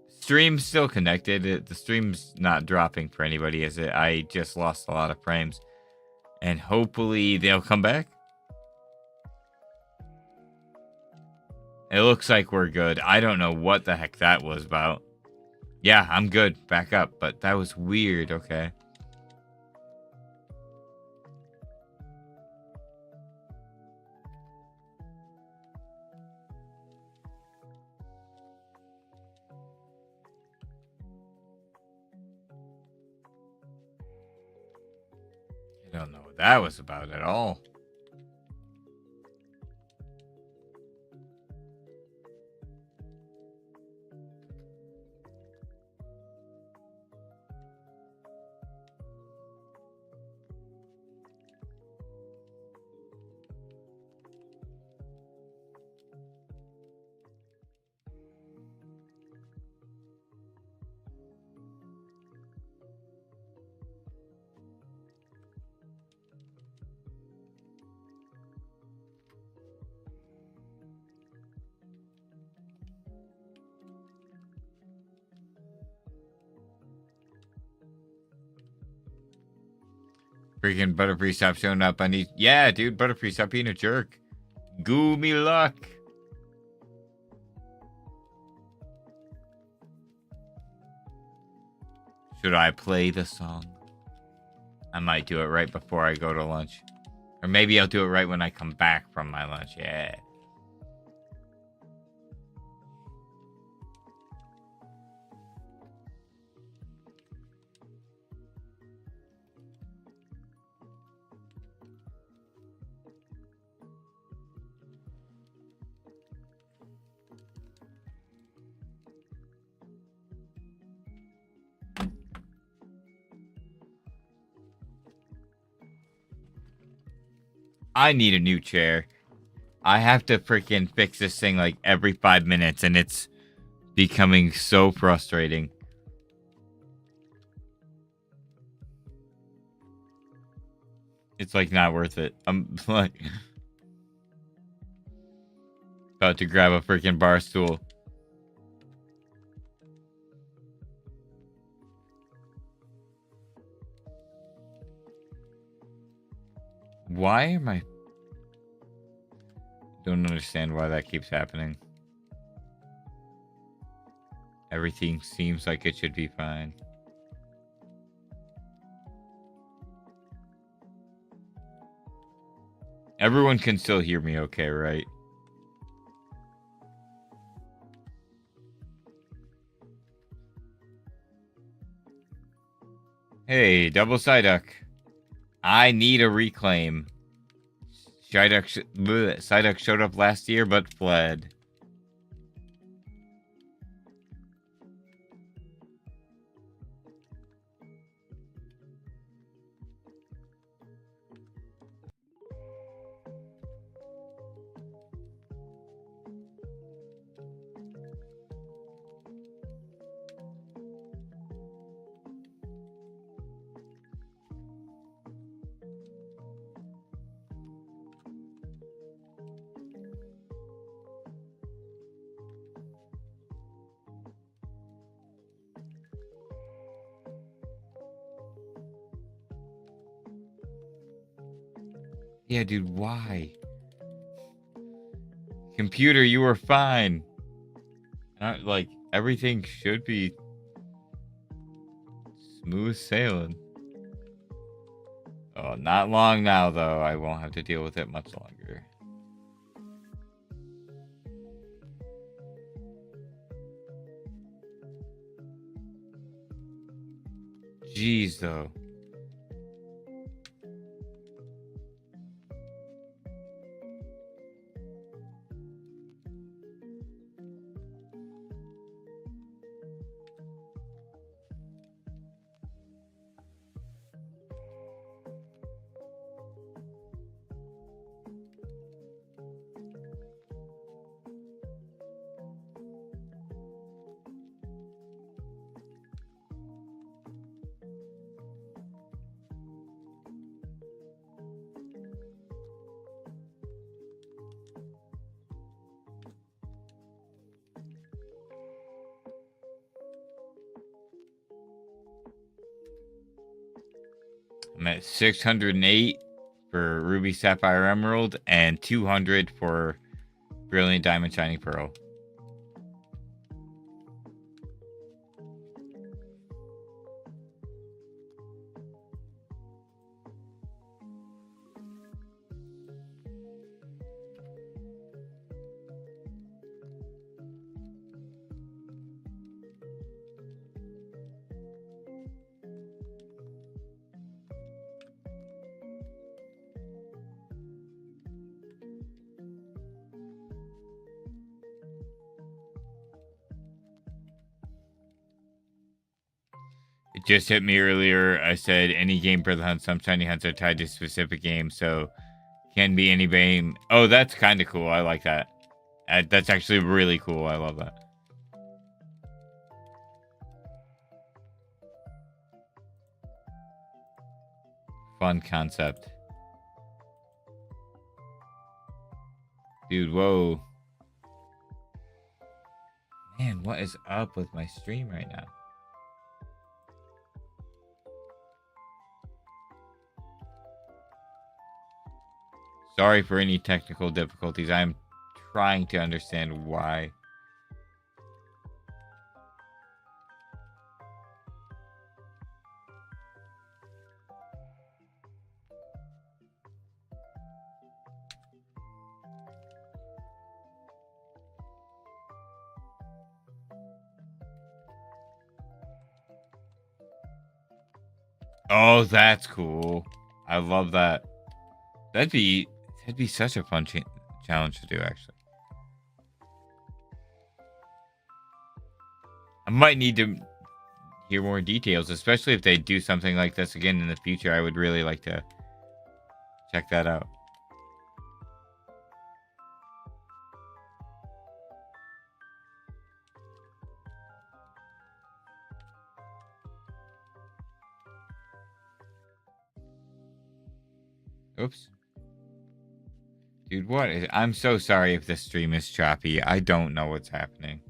stream still connected? The stream's not dropping for anybody, is it? I just lost a lot of frames. And hopefully they'll come back. It looks like we're good. I don't know what the heck that was about. Yeah, I'm good. Back up. But that was weird. Okay. I don't know what that was about at all. Freaking Butterfree, stop showing up. I need... Yeah, dude, Butterfree, stop being a jerk. Goo me luck. Should I play the song? I might do it right before I go to lunch. Or maybe I'll do it right when I come back from my lunch. Yeah. I need a new chair. I have to freaking fix this thing like every 5 minutes, and it's becoming so frustrating. It's like not worth it. I'm like about to grab a freaking bar stool. Why am I... Don't understand why that keeps happening. Everything seems like it should be fine. Everyone can still hear me okay, right? Hey, double Psyduck. I need a reclaim. Psyduck showed up last year but fled. Yeah, dude, why? Computer, you were fine. Like, everything should be smooth sailing. Oh, not long now, though. I won't have to deal with it much longer. Jeez, though. I'm at 608 for Ruby, Sapphire, Emerald, and 200 for Brilliant Diamond, Shining Pearl. It just hit me earlier. I said any game for the hunt. Some shiny hunts are tied to a specific game, so can be any game. Oh, that's kind of cool. I like that. That's actually really cool. I love that. Fun concept. Dude, whoa. Man, what is up with my stream right now? Sorry for any technical difficulties. I'm trying to understand why. Oh, that's cool. I love that. That'd be such a fun challenge to do, actually. I might need to hear more details, especially if they do something like this again in the future. I would really like to check that out. Oops. Dude, what is... I'm so sorry if this stream is choppy. I don't know what's happening.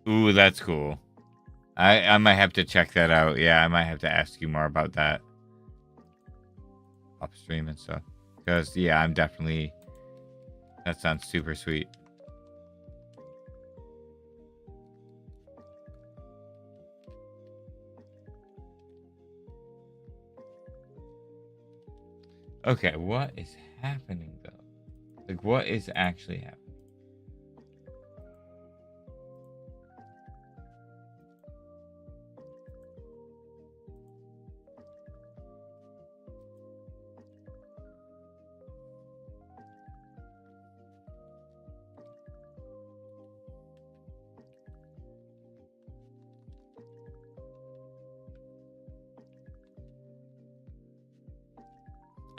Ooh, that's cool. I might have to check that out. Yeah, I might have to ask you more about that. Upstream and stuff. Because, yeah, I'm definitely... That sounds super sweet. Okay, what is happening, though? Like, what is actually happening?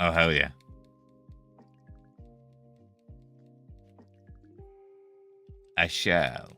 Oh, hell yeah. I shall.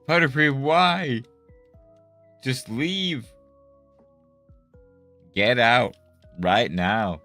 Butterfree, why? Just leave. Get out right now.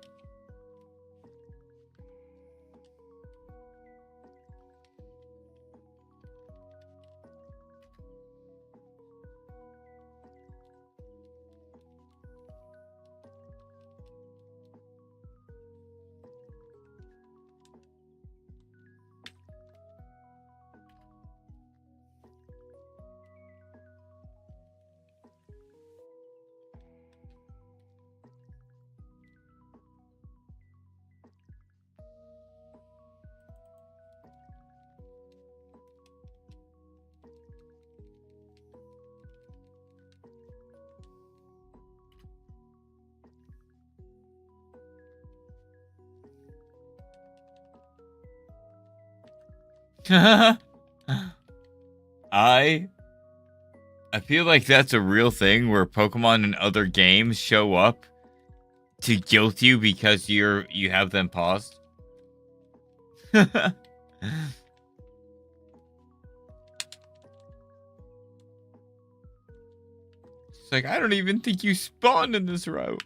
I feel like that's a real thing where Pokemon and other games show up to guilt you because you have them paused. It's like, I don't even think you spawned in this route.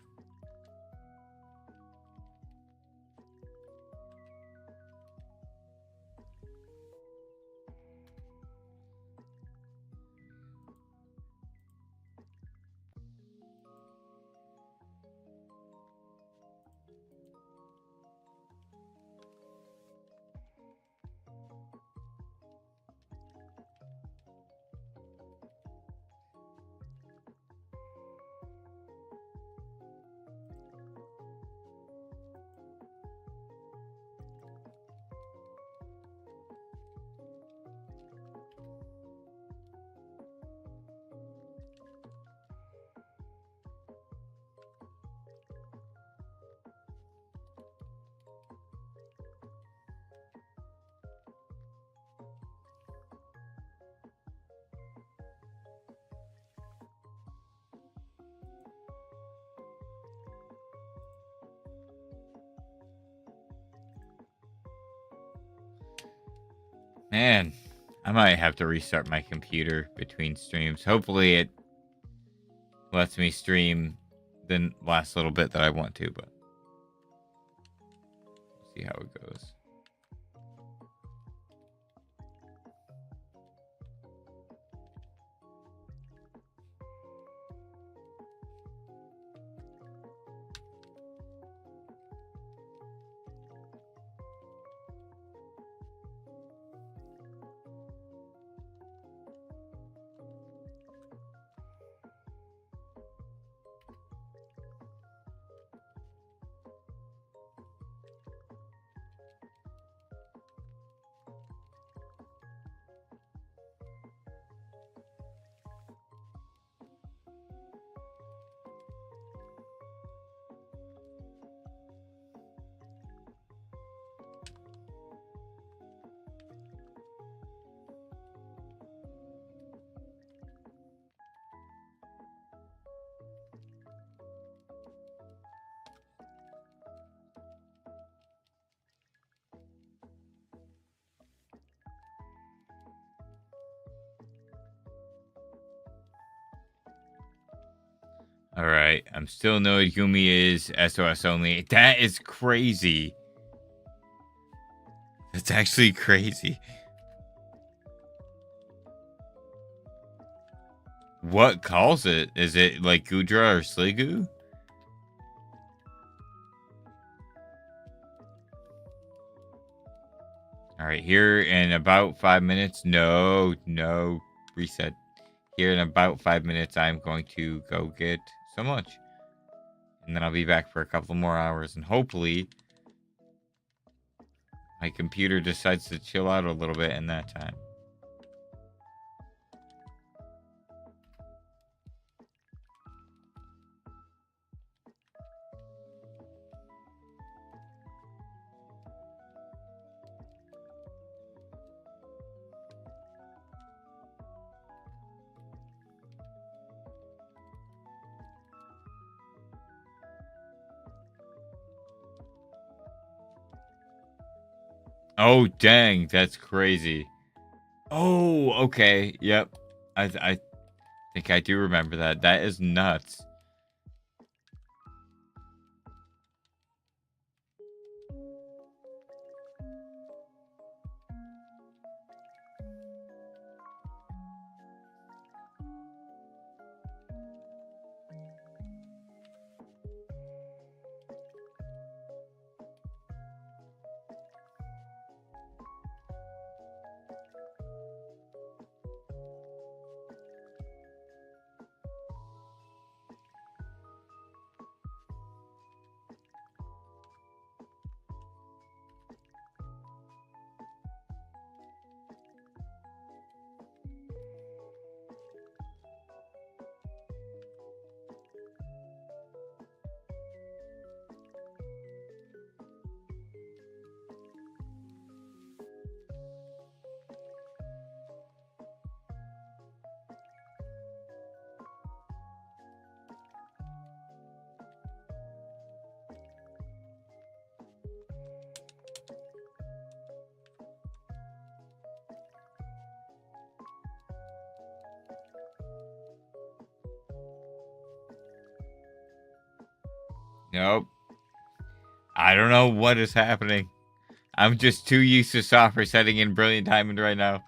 Man, I might have to restart my computer between streams. Hopefully it lets me stream the last little bit that I want to, but we'll see how it goes. All right, I'm still no Yumi is SOS only. That is crazy. That's actually crazy. What calls it? Is it like Gudra or Sliggoo? All right, here in about 5 minutes. No, reset. Here in about 5 minutes, I'm going to go get some lunch. And then I'll be back for a couple more hours. And hopefully, my computer decides to chill out a little bit in that time. Oh, dang. That's crazy. Oh, okay. Yep. I think I do remember that. That is nuts. Nope. I don't know what is happening. I'm just too used to Sapphire setting in Brilliant Diamond right now.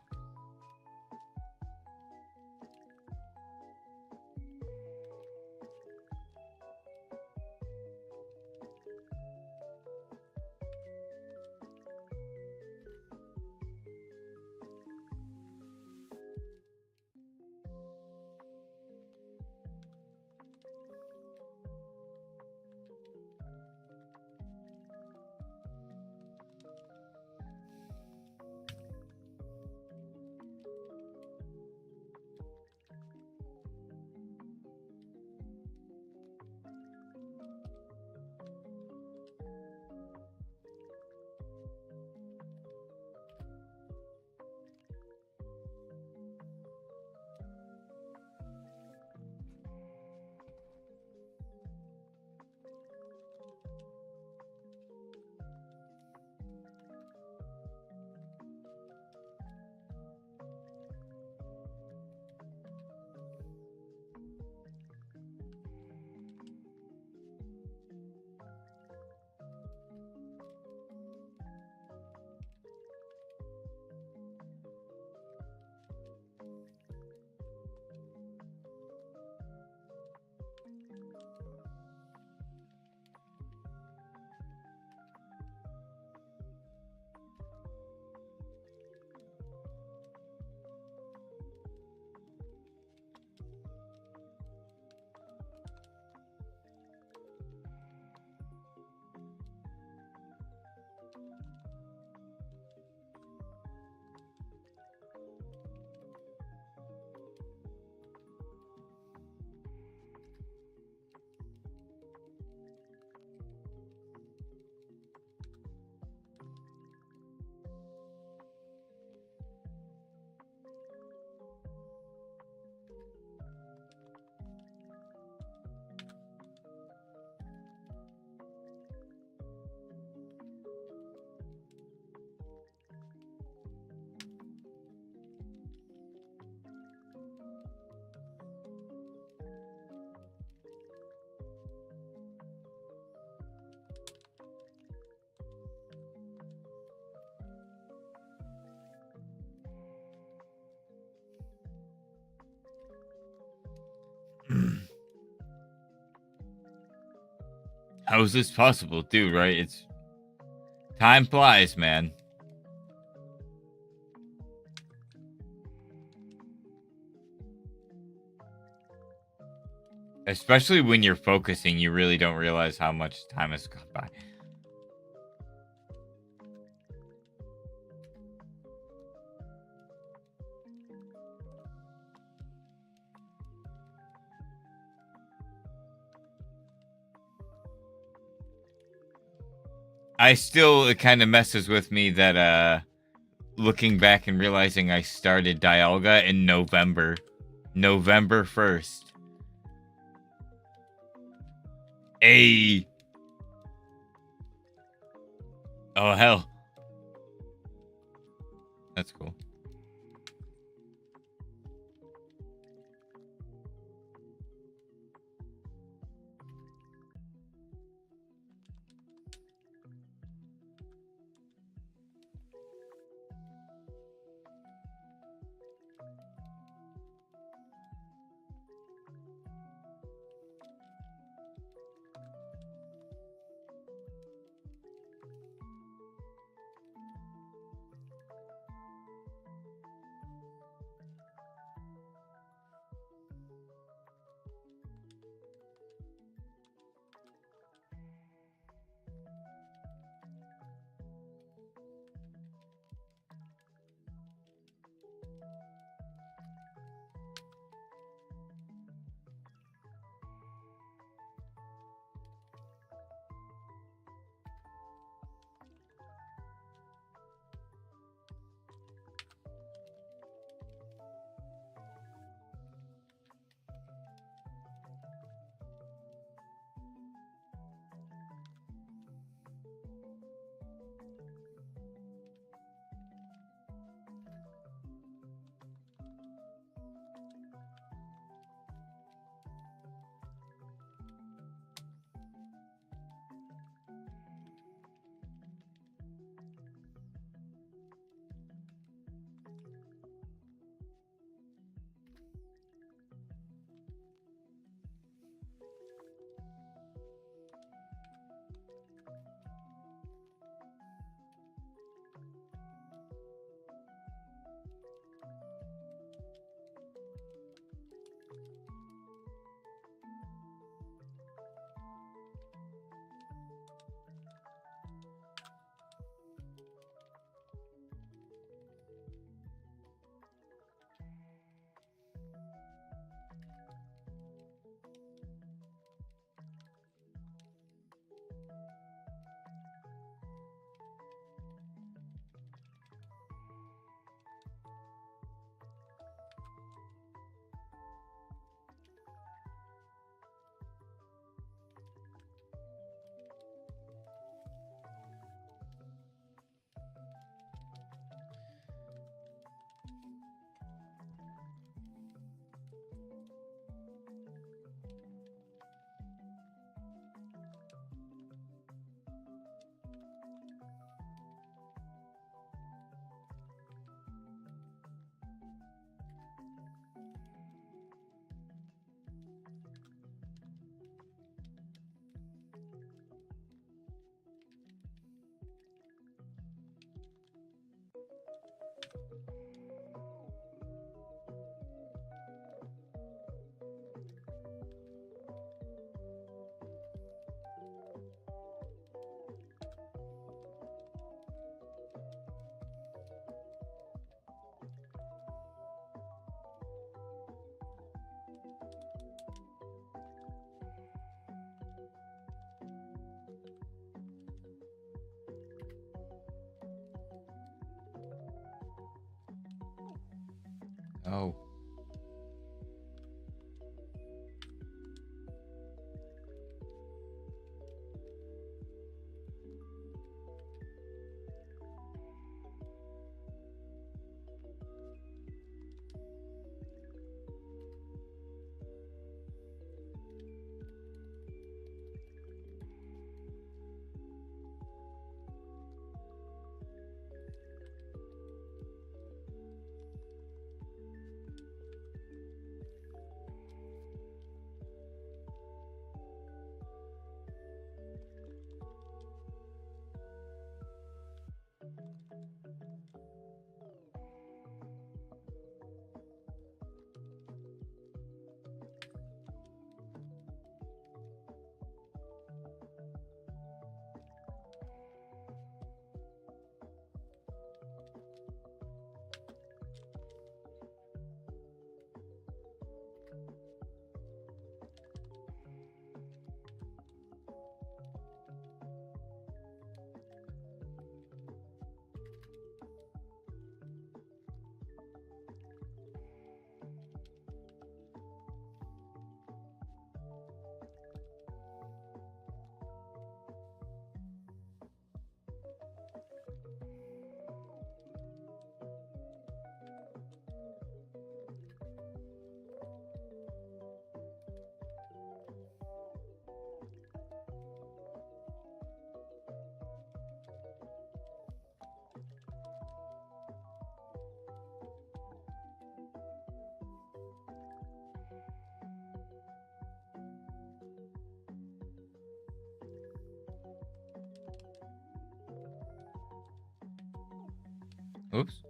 How is this possible, dude? Right? It's time flies, man. Especially when you're focusing, you really don't realize how much time has gone by. I still, it kind of messes with me that looking back and realizing I started Dialga in November. November 1st. Hey. Oh, hell. That's cool. Oh. Oops.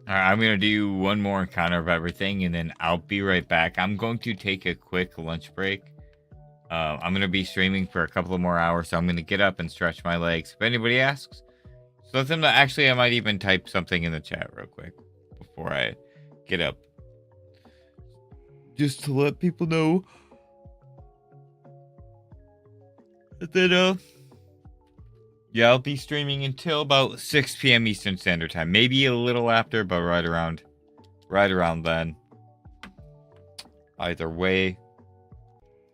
All right, I'm going to do one more encounter of everything, and then I'll be right back. I'm going to take a quick lunch break. I'm going to be streaming for a couple of more hours, so I'm going to get up and stretch my legs. If anybody asks, so let them know. Actually, I might even type something in the chat real quick before I get up. Just to let people know. Then, yeah, I'll be streaming until about 6 p.m. Eastern Standard Time. Maybe a little after, but right around then. Either way,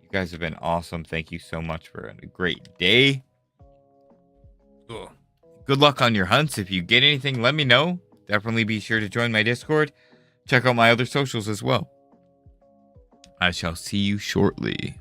you guys have been awesome. Thank you so much for a great day. Ugh. Good luck on your hunts. If you get anything, let me know. Definitely be sure to join my Discord. Check out my other socials as well. I shall see you shortly.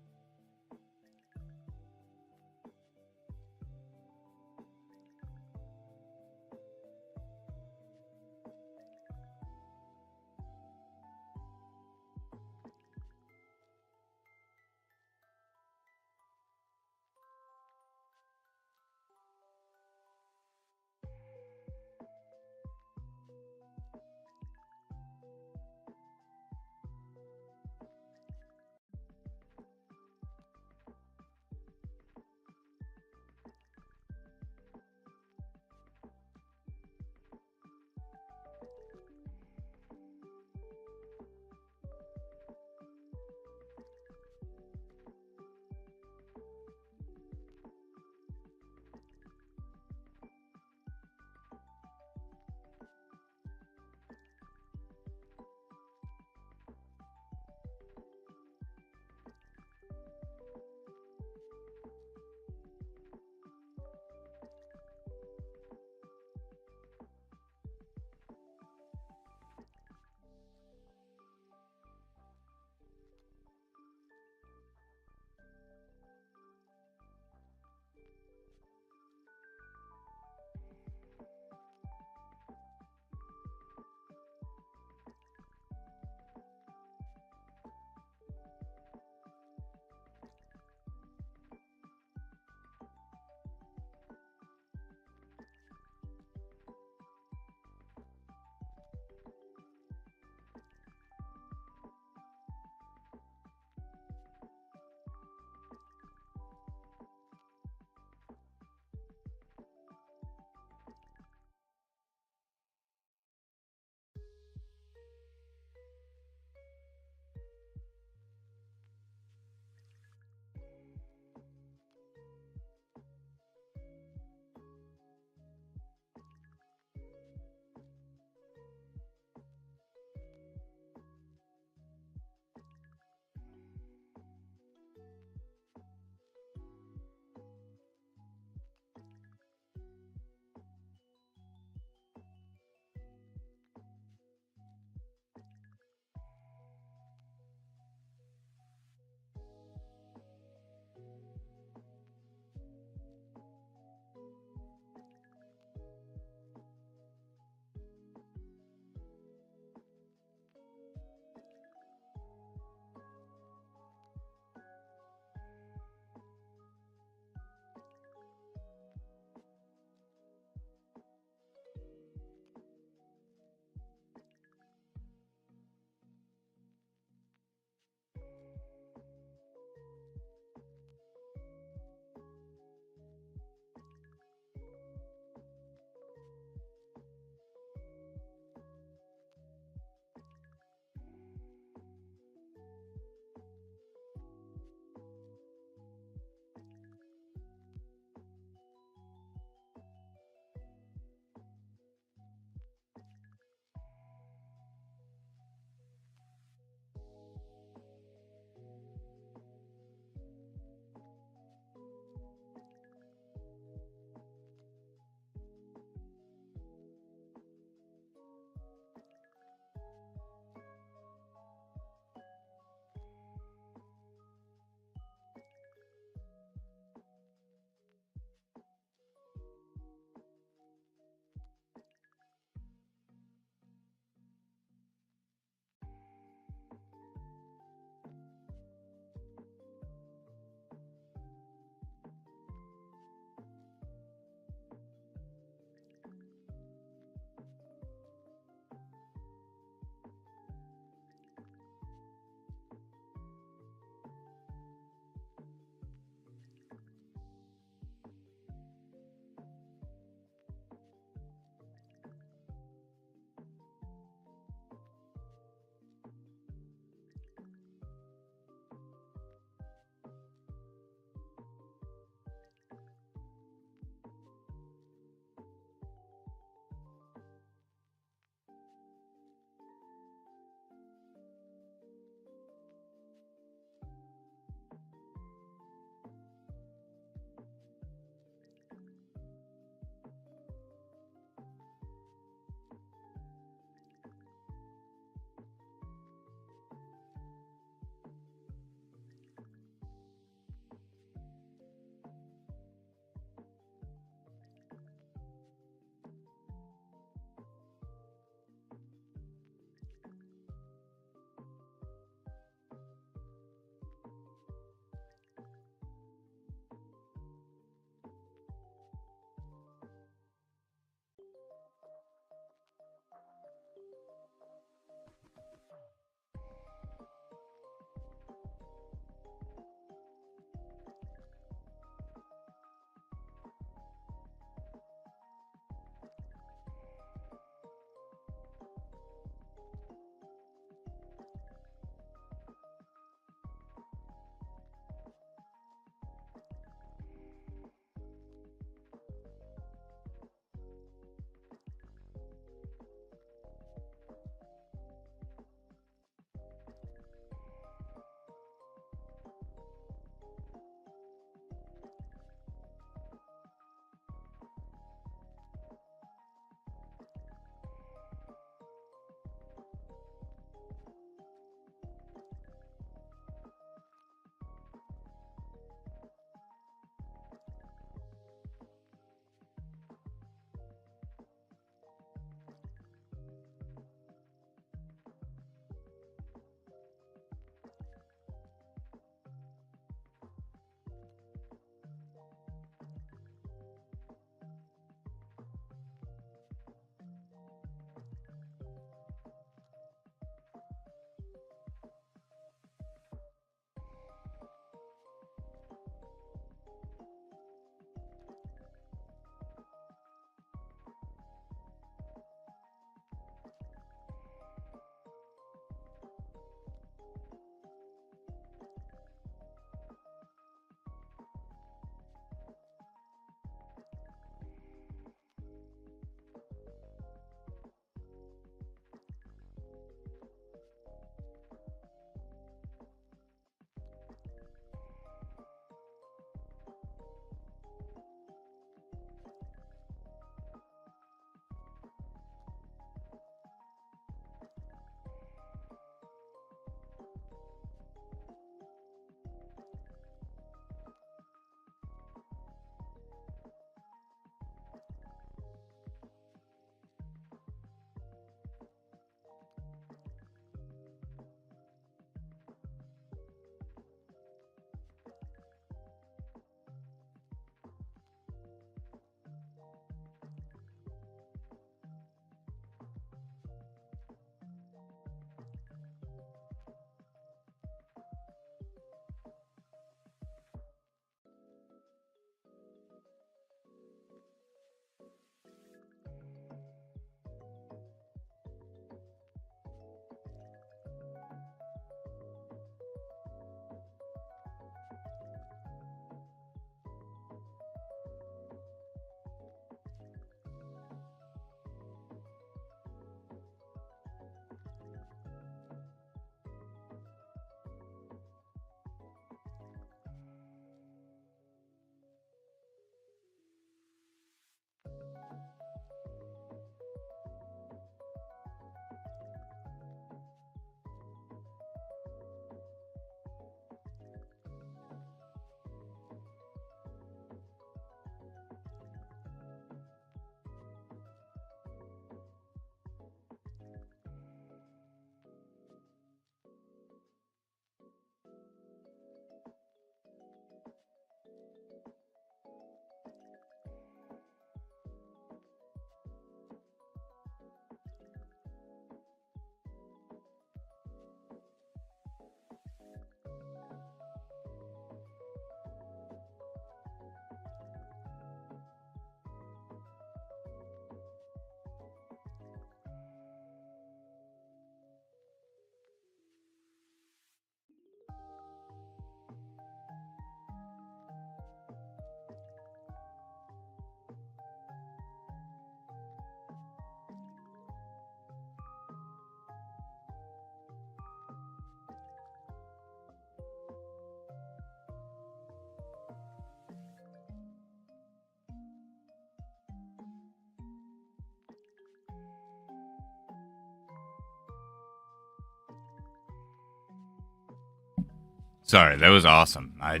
Sorry, that was awesome. I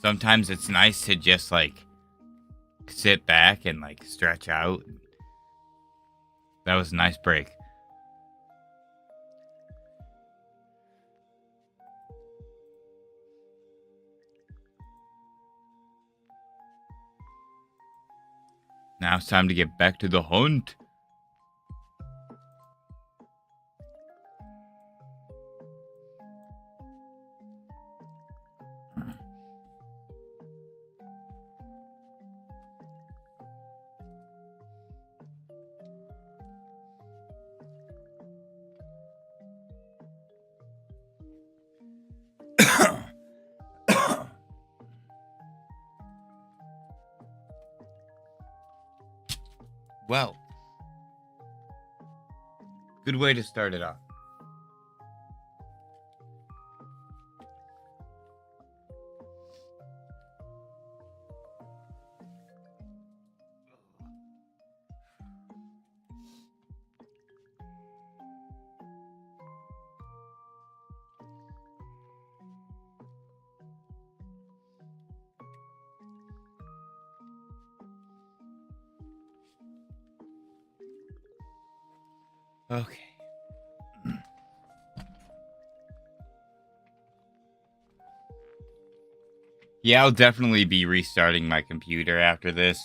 sometimes it's nice to just like sit back and like stretch out. That was a nice break. Now it's time to get back to the hunt. Well, good way to start it off. Okay. Yeah, I'll definitely be restarting my computer after this.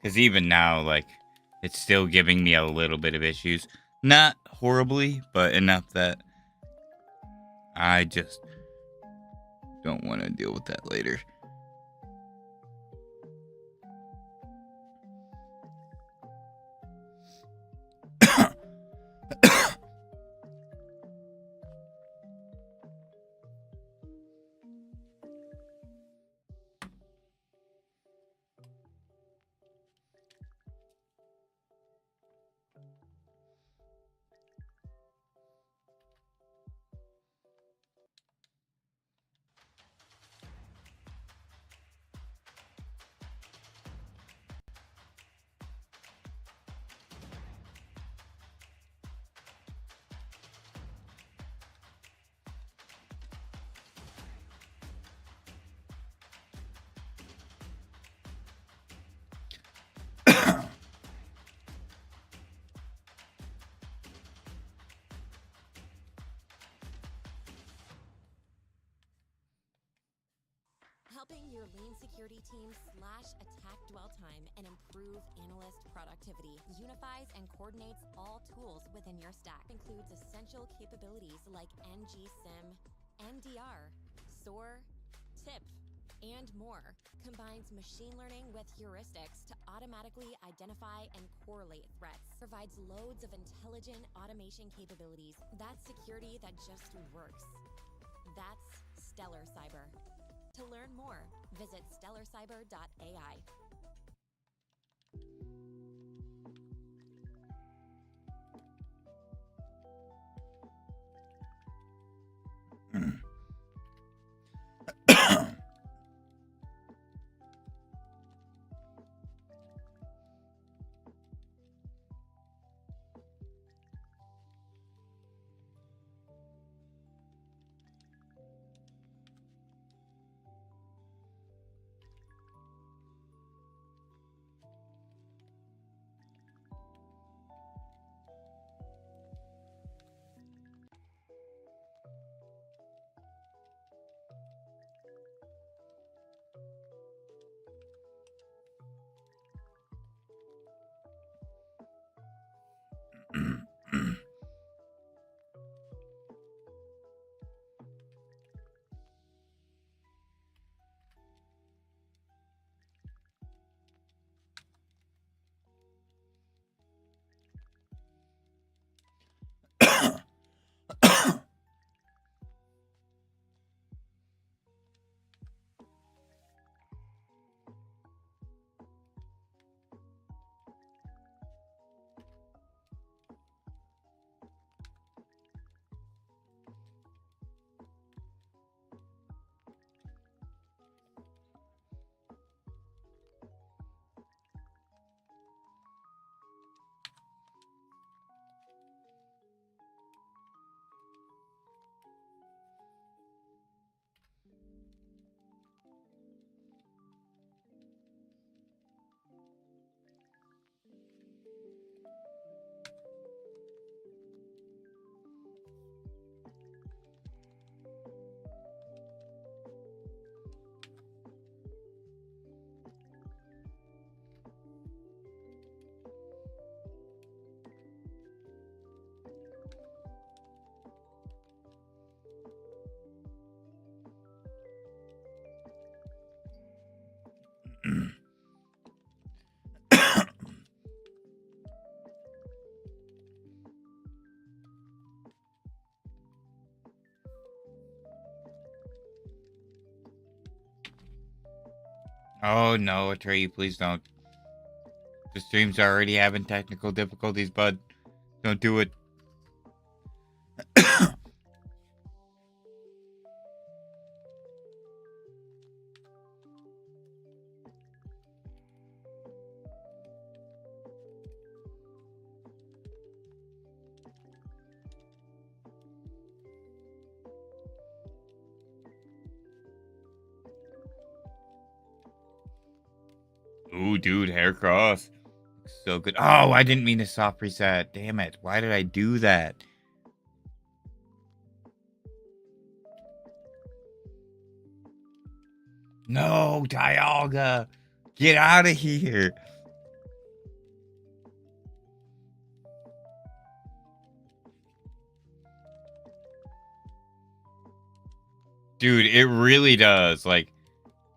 Because even now, like, it's still giving me a little bit of issues. Not horribly, but enough that I just don't want to deal with that later.
Helping your lean security team slash attack dwell time and improve analyst productivity. Unifies and coordinates all tools within your stack. Includes essential capabilities like ngSim, NDR, SOAR, TIP, and more. Combines machine learning with heuristics to automatically identify and correlate threats. Provides loads of intelligent automation capabilities. That's security that just works. That's Stellar Cyber. To learn more, visit stellarcyber.ai.
Oh no, Atreyu, please don't. The stream's already having technical difficulties, bud. Don't do it. Ooh, dude, hair cross. So good. Oh, I didn't mean to soft reset. Damn it. Why did I do that? No, Dialga. Get out of here. Dude, it really does. Like,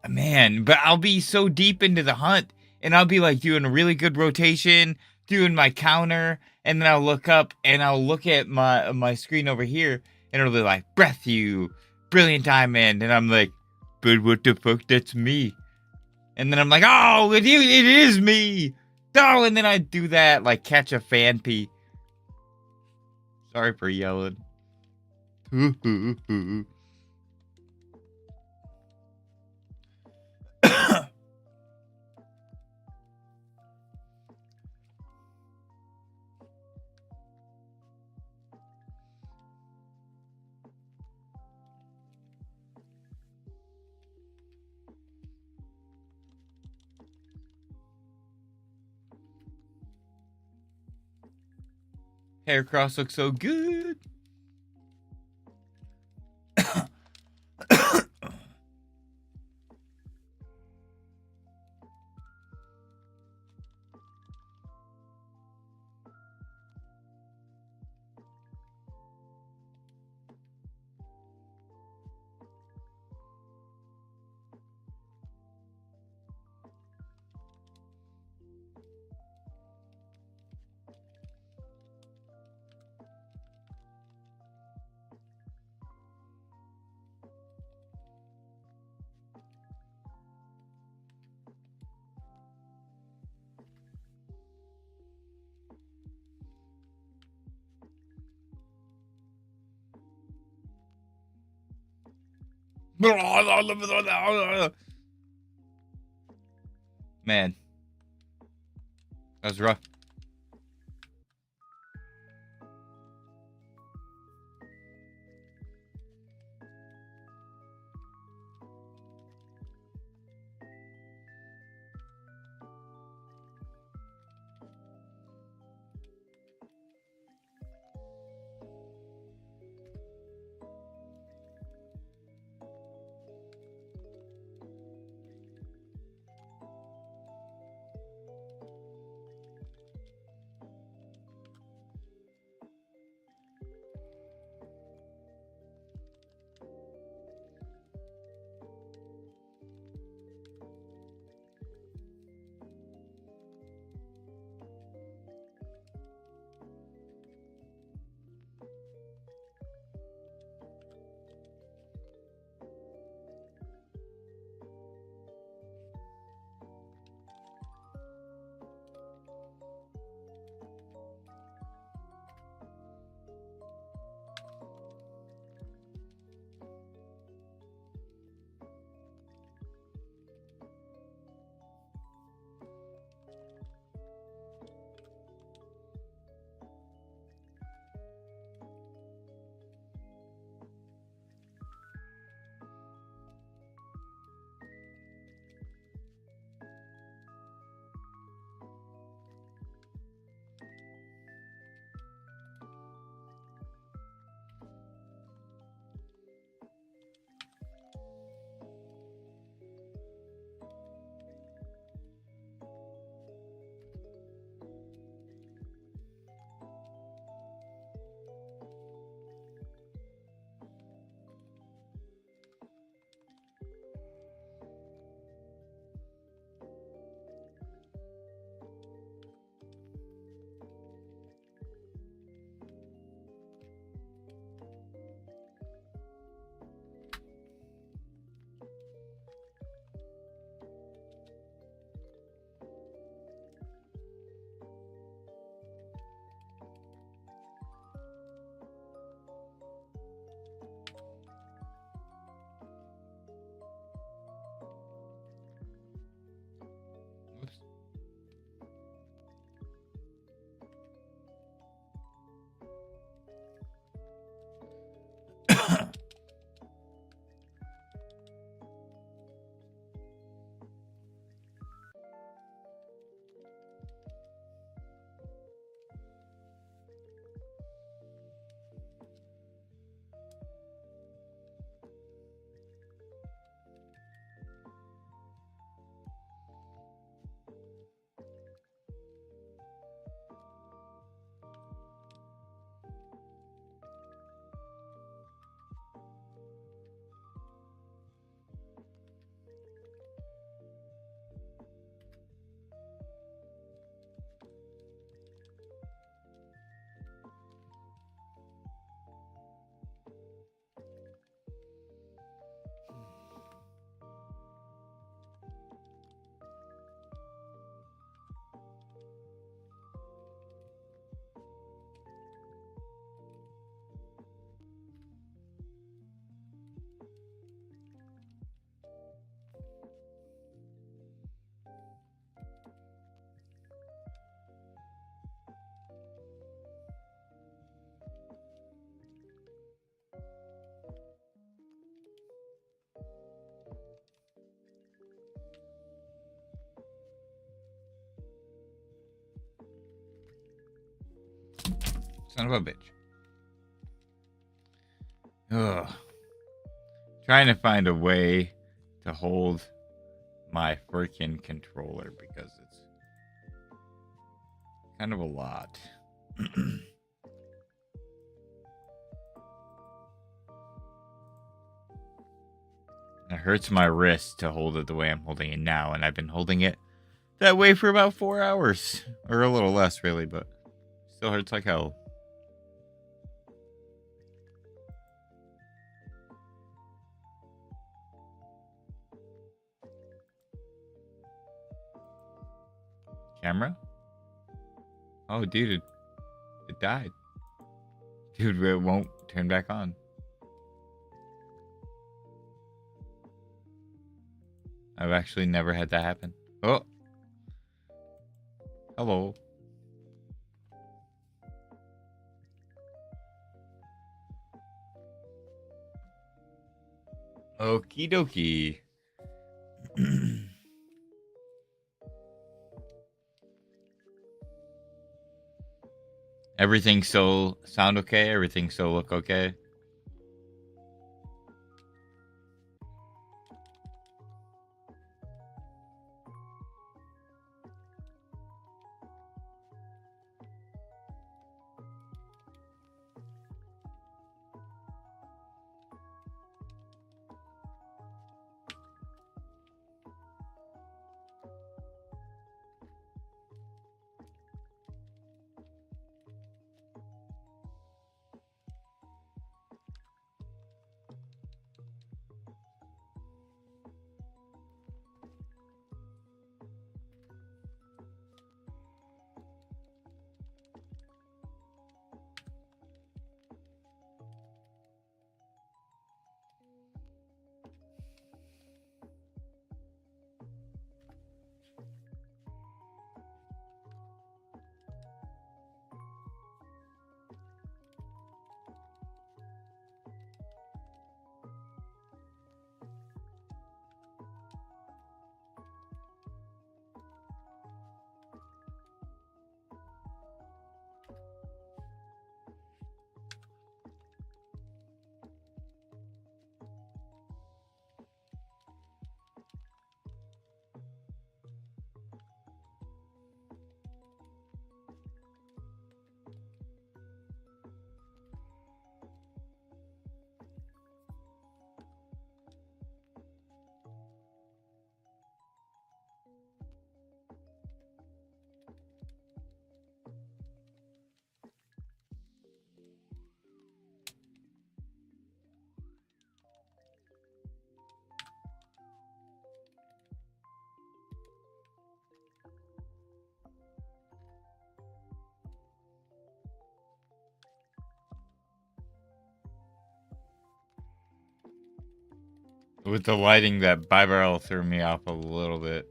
man, but I'll be so deep into the hunt and I'll be like doing a really good rotation, doing my counter, and then I'll look up and I'll look at my screen over here and it'll be like, breath you, brilliant diamond. And I'm like, but what the fuck? That's me. And then I'm like, oh, it is me. Oh, and then I do that, like catch a fan pee. Sorry for yelling. Hair cross looks so good. Man, that was rough. Son of a bitch. Ugh. Trying to find a way to hold my freaking controller because it's kind of a lot. It hurts my wrist to hold it the way I'm holding it now, and I've been holding it that way for about 4 hours. Or a little less, really, but still hurts like hell. Camera? Oh, dude, it died. Dude, it won't turn back on. I've actually never had that happen. Oh. Hello. Okie dokie. Everything still sound okay? Everything still look okay? With the lighting, that bi-barrel threw me off a little bit.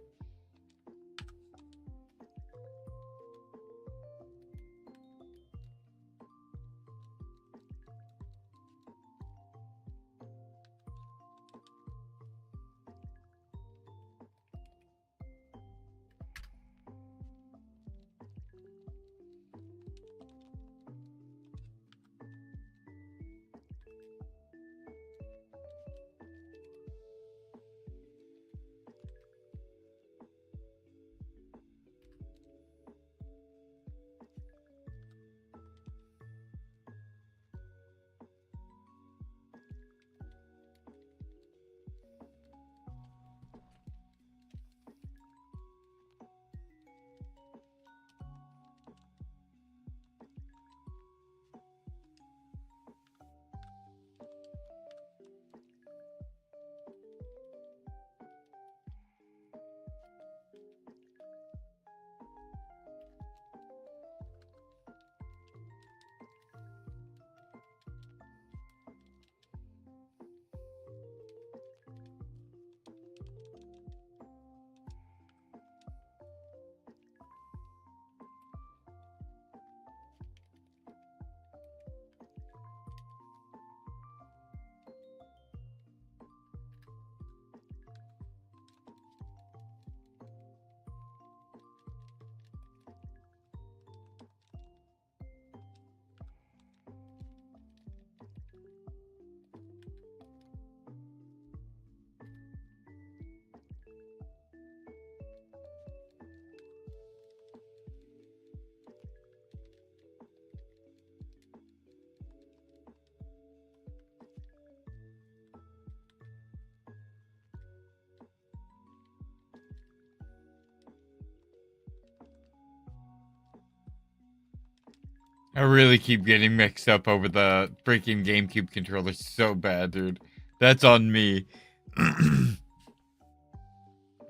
I really keep getting mixed up over the freaking GameCube controller so bad, dude. That's on me.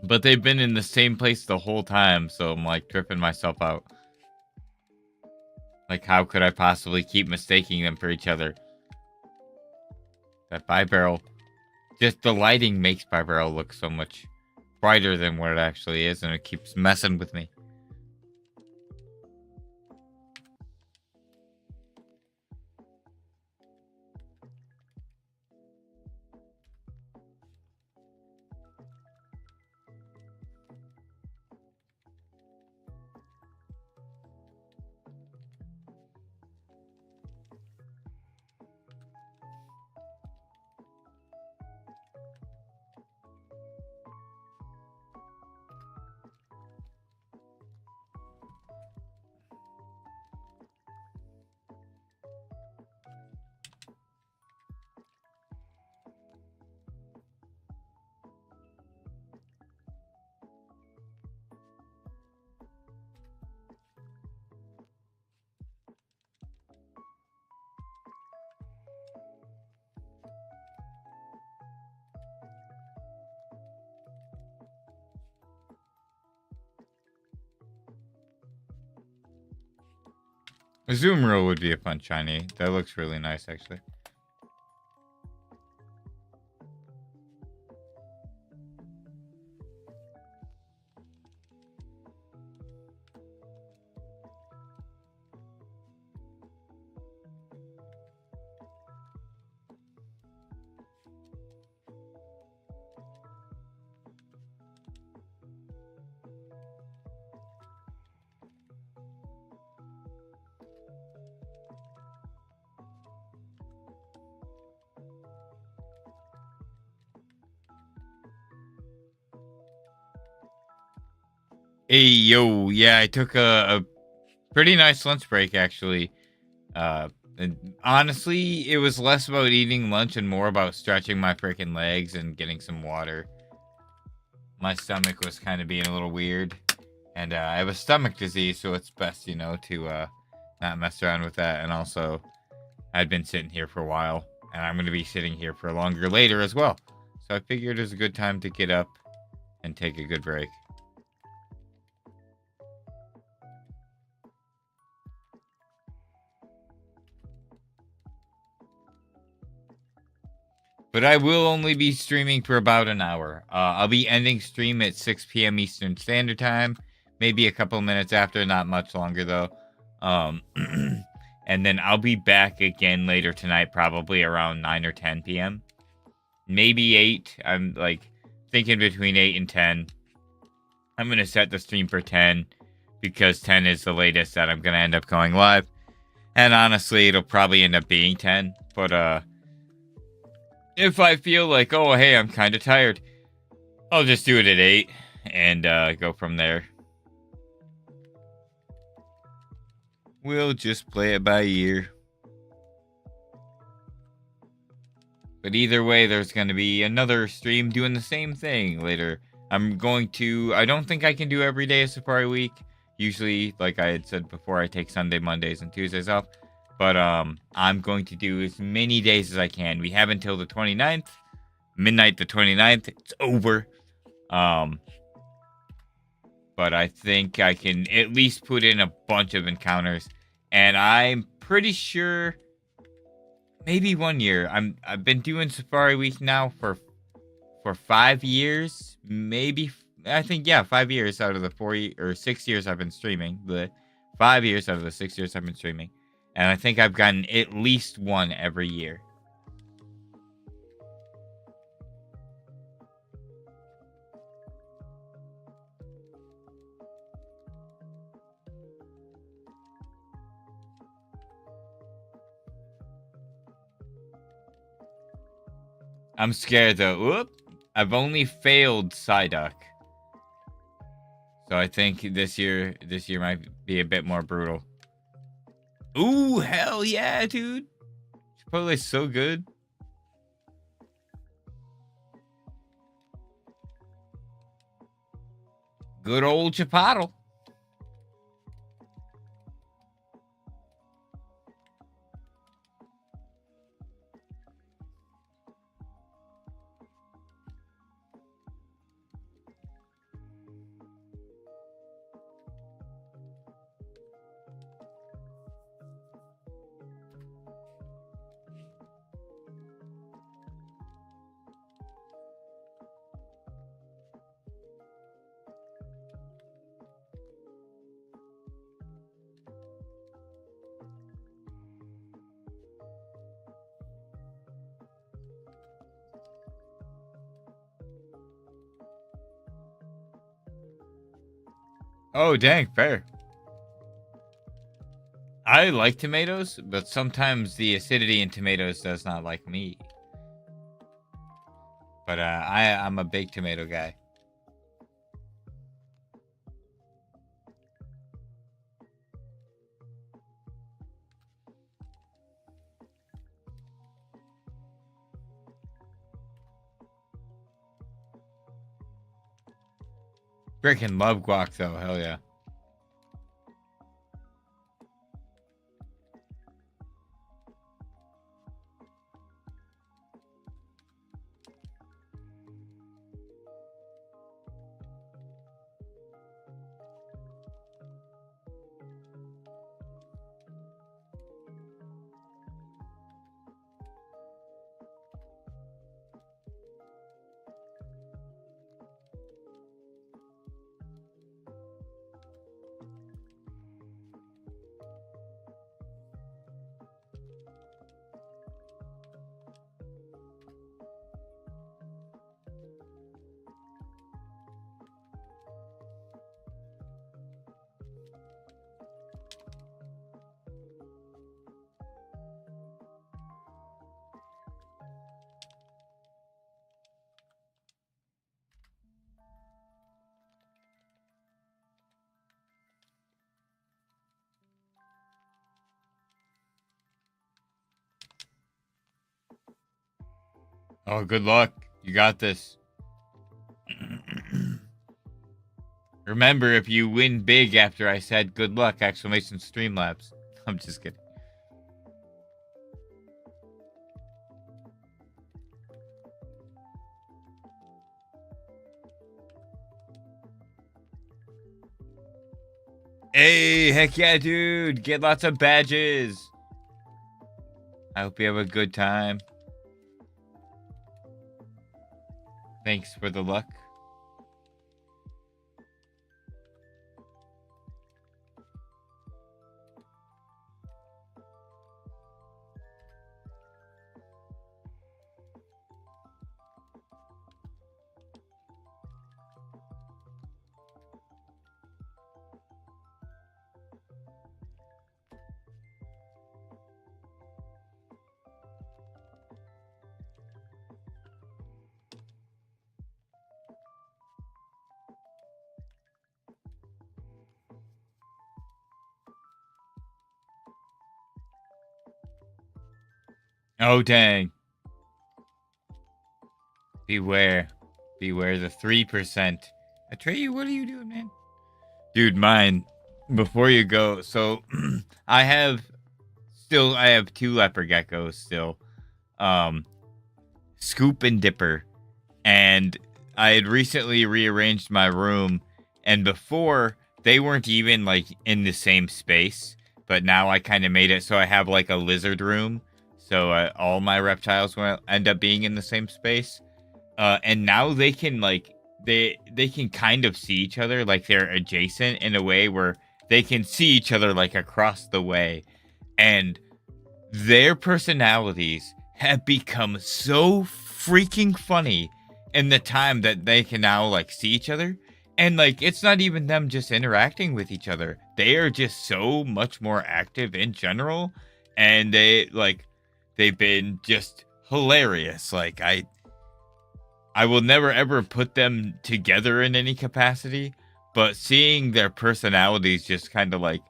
But they've been in the same place the whole time, so I'm like tripping myself out. Like, how could I possibly keep mistaking them for each other? That bi-barrel, just the lighting makes bi-barrel look so much brighter than what it actually is, and it keeps messing with me. A zoom reel would be a fun shiny. That looks really nice, actually. Hey, yo, yeah, I took a pretty nice lunch break, actually. And honestly, it was less about eating lunch and more about stretching my freaking legs and getting some water. My stomach was kind of being a little weird, and I have a stomach disease, so it's best, to not mess around with that. And also, I'd been sitting here for a while, and I'm going to be sitting here for longer later as well. So I figured it was a good time to get up and take a good break. But I will only be streaming for about an hour. I'll be ending stream at 6 p.m. Eastern Standard Time. Maybe a couple minutes after, not much longer though. And then I'll be back again later tonight, probably around 9 or 10 p.m. Maybe 8. I'm like thinking between 8 and 10. I'm going to set the stream for 10 because 10 is the latest that I'm going to end up going live. And honestly, it'll probably end up being 10. But, if I feel like, oh, hey, I'm kind of tired, I'll just do it at 8 and go from there. We'll just play it by ear. But either way, there's going to be another stream doing the same thing later. I don't think I can do every day of Safari Week. Usually, like I had said before, I take Sunday, Mondays, and Tuesdays off. But I'm going to do as many days as I can. We have until the 29th. Midnight the 29th. It's over. But I think I can at least put in a bunch of encounters. And I'm pretty sure maybe 1 year. I've been doing Safari Week now for 5 years. Maybe, I think, yeah, 5 years out of the 6 years I've been streaming. The 5 years out of the 6 years I've been streaming. And I think I've gotten at least one every year. I'm scared though. Whoop! I've only failed Psyduck. So I think this year might be a bit more brutal. Ooh, hell yeah, dude. Chipotle's so good. Good old Chipotle. Oh, dang, fair. I like tomatoes, but sometimes the acidity in tomatoes does not like me. But I'm a big tomato guy. Freaking love guac though, hell yeah. Oh, good luck. You got this. Remember, if you win big after I said good luck, exclamation Streamlabs. I'm just kidding. Hey, heck yeah, dude. Get lots of badges. I hope you have a good time. Thanks for the luck. Oh, dang. Beware. Beware the 3%. Atreyu, what are you doing, man? Dude, mine. Before you go, so I have 2 leopard geckos still. Scoop and Dipper. And I had recently rearranged my room, and before they weren't even like in the same space, but now I kind of made it so I have like a lizard room. So all my reptiles will end up being in the same space. And now they can like they can kind of see each other, like they're adjacent in a way where they can see each other like across the way, and their personalities have become so freaking funny in the time that they can now like see each other. And like it's not even them just interacting with each other, they are just so much more active in general, and they've been just hilarious. Like I will never ever put them together in any capacity, but seeing their personalities just kind of like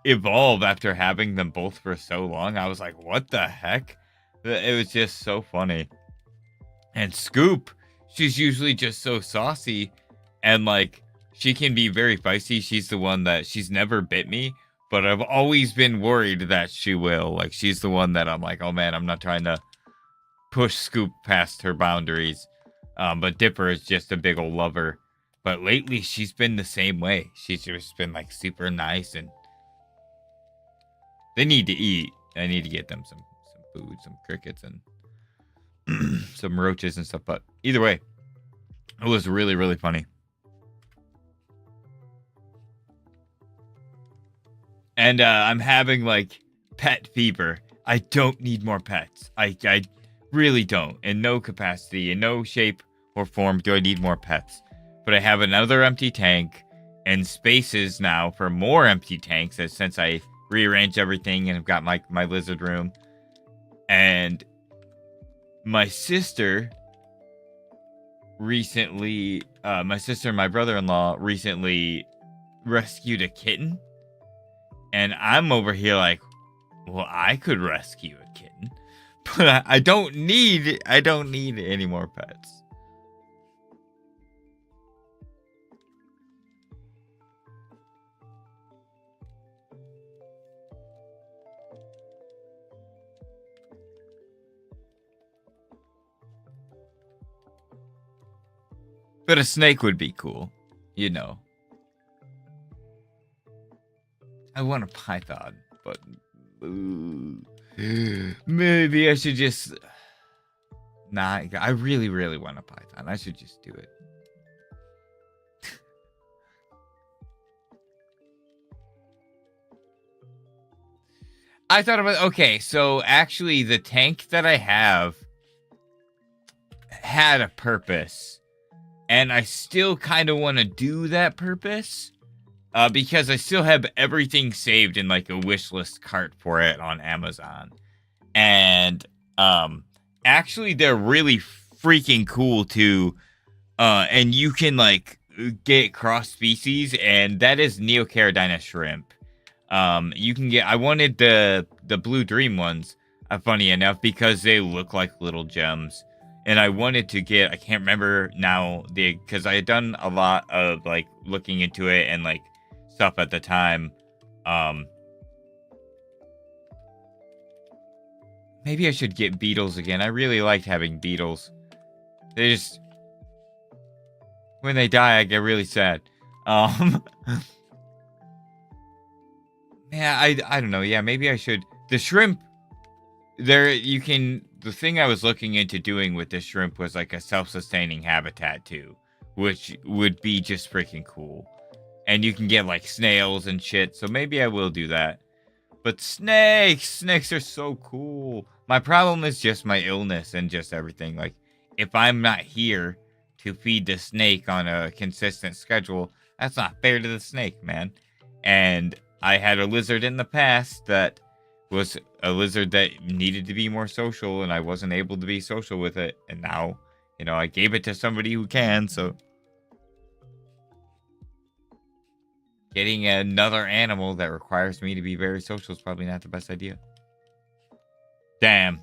evolve after having them both for so long, I was like, what the heck? It was just so funny. And Scoop, she's usually just so saucy, and like she can be very feisty. She's the one that she's never bit me, but I've always been worried that she will. Like she's the one that I'm like, oh man, I'm not trying to push Scoop past her boundaries. But Dipper is just a big old lover. But lately, she's been the same way. She's just been like super nice, and they need to eat. I need to get them some food, some crickets, and some roaches and stuff. But either way, it was really, really funny. And I'm having like pet fever. I don't need more pets. I really don't. In no capacity, in no shape or form do I need more pets. But I have another empty tank, and spaces now for more empty tanks since I rearranged everything and have got my lizard room. And my sister and my brother-in-law recently rescued a kitten. And I'm over here like, well, I could rescue a kitten, but I don't need any more pets. But a snake would be cool, you know. I want a python, but maybe I should just... Nah, I really, really want a python. I should just do it. I thought about... Okay, so actually the tank that I have had a purpose. And I still kind of want to do that purpose. Because I still have everything saved in like a wish list cart for it on Amazon. And actually they're really freaking cool too. And you can like get cross species, and that is Neocaridina shrimp. You can get, I wanted the Blue Dream ones, funny enough, because they look like little gems. And I wanted to get, I can't remember now, because I had done a lot of like looking into it and like stuff at the time. Maybe I should get beetles again. I really liked having beetles. They just, when they die, I get really sad. Yeah, I don't know. Yeah, maybe I should. The shrimp, the thing I was looking into doing with this shrimp was like a self-sustaining habitat too, which would be just freaking cool. And you can get like snails and shit, so maybe I will do that. But snakes are so cool. My problem is just my illness and just everything. Like, if I'm not here to feed the snake on a consistent schedule, that's not fair to the snake, man. And I had a lizard in the past that was a lizard that needed to be more social, and I wasn't able to be social with it. And now, you know, I gave it to somebody who can, so... Getting another animal that requires me to be very social is probably not the best idea. Damn.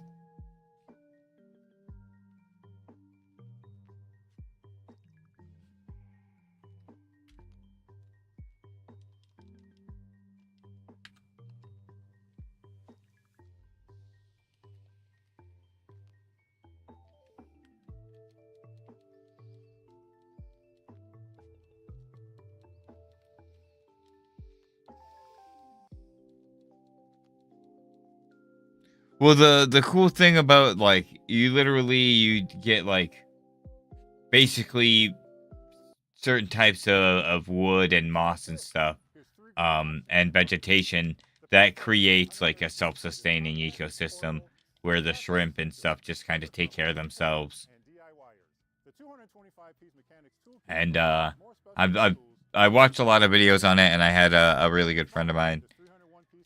Well, the cool thing about, like, you get, like, basically certain types of wood and moss and stuff, and vegetation that creates, like, a self-sustaining ecosystem where the shrimp and stuff just kind of take care of themselves. And, I watched a lot of videos on it, and I had a really good friend of mine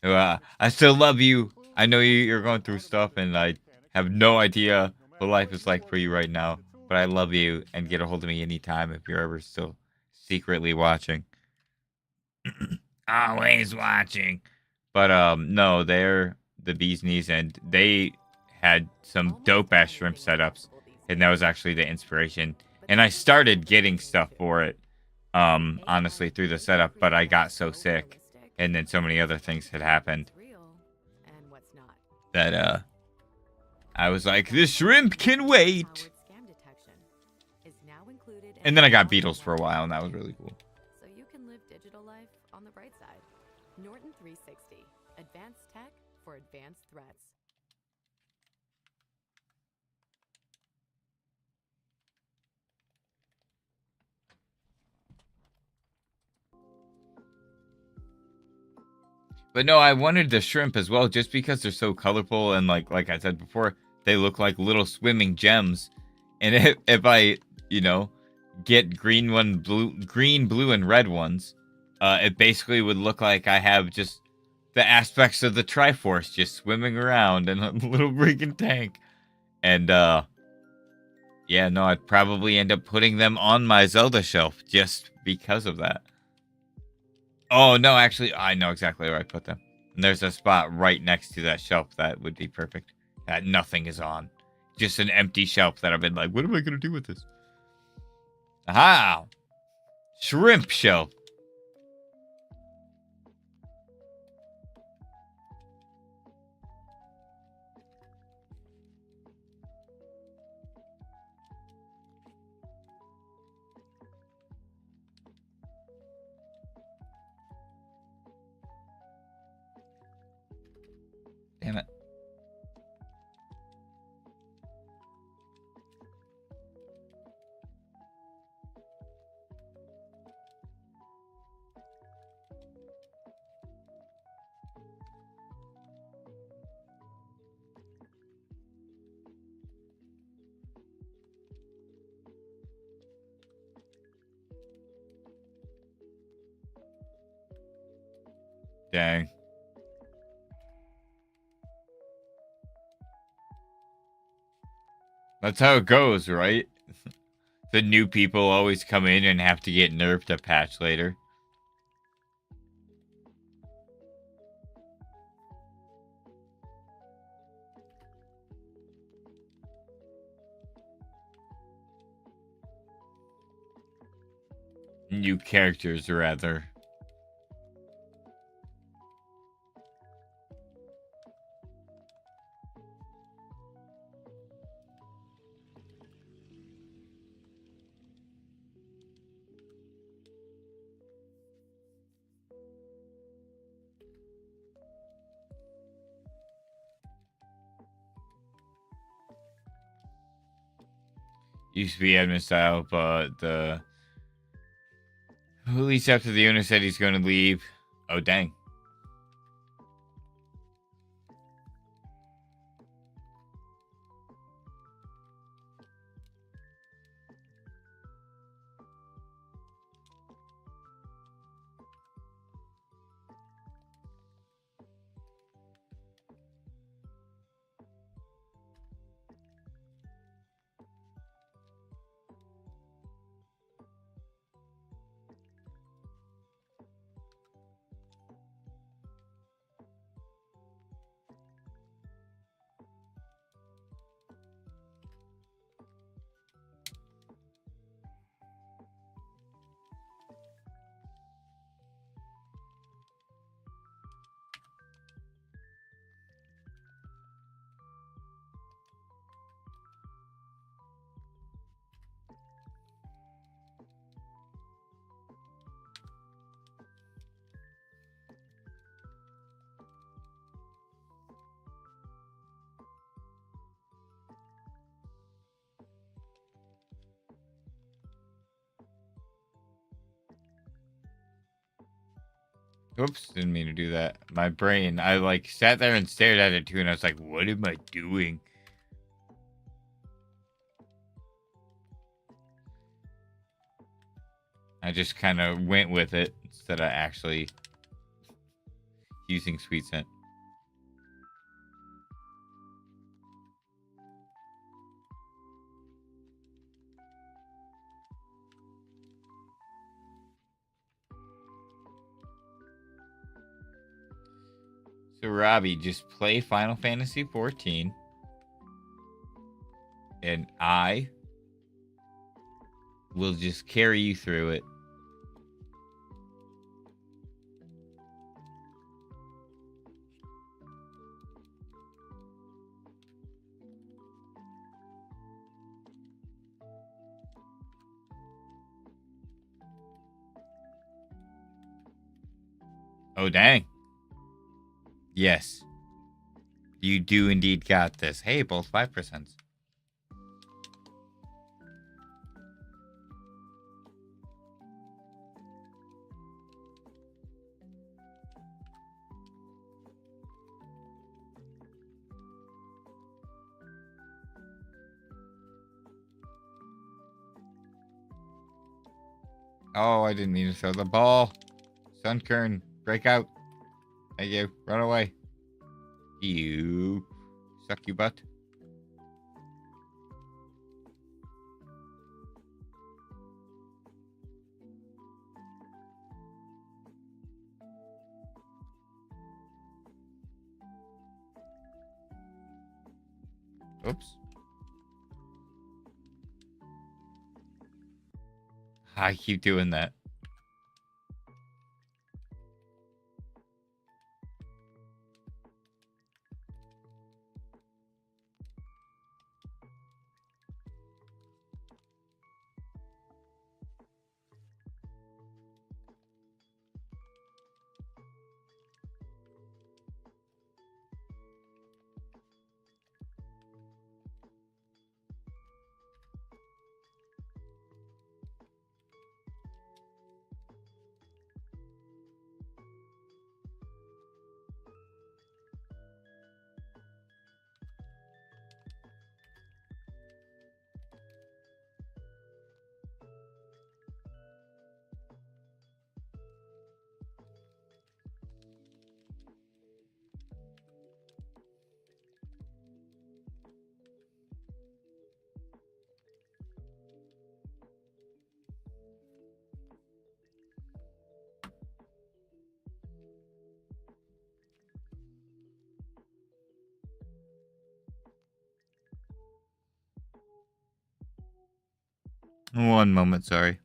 who, I still love you. I know you're going through stuff, and I have no idea what life is like for you right now. But I love you, and get a hold of me anytime if you're ever still secretly watching. Always watching. But no, they're the bee's knees, and they had some dope-ass shrimp setups, and that was actually the inspiration. And I started getting stuff for it, honestly, through the setup, but I got so sick, and then so many other things had happened that I was like, this shrimp can wait. And then I got beetles for a while, and that was really cool.
So you can live digital life on the bright side. Norton 360, advanced tech for advanced threats.
But no, I wanted the shrimp as well, just because they're so colorful, and like I said before, they look like little swimming gems. And if I, you know, get green, blue, and red ones, it basically would look like I have just the aspects of the Triforce just swimming around in a little freaking tank. And yeah, no, I'd probably end up putting them on my Zelda shelf just because of that. Oh, no, actually, I know exactly where I'd put them. And there's a spot right next to that shelf that would be perfect. That nothing is on. Just an empty shelf that I've been like, what am I going to do with this? Aha! Shrimp shelf. Damn it. Dang. That's how it goes, right? The new people always come in and have to get nerfed a patch later. New characters, rather. Used to be admin style, but the police after the owner said he's going to leave. Oh, dang. Oops, didn't mean to do that. My brain, I like sat there and stared at it too, and I was like, what am I doing? I just kind of went with it instead of actually using sweet scent. So Robbie, just play Final Fantasy 14, and I will just carry you through it. Oh, dang. Yes. You do indeed got this. Hey, both 5%. Oh, I didn't mean to throw the ball. Sunkern, break out. Thank you. Run away. You. Suck you butt. Oops. I keep doing that. One moment, sorry.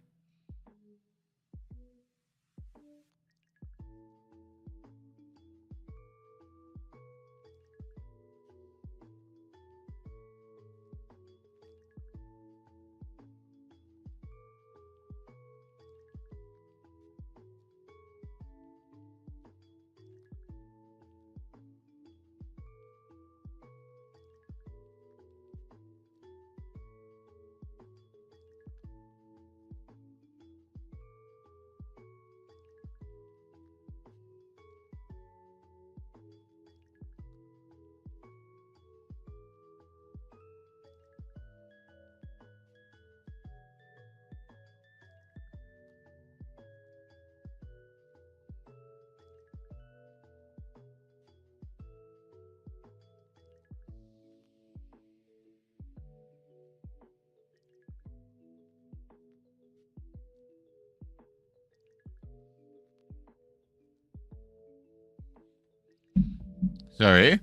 Sorry.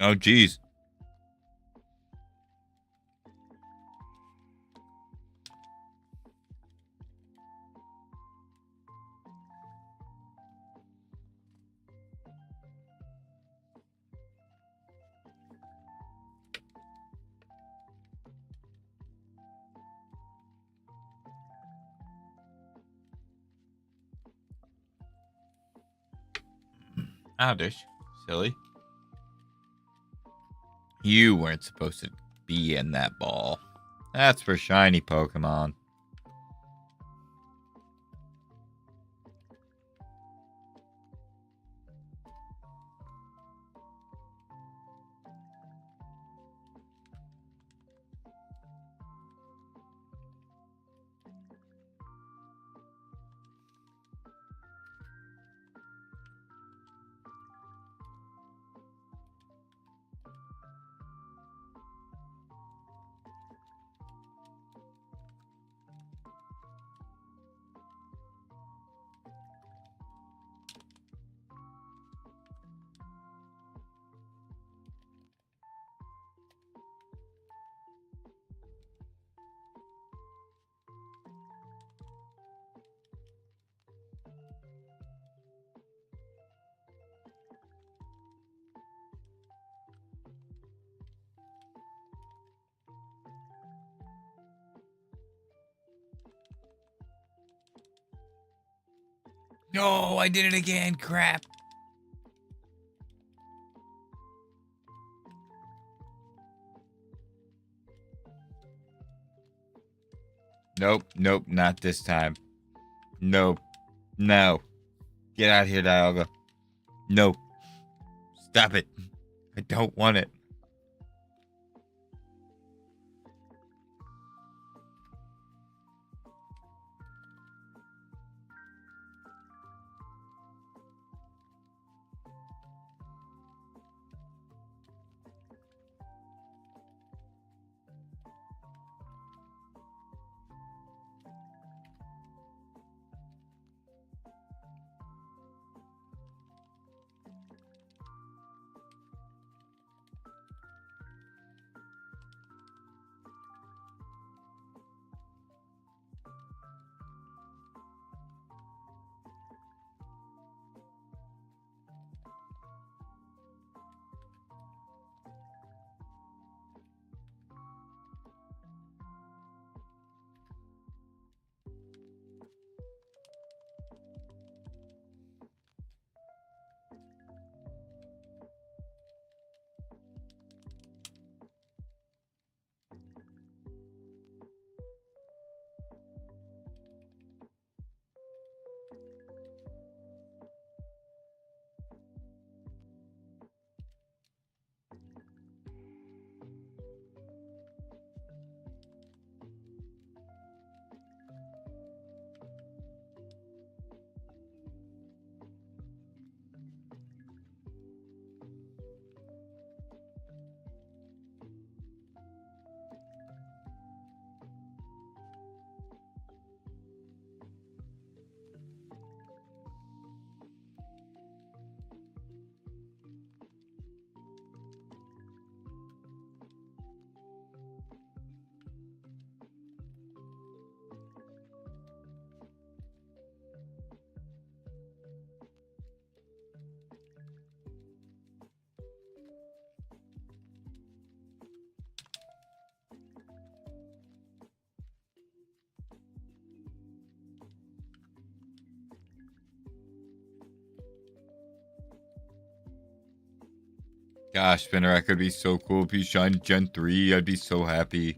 Oh, geez. Oddish. Silly. You weren't supposed to be in that ball. That's for shiny Pokemon. No, I did it again. Crap. Nope, nope, not this time. Nope, no. Get out of here, Dialga. Nope. Stop it. I don't want it. Gosh, Spinarak would be so cool if you shined Gen 3. I'd be so happy.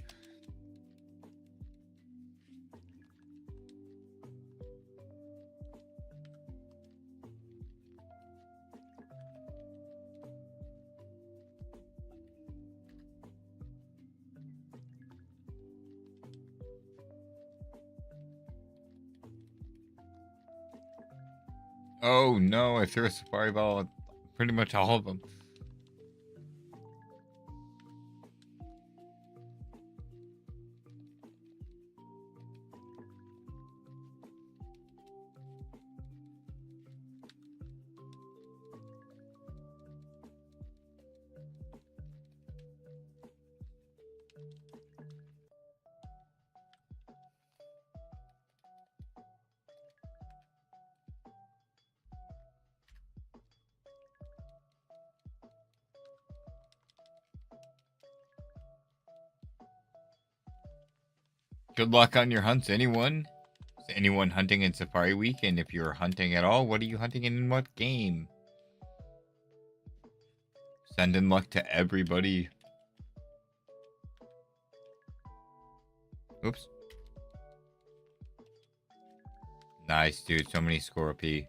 Oh no, I threw a Safari Ball at pretty much all of them. Good luck on your hunts, anyone. Is anyone hunting in Safari Week? And if you're hunting at all, what are you hunting in what game? Sending luck to everybody. Oops. Nice, dude. So many Scorpy.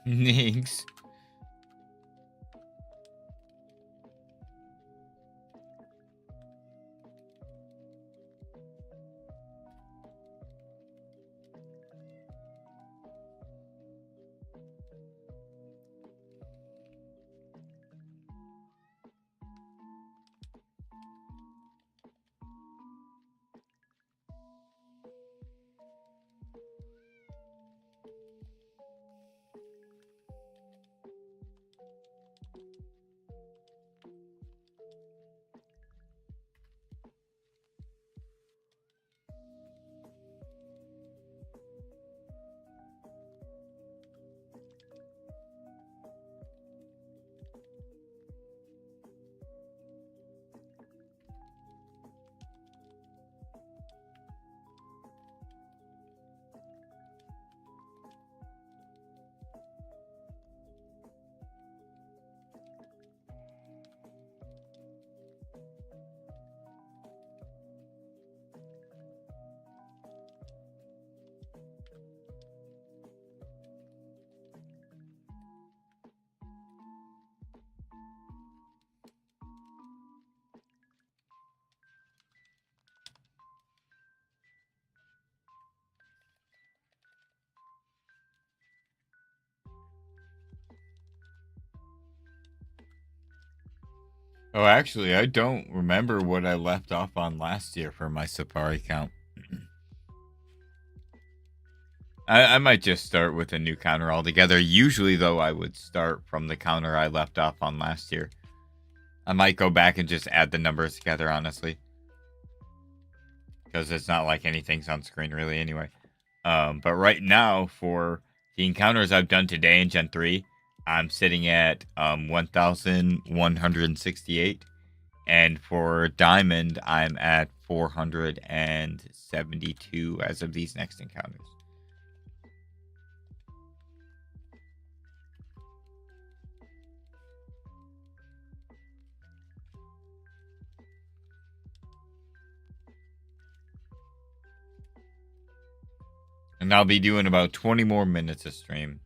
Thanks. Oh, actually, I don't remember what I left off on last year for my Sapphire count. I might just start with a new counter altogether. Usually, though, I would start from the counter I left off on last year. I might go back and just add the numbers together, honestly. Because it's not like anything's on screen, really, anyway. But right now, for the encounters I've done today in Gen 3, I'm sitting at 1,168. And for Diamond, I'm at 472 as of these next encounters. And I'll be doing about 20 more minutes of stream.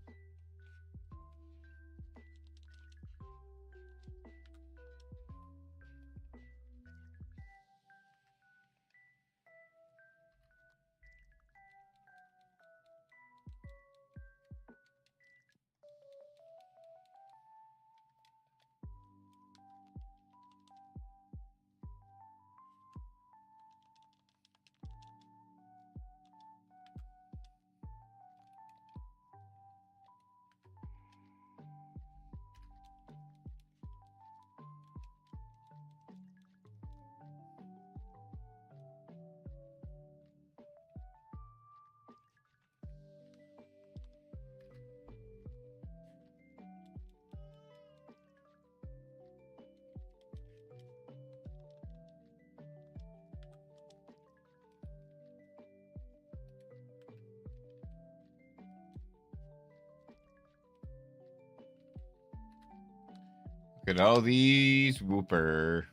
Look at all these whooper.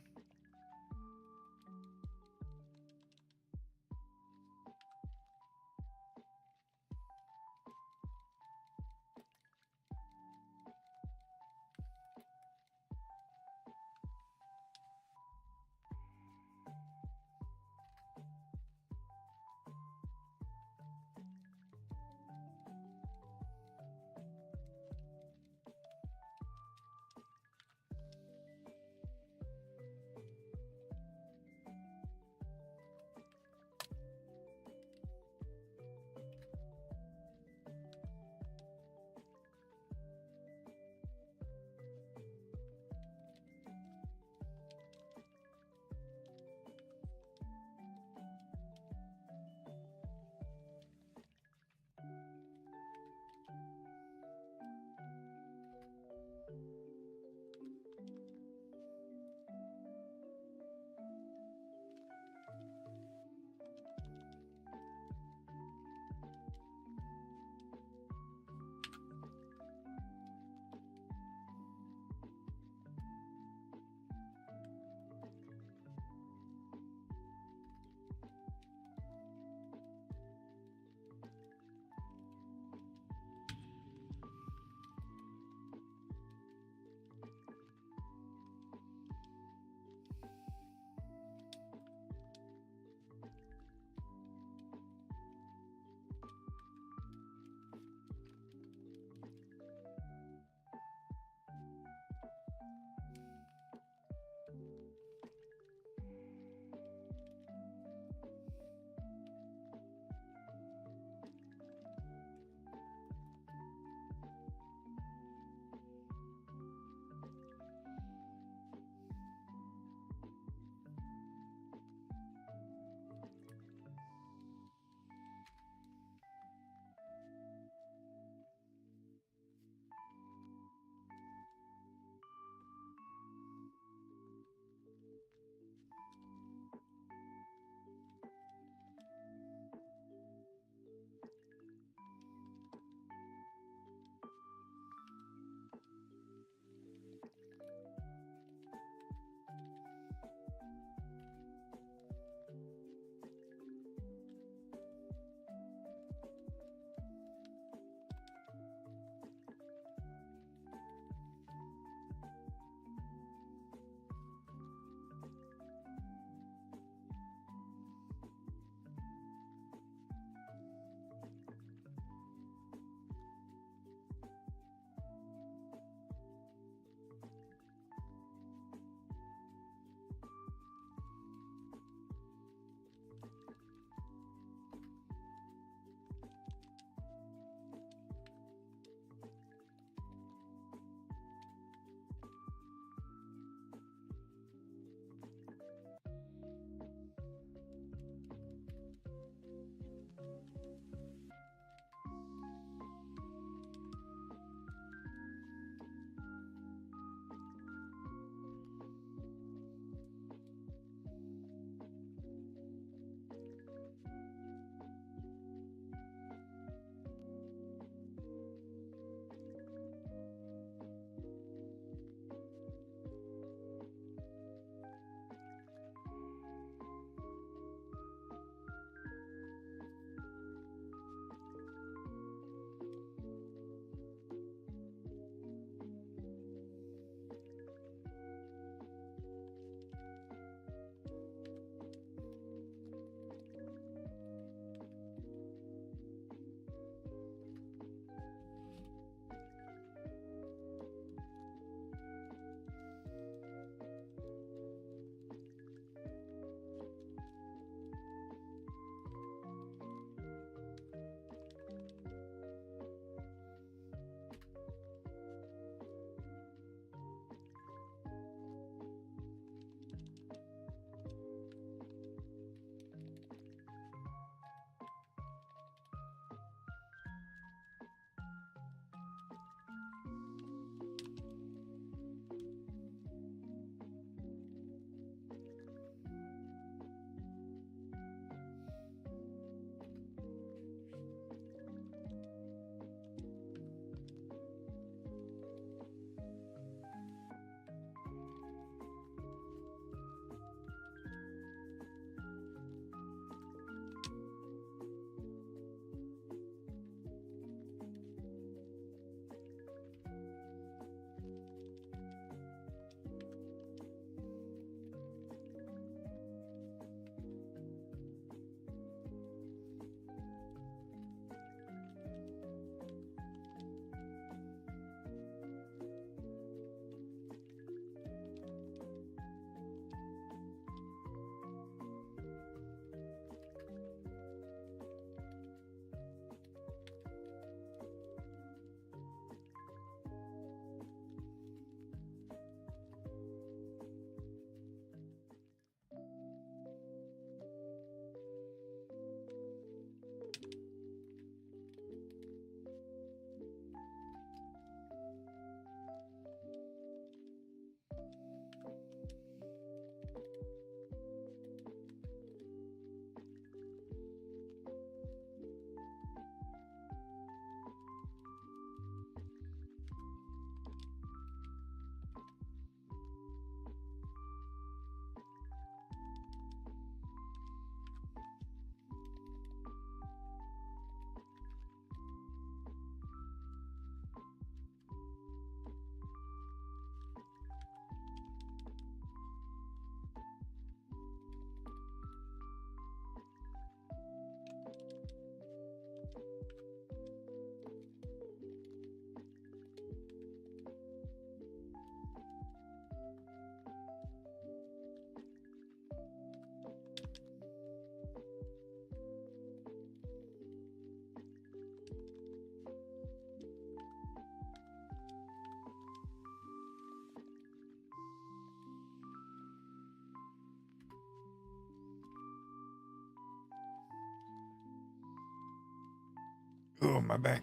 Oh, my back.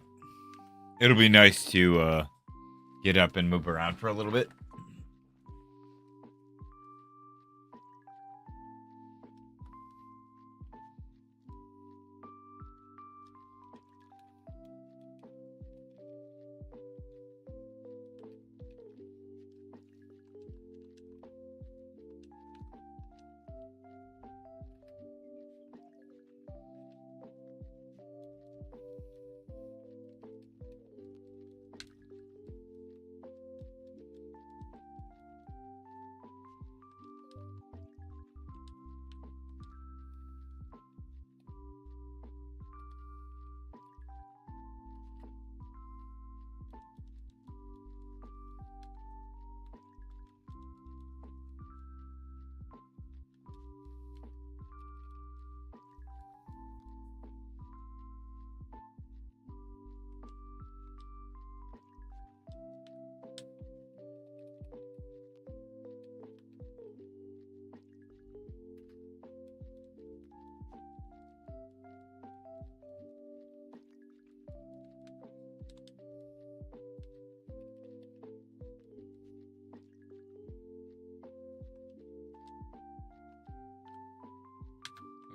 It'll be nice to get up and move around for a little bit.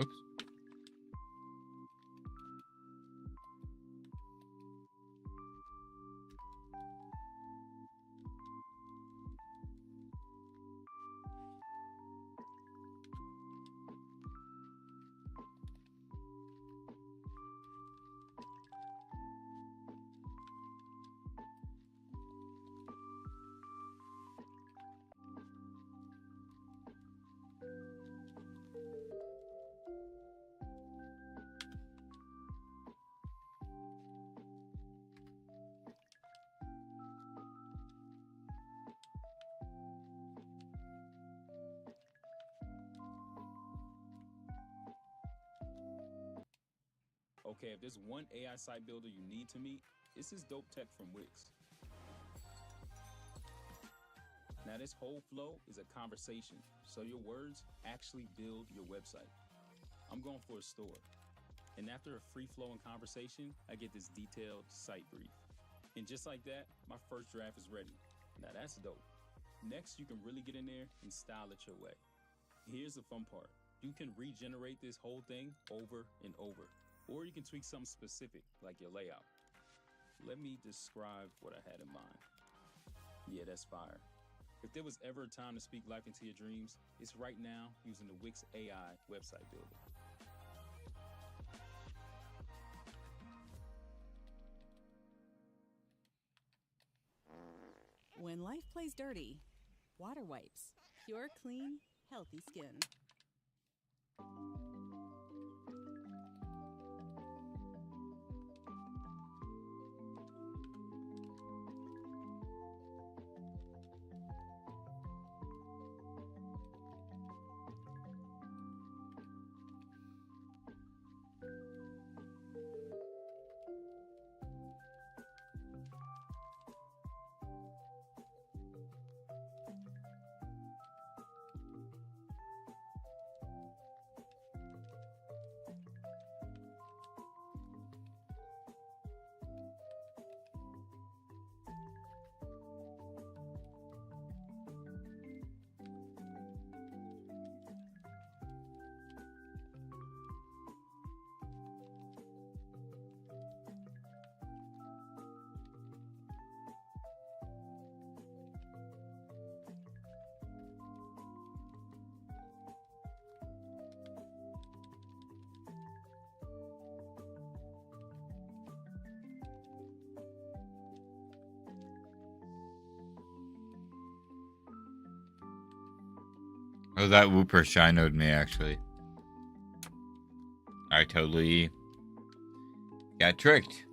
Oops.
Okay, if there's one AI site builder you need to meet, it's this dope tech from Wix. Now, this whole flow is a conversation, so your words actually build your website. I'm going for a store, and after a free-flowing conversation, I get this detailed site brief. And just like that, my first draft is ready. Now, that's dope. Next, you can really get in there and style it your way. Here's the fun part. You can regenerate this whole thing over and over. Or you can tweak something specific, like your layout. Let me describe what I had in mind. Yeah, that's fire. If there was ever a time to speak life into your dreams, it's right now using the Wix AI website builder.
When life plays dirty, water wipes. Pure, clean, healthy skin.
Oh, that Whooper shinoed me, actually. I totally got tricked.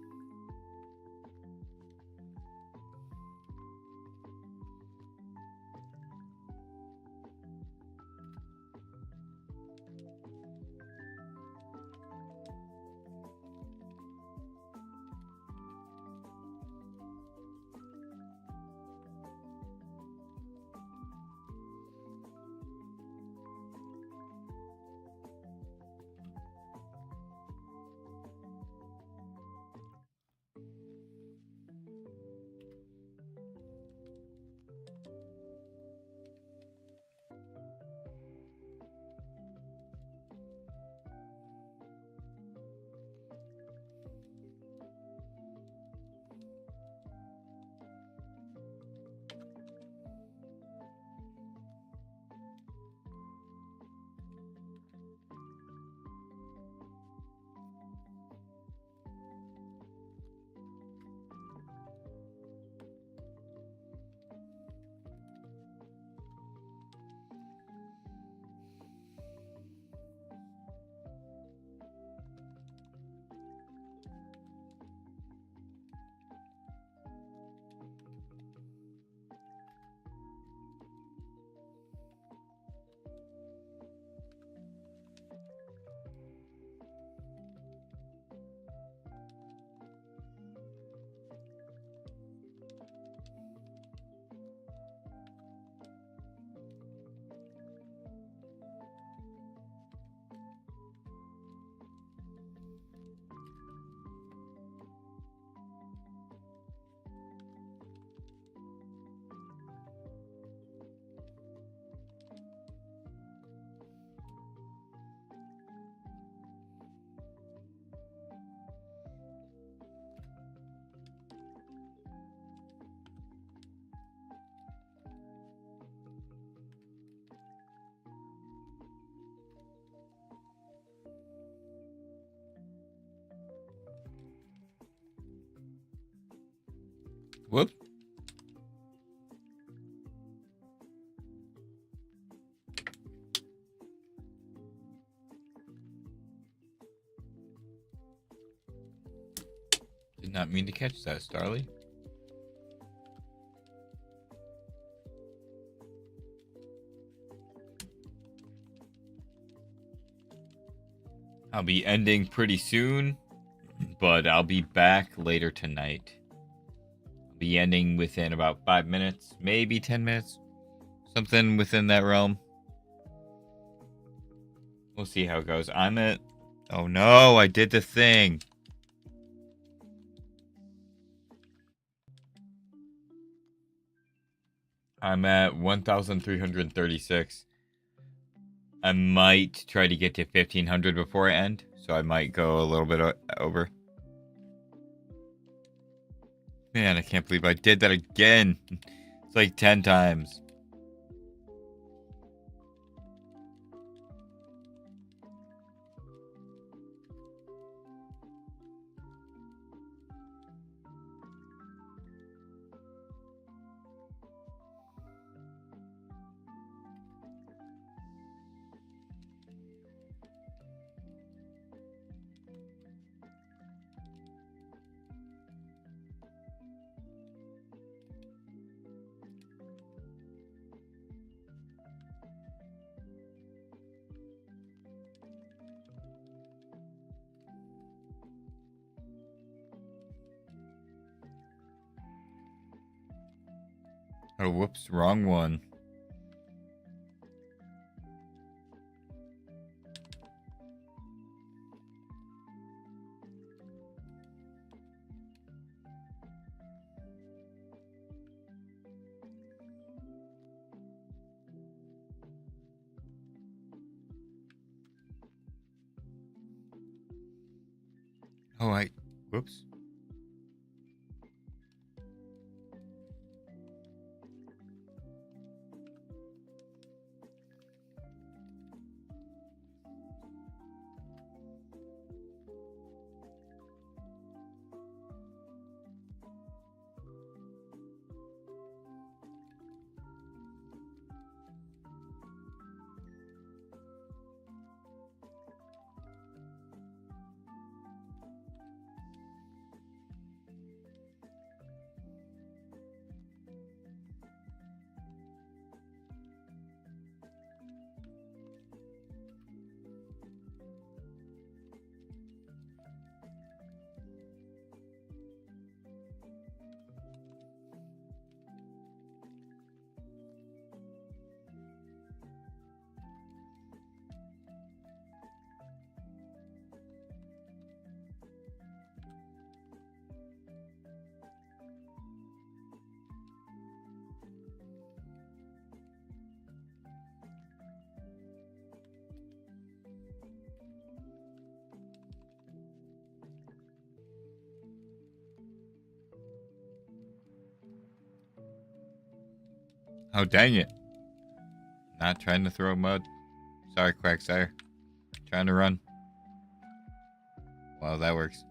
Whoop. Did not mean to catch that, Starly. I'll be ending pretty soon, but I'll be back later tonight. I'll be ending within about 5 minutes, maybe 10 minutes. Something within that realm. We'll see how it goes. I'm at... Oh no, I did the thing. I'm at 1,336. I might try to get to 1,500 before I end, so I might go a little bit over. Man, I can't believe I did that again. It's like 10 times. Oh, whoops, wrong one. Oh, whoops. Oh, dang it. Not trying to throw mud. Sorry, Quagsire. Trying to run. Well, that works.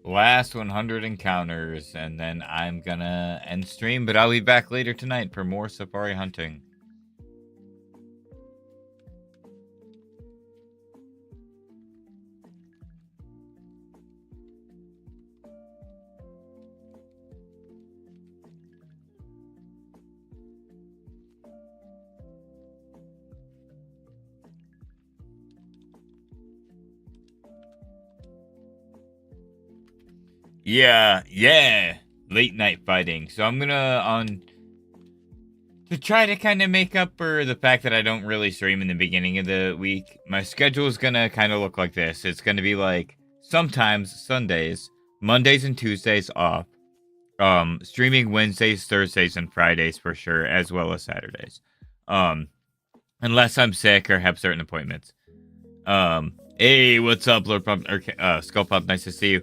Last 100 encounters, and then I'm gonna end stream, but I'll be back later tonight for more safari hunting. Yeah. Late night fighting. So I'm gonna to try to kind of make up for the fact that I don't really stream in the beginning of the week. My schedule is gonna kind of look like this. It's gonna be like sometimes Sundays, Mondays and Tuesdays off. Streaming Wednesdays, Thursdays, and Fridays for sure, as well as Saturdays. Unless I'm sick or have certain appointments. Hey, what's up, Lord Pump or Skull Pump? Nice to see you.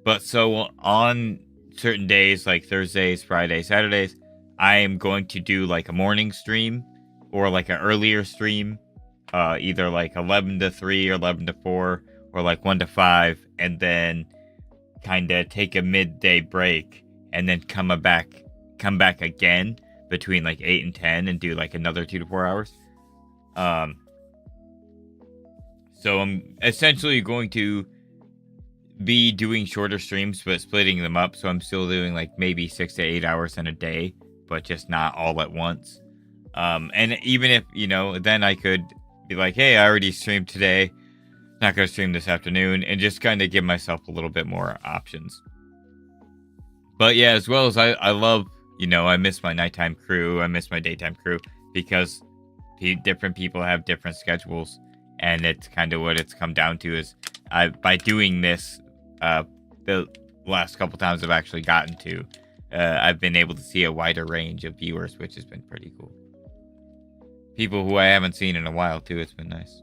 But so on certain days like Thursdays, Fridays, Saturdays, I am going to do like a morning stream or like an earlier stream, either like 11 to 3 or 11 to 4 or like 1 to 5, and then kind of take a midday break and then come back again between like 8 and 10 and do like another 2 to 4 hours. So I'm essentially going to be doing shorter streams but splitting them up, so I'm still doing like maybe 6 to 8 hours in a day, but just not all at once. And even if, then I could be like, hey, I already streamed today, not gonna stream this afternoon, and just kind of give myself a little bit more options. But yeah, as well as I love, I miss my nighttime crew, I miss my daytime crew, because different people have different schedules, and it's kind of what it's come down to is by doing this, the last couple times I've actually gotten to, I've been able to see a wider range of viewers, which has been pretty cool. People who I haven't seen in a while too. It's been nice.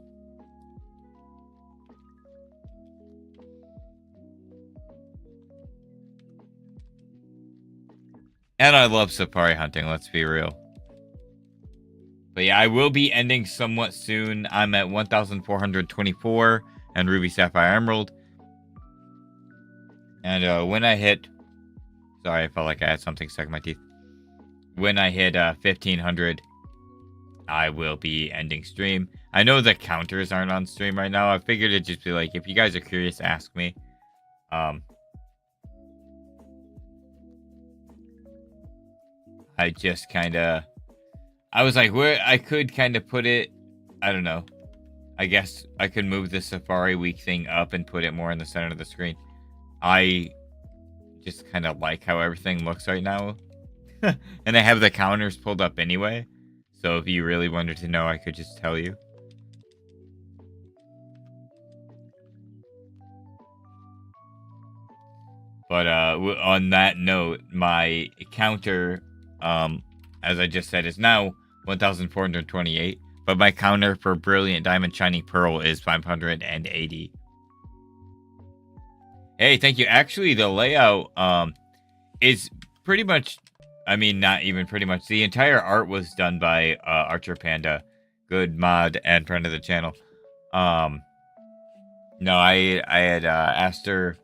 And I love safari hunting, let's be real. But yeah, I will be ending somewhat soon. I'm at 1,424 and Ruby, Sapphire, Emerald. And when I hit... Sorry, I felt like I had something stuck in my teeth. When I hit 1,500, I will be ending stream. I know the counters aren't on stream right now. I figured it'd just be like, if you guys are curious, ask me. I just kind of... I was like, where I could kind of put it... I don't know. I guess I could move the Safari Week thing up and put it more in the center of the screen. I just kind of like how everything looks right now. And I have the counters pulled up anyway. So if you really wanted to know, I could just tell you. But on that note, my counter, as I just said, is now 1,428. But my counter for Brilliant Diamond Shining Pearl is 580. Hey, thank you. Actually, the layout is pretty much... I mean, not even pretty much. The entire art was done by Archer Panda, good mod and friend of the channel. No, I had asked her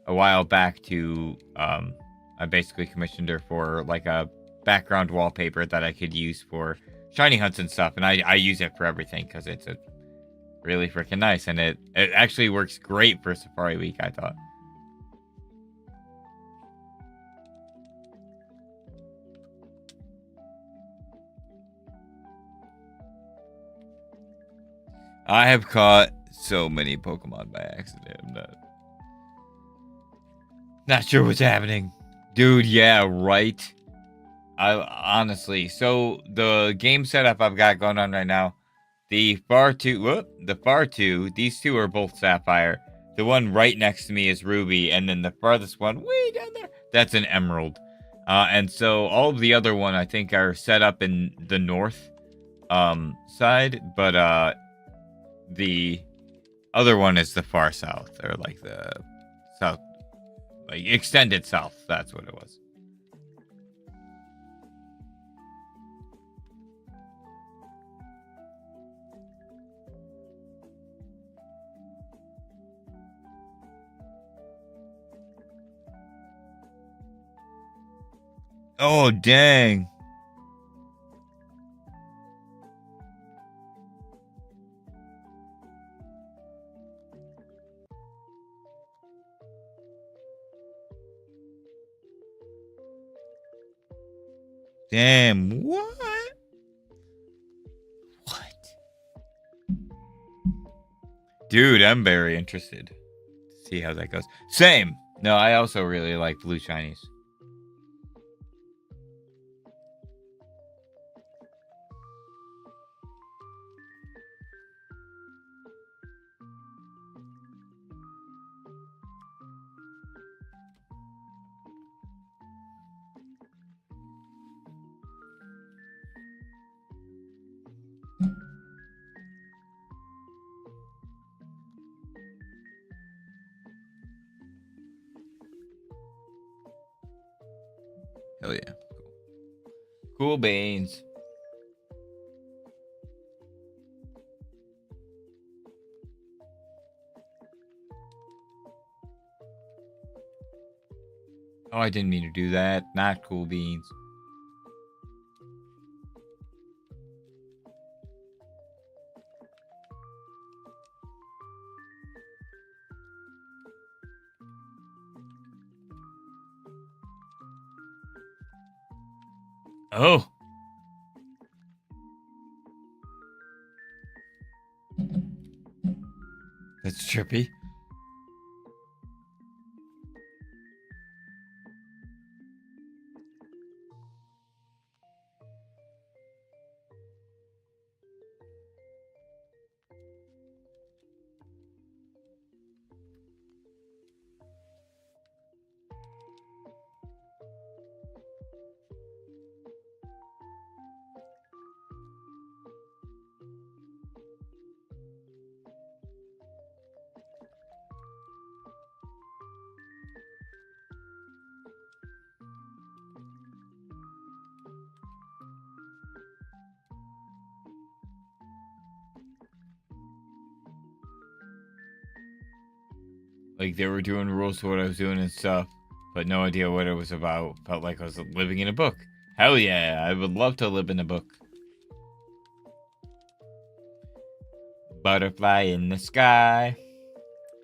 a while back to... I basically commissioned her for like a background wallpaper that I could use for shiny hunts and stuff, and I use it for everything because it's a really freaking nice, and it actually works great for Safari Week, I thought. I have caught so many Pokemon by accident. I'm not sure what's happening. Dude, yeah, right. I honestly, so the game setup I've got going on right now, the far two, these two are both Sapphire. The one right next to me is Ruby, and then the farthest one way down there, that's an Emerald. And so all of the other one I think are set up in the north side, but the other one is the far south, or like the south, like extended south. That's what it was. Oh, dang. Damn, what? What? Dude, I'm very interested to see how that goes. Same. No, I also really like blue shinies. Hell yeah. Cool beans. Oh, I didn't mean to do that. Not cool beans. Oh. That's trippy. Like they were doing rules to what I was doing and stuff, but no idea what it was about. Felt like I was living in a book. Hell yeah, I would love to live in a book. Butterfly in the sky.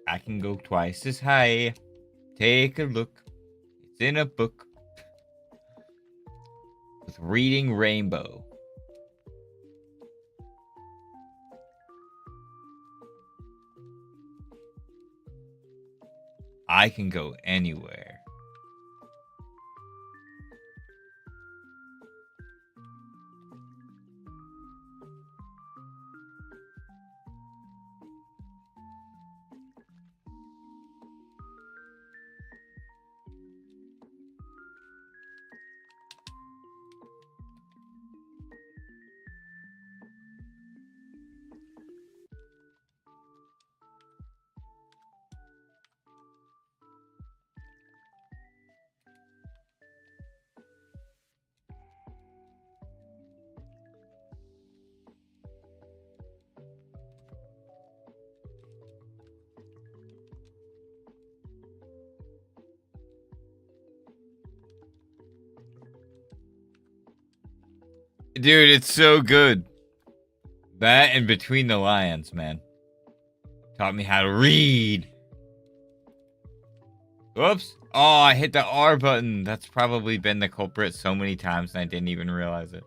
I can go twice as high. Take a look. It's in a book. With reading rainbow. I can go anywhere. Dude, it's so good. That and Between the Lions, man. Taught me how to read. Whoops. Oh, I hit the R button. That's probably been the culprit so many times and I didn't even realize it.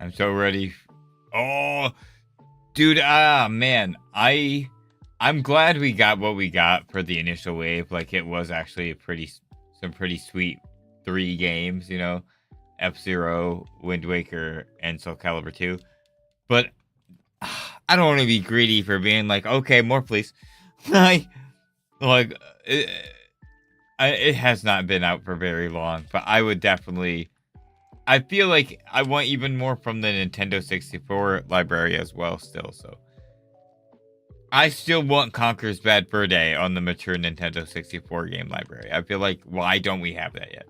I'm so ready. Oh, dude, man, I'm glad we got what we got for the initial wave. Like, it was actually some pretty sweet 3 games, you know, F-Zero, Wind Waker, and Soul Calibur 2. But I don't want to be greedy for being like, okay, more please. like, it, it has not been out for very long, but I would definitely. I feel like I want even more from the Nintendo 64 library as well, still. So I still want Conker's Bad Fur Day on the mature Nintendo 64 game library. I feel like, why don't we have that yet?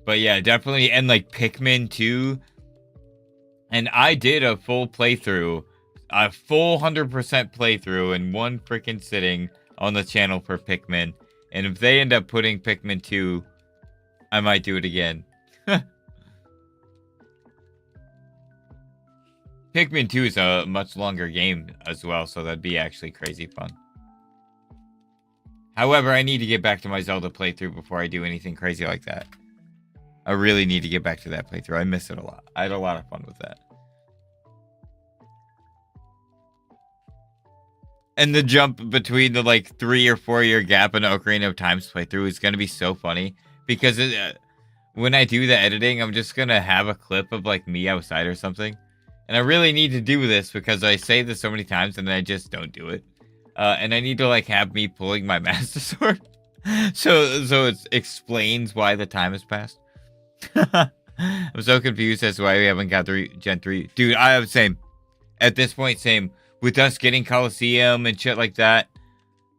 But yeah, definitely. And like Pikmin 2. And I did a full playthrough, a full 100% playthrough in one freaking sitting on the channel for Pikmin. And if they end up putting Pikmin 2, I might do it again. Pikmin 2 is a much longer game as well, so that'd be actually crazy fun. However, I need to get back to my Zelda playthrough before I do anything crazy like that. I really need to get back to that playthrough. I miss it a lot. I had a lot of fun with that. And the jump between the like 3 or 4 year gap in Ocarina of Time's playthrough is going to be so funny. Because when I do the editing, I'm just going to have a clip of like me outside or something. And I really need to do this because I say this so many times and then I just don't do it. And I need to like have me pulling my Master Sword. so it explains why the time has passed. I'm so confused as to why we haven't got Gen 3. Dude, I have same. At this point, same. With us getting Coliseum and shit like that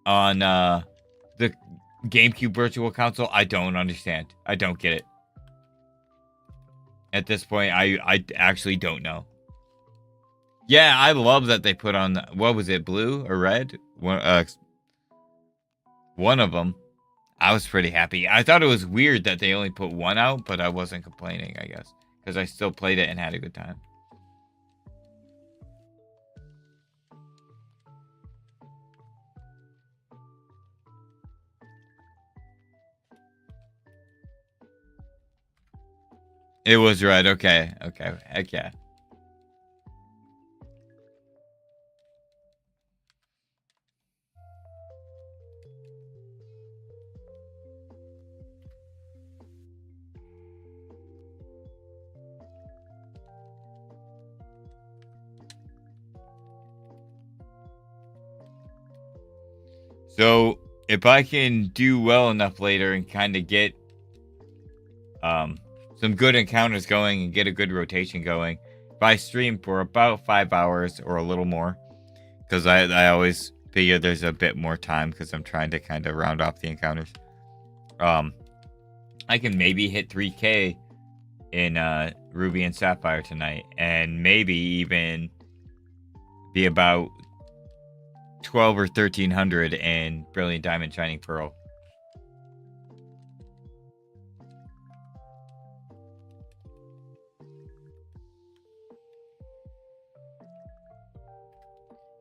on the GameCube Virtual Console, I don't understand. I don't get it. At this point, I actually don't know. Yeah, I love that they put on, what was it, blue or red? One of them. I was pretty happy. I thought it was weird that they only put one out, but I wasn't complaining, I guess. Because I still played it and had a good time. It was red. Okay. Okay. Heck yeah. So if I can do well enough later and kind of get some good encounters going and get a good rotation going, if I stream for about 5 hours or a little more, because I always figure there's a bit more time because I'm trying to kind of round off the encounters. I can maybe hit 3K in Ruby and Sapphire tonight, and maybe even be about 12 or 1300 in Brilliant Diamond Shining Pearl.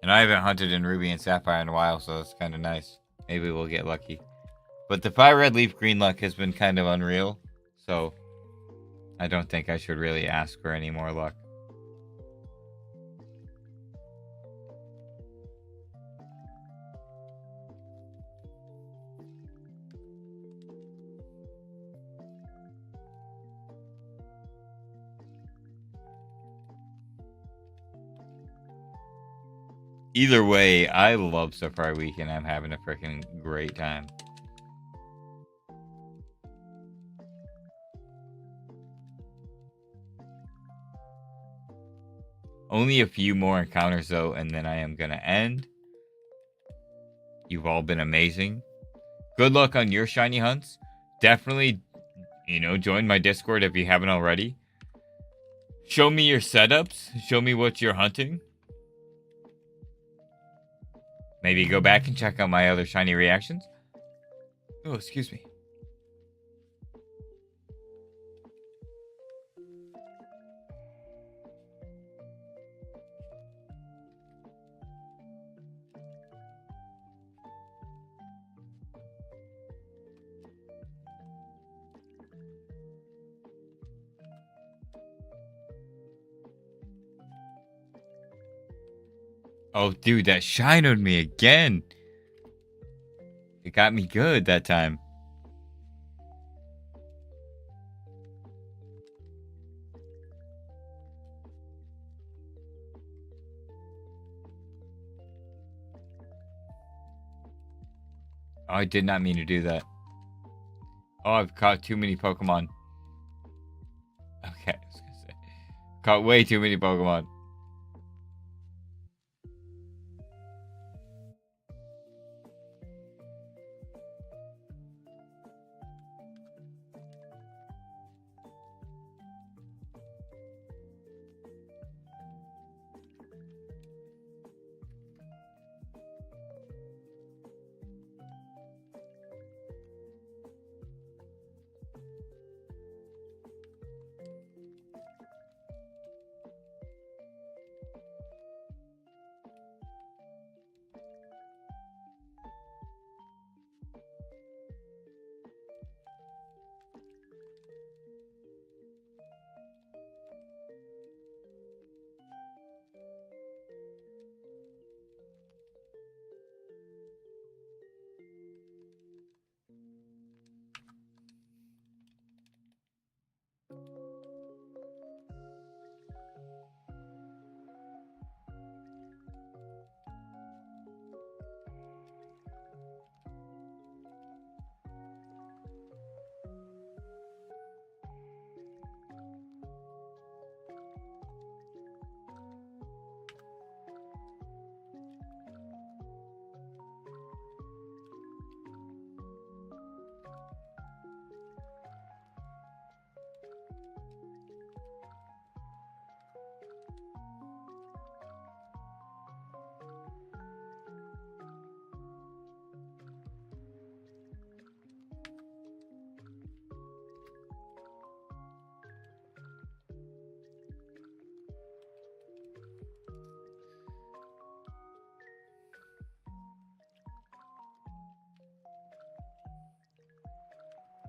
And I haven't hunted in Ruby and Sapphire in a while, so it's kind of nice. Maybe we'll get lucky. But the Fire Red Leaf Green luck has been kind of unreal, so I don't think I should really ask for any more luck. Either way, I love Sapphire Week and I'm having a freaking great time. Only a few more encounters though, and then I am gonna end. You've all been amazing. Good luck on your shiny hunts. Definitely, join my Discord if you haven't already. Show me your setups. Show me what you're hunting. Maybe go back and check out my other shiny reactions. Oh, excuse me. Oh, dude, that shinoed me again. It got me good that time. Oh, I did not mean to do that. Oh, I've caught too many Pokemon. Okay, I was gonna say. Caught way too many Pokemon.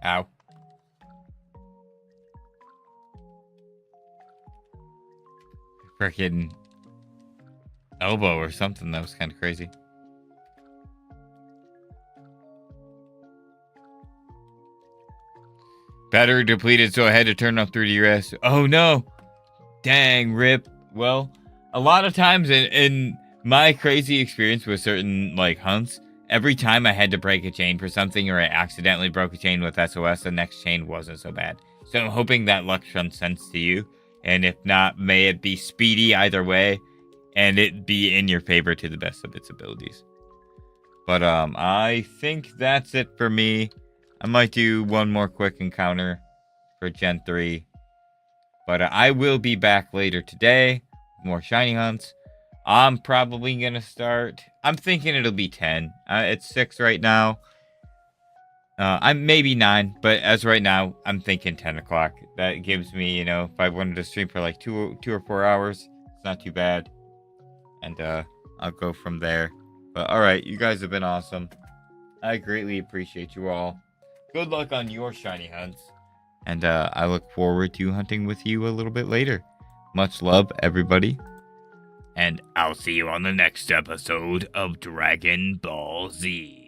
Ow. Freaking elbow or something. That was kind of crazy. Battery depleted, so I had to turn off 3D rest. Oh no. Dang, rip. Well, a lot of times in my crazy experience with certain like hunts, every time I had to break a chain for something or I accidentally broke a chain with SOS, the next chain wasn't so bad. So I'm hoping that luck shunts sense to you. And if not, may it be speedy either way. And it be in your favor to the best of its abilities. But I think that's it for me. I might do one more quick encounter for Gen 3. But I will be back later today. More shiny hunts. I'm probably going to start. I'm thinking it'll be 10. It's 6 right now. I'm maybe 9, but as right now, I'm thinking 10 o'clock. That gives me, if I wanted to stream for like 2 or 4 hours, it's not too bad. And I'll go from there. But alright, you guys have been awesome. I greatly appreciate you all. Good luck on your shiny hunts. And I look forward to hunting with you a little bit later. Much love, everybody. And I'll see you on the next episode of Dragon Ball Z.